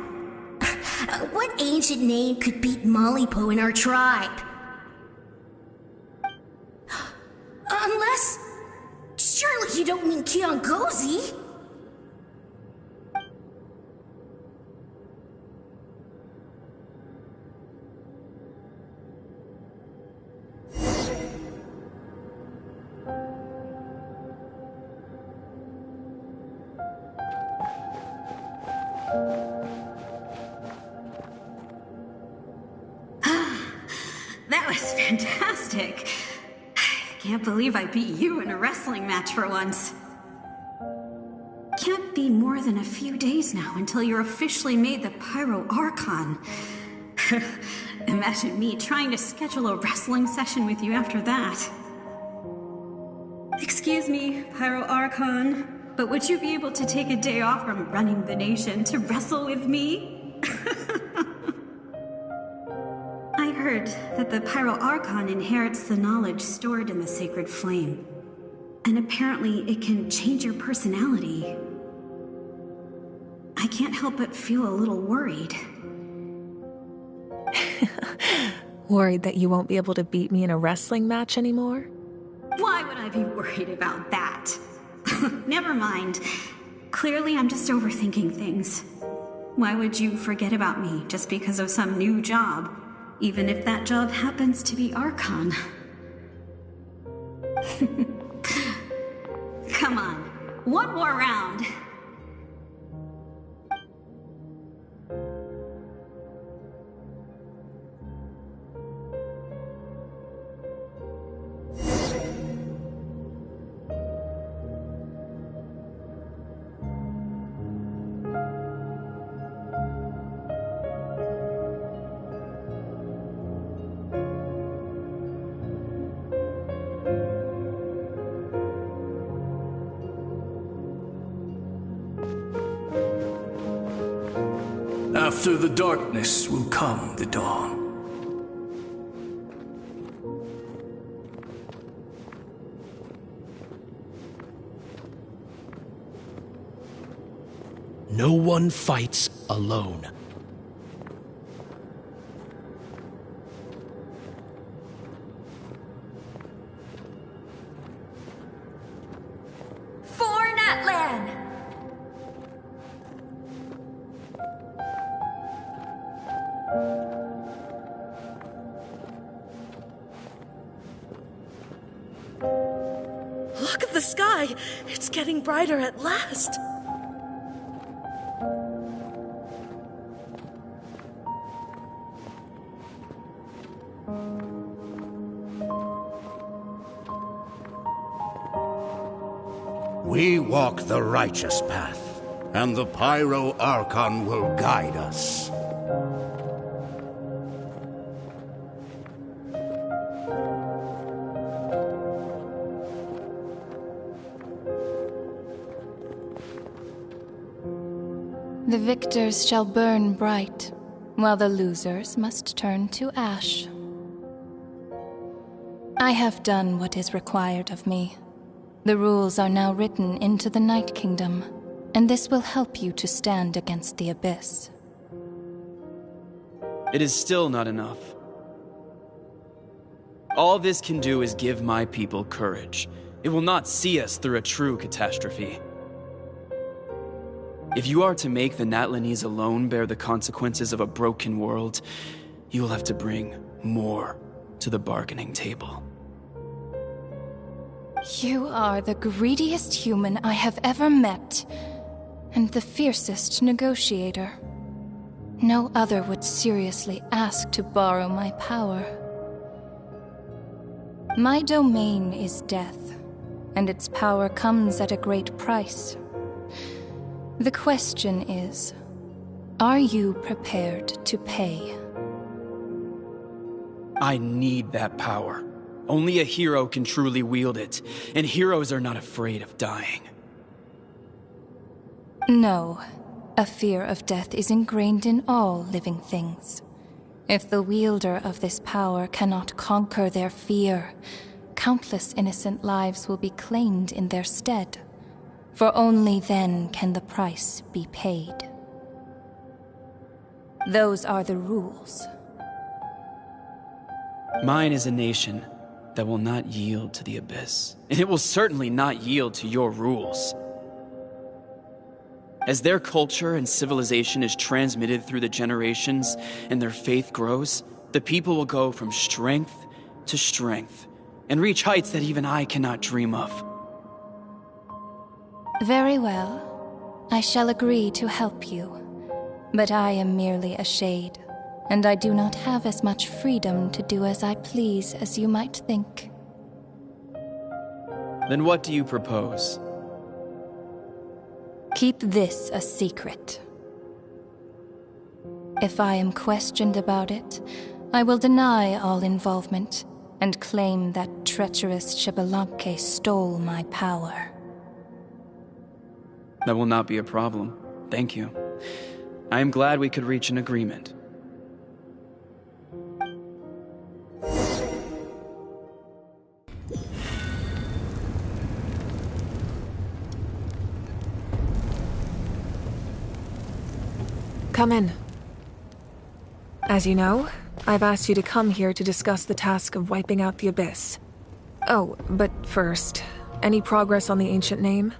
What ancient name could beat Malipo in our tribe? Unless... surely you don't mean Kiangozi? That was fantastic. Can't believe I beat you in a wrestling match for once. Can't be more than a few days now until you're officially made the Pyro Archon. Imagine me trying to schedule a wrestling session with you after that. Excuse me, Pyro Archon, but would you be able to take a day off from running the nation to wrestle with me? I heard that the Pyro Archon inherits the knowledge stored in the sacred flame. And apparently it can change your personality. I can't help but feel a little worried. Worried that you won't be able to beat me in a wrestling match anymore? Why would I be worried about that? Never mind. Clearly I'm just overthinking things. Why would you forget about me just because of some new job? Even if that job happens to be Archon. Come on, one more round. After the darkness will come the dawn. No one fights alone. For Natlan! Look at the sky! It's getting brighter at last! We walk the righteous path, and the Pyro Archon will guide us. The victors shall burn bright, while the losers must turn to ash. I have done what is required of me. The rules are now written into the Night Kingdom, and this will help you to stand against the Abyss. It is still not enough. All this can do is give my people courage. It will not see us through a true catastrophe. If you are to make the Natlanese alone bear the consequences of a broken world, you will have to bring more to the bargaining table. You are the greediest human I have ever met, and the fiercest negotiator. No other would seriously ask to borrow my power. My domain is death, and its power comes at a great price. The question is, are you prepared to pay? I need that power. Only a hero can truly wield it, and heroes are not afraid of dying. No, a fear of death is ingrained in all living things. If the wielder of this power cannot conquer their fear, countless innocent lives will be claimed in their stead. For only then can the price be paid. Those are the rules. Mine is a nation that will not yield to the Abyss, and it will certainly not yield to your rules. As their culture and civilization is transmitted through the generations and their faith grows, the people will go from strength to strength and reach heights that even I cannot dream of. Very well. I shall agree to help you. But I am merely a shade, and I do not have as much freedom to do as I please as you might think. Then what do you propose? Keep this a secret. If I am questioned about it, I will deny all involvement and claim that treacherous Xbalanque stole my power. That will not be a problem. Thank you. I am glad we could reach an agreement. Come in. As you know, I've asked you to come here to discuss the task of wiping out the Abyss. Oh, but first, any progress on the ancient name?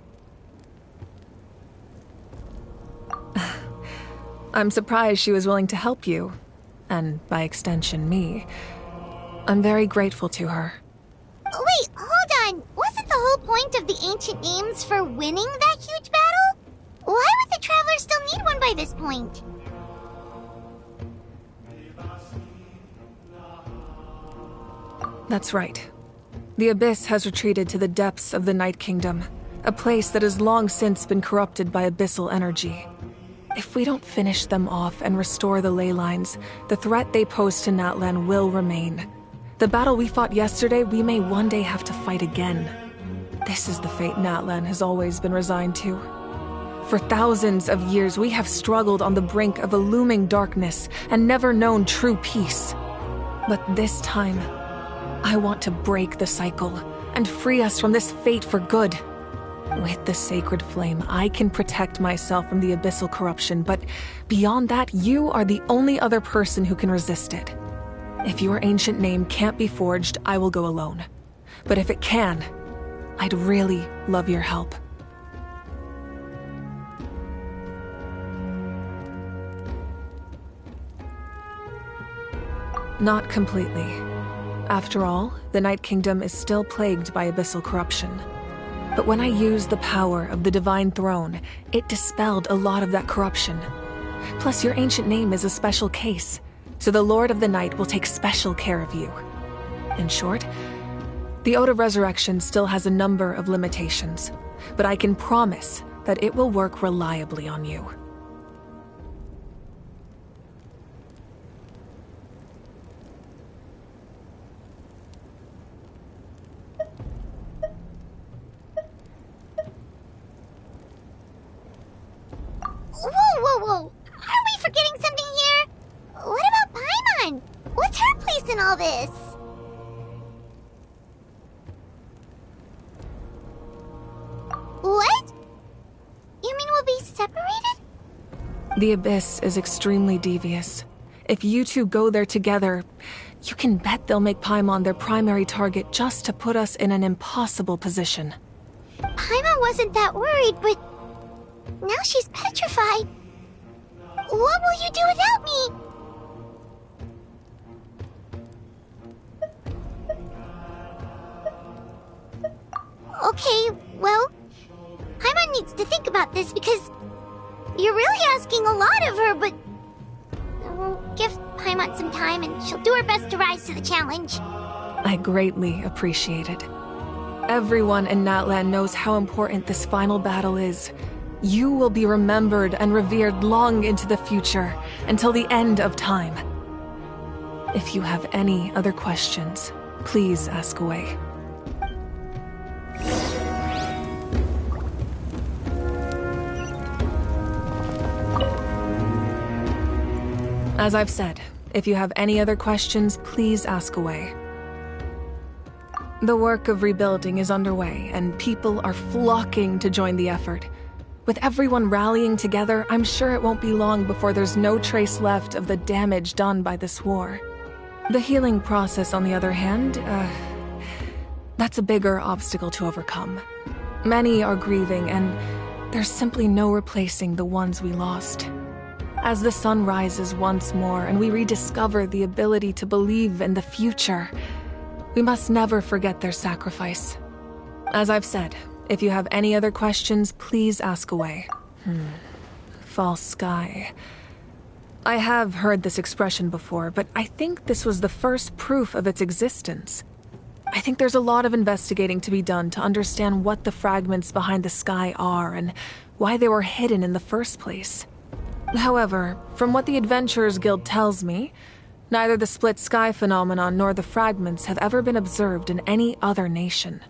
I'm surprised she was willing to help you, and by extension me. I'm very grateful to her. Wait, hold on. Wasn't the whole point of the ancient names for winning that huge battle? Why would the Traveler still need one by this point? That's right. The Abyss has retreated to the depths of the Night Kingdom, a place that has long since been corrupted by abyssal energy. If we don't finish them off and restore the ley lines, the threat they pose to Natlan will remain. The battle we fought yesterday, we may one day have to fight again. This is the fate Natlan has always been resigned to. For thousands of years, we have struggled on the brink of a looming darkness and never known true peace. But this time, I want to break the cycle and free us from this fate for good. With the sacred flame, I can protect myself from the abyssal corruption, but beyond that, you are the only other person who can resist it. If your ancient name can't be forged, I will go alone. But if it can, I'd really love your help. Not completely. After all, the Night Kingdom is still plagued by abyssal corruption. But when I used the power of the Divine Throne, it dispelled a lot of that corruption. Plus, your ancient name is a special case, so the Lord of the Night will take special care of you. In short, the Ode of Resurrection still has a number of limitations, but I can promise that it will work reliably on you. Whoa! Are we forgetting something here? What about Paimon? What's her place in all this? What? You mean we'll be separated? The Abyss is extremely devious. If you two go there together, you can bet they'll make Paimon their primary target just to put us in an impossible position. Paimon wasn't that worried, but now she's petrified. What will you do without me? Okay, well, Paimon needs to think about this because you're really asking a lot of her, but we'll give Paimon some time and she'll do her best to rise to the challenge. I greatly appreciate it. Everyone in Natlan knows how important this final battle is. You will be remembered and revered long into the future, until the end of time. If you have any other questions, please ask away. As I've said, if you have any other questions, please ask away. The work of rebuilding is underway, and people are flocking to join the effort. With everyone rallying together, I'm sure it won't be long before there's no trace left of the damage done by this war. The healing process, on the other hand, that's a bigger obstacle to overcome. Many are grieving, and there's simply no replacing the ones we lost. As the sun rises once more and we rediscover the ability to believe in the future, we must never forget their sacrifice. As I've said, if you have any other questions, please ask away. False sky. I have heard this expression before, but I think this was the first proof of its existence. I think there's a lot of investigating to be done to understand what the fragments behind the sky are and why they were hidden in the first place. However, from what the Adventurers Guild tells me, neither the split sky phenomenon nor the fragments have ever been observed in any other nation.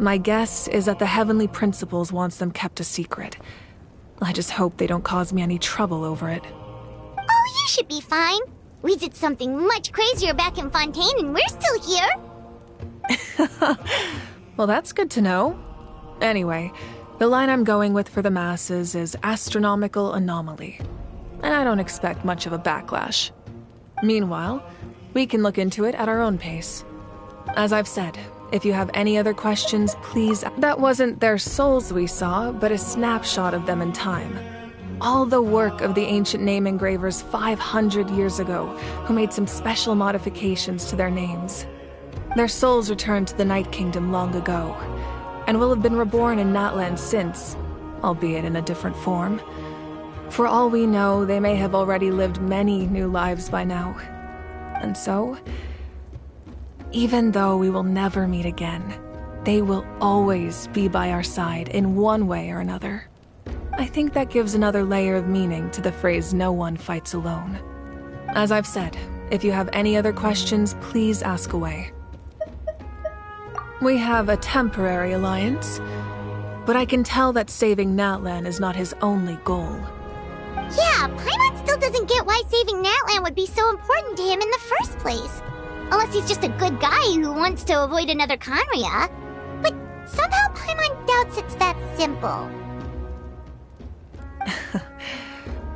My guess is that the Heavenly Principles wants them kept a secret. I just hope they don't cause me any trouble over it. Oh, you should be fine. We did something much crazier back in Fontaine and we're still here. Well, that's good to know. Anyway, the line I'm going with for the masses is astronomical anomaly. And I don't expect much of a backlash. Meanwhile, we can look into it at our own pace. As I've said, if you have any other questions, please... That wasn't their souls we saw, but a snapshot of them in time. All the work of the ancient name engravers 500 years ago, who made some special modifications to their names. Their souls returned to the Night Kingdom long ago, and will have been reborn in Natland since, albeit in a different form. For all we know, they may have already lived many new lives by now. And so, even though we will never meet again, they will always be by our side in one way or another. I think that gives another layer of meaning to the phrase "no one fights alone." As I've said, if you have any other questions, please ask away. We have a temporary alliance, but I can tell that saving Natlan is not his only goal. Yeah, Paimon still doesn't get why saving Natlan would be so important to him in the first place. Unless he's just a good guy who wants to avoid another Conria. But somehow Paimon doubts it's that simple.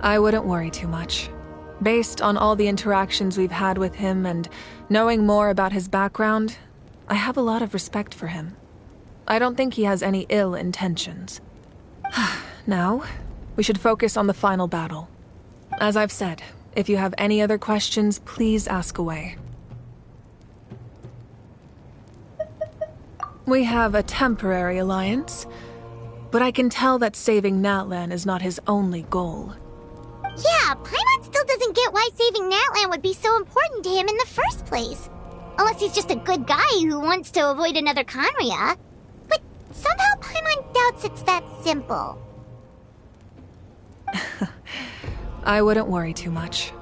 I wouldn't worry too much. Based on all the interactions we've had with him and knowing more about his background, I have a lot of respect for him. I don't think he has any ill intentions. Now, we should focus on the final battle. As I've said, if you have any other questions, please ask away. We have a temporary alliance, but I can tell that saving Natlan is not his only goal. Yeah, Paimon still doesn't get why saving Natlan would be so important to him in the first place. Unless he's just a good guy who wants to avoid another Conria. But somehow Paimon doubts it's that simple. I wouldn't worry too much.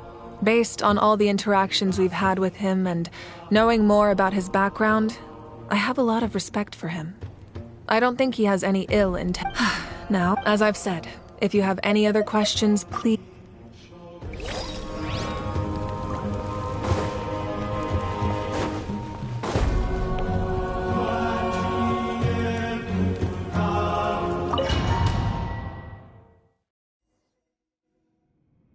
Based on all the interactions we've had with him and knowing more about his background, I have a lot of respect for him. I don't think he has any ill intent. Now, as I've said, if you have any other questions, please...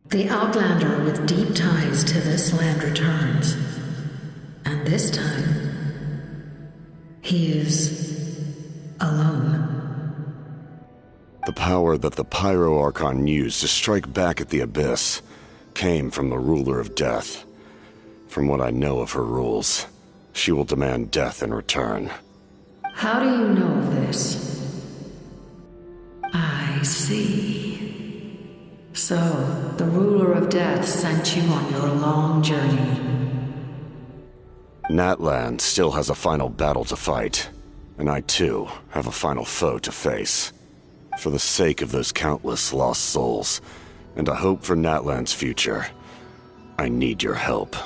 The Outlander with deep ties to this land returns. And this time, he is alone. The power that the Pyro Archon used to strike back at the Abyss came from the Ruler of Death. From what I know of her rules, she will demand death in return. How do you know of this? I see. So, the Ruler of Death sent you on your long journey. Natlan still has a final battle to fight, and I too have a final foe to face. For the sake of those countless lost souls, and a hope for Natlan's future, I need your help.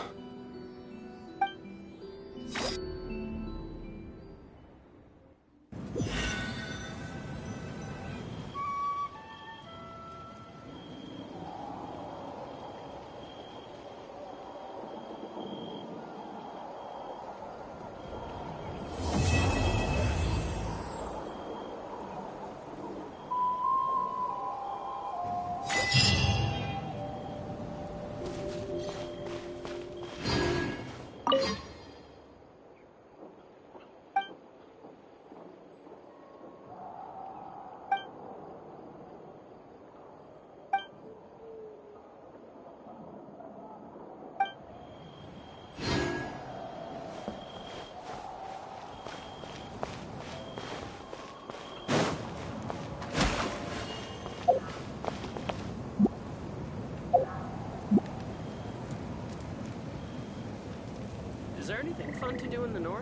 Is there anything fun to do in the north?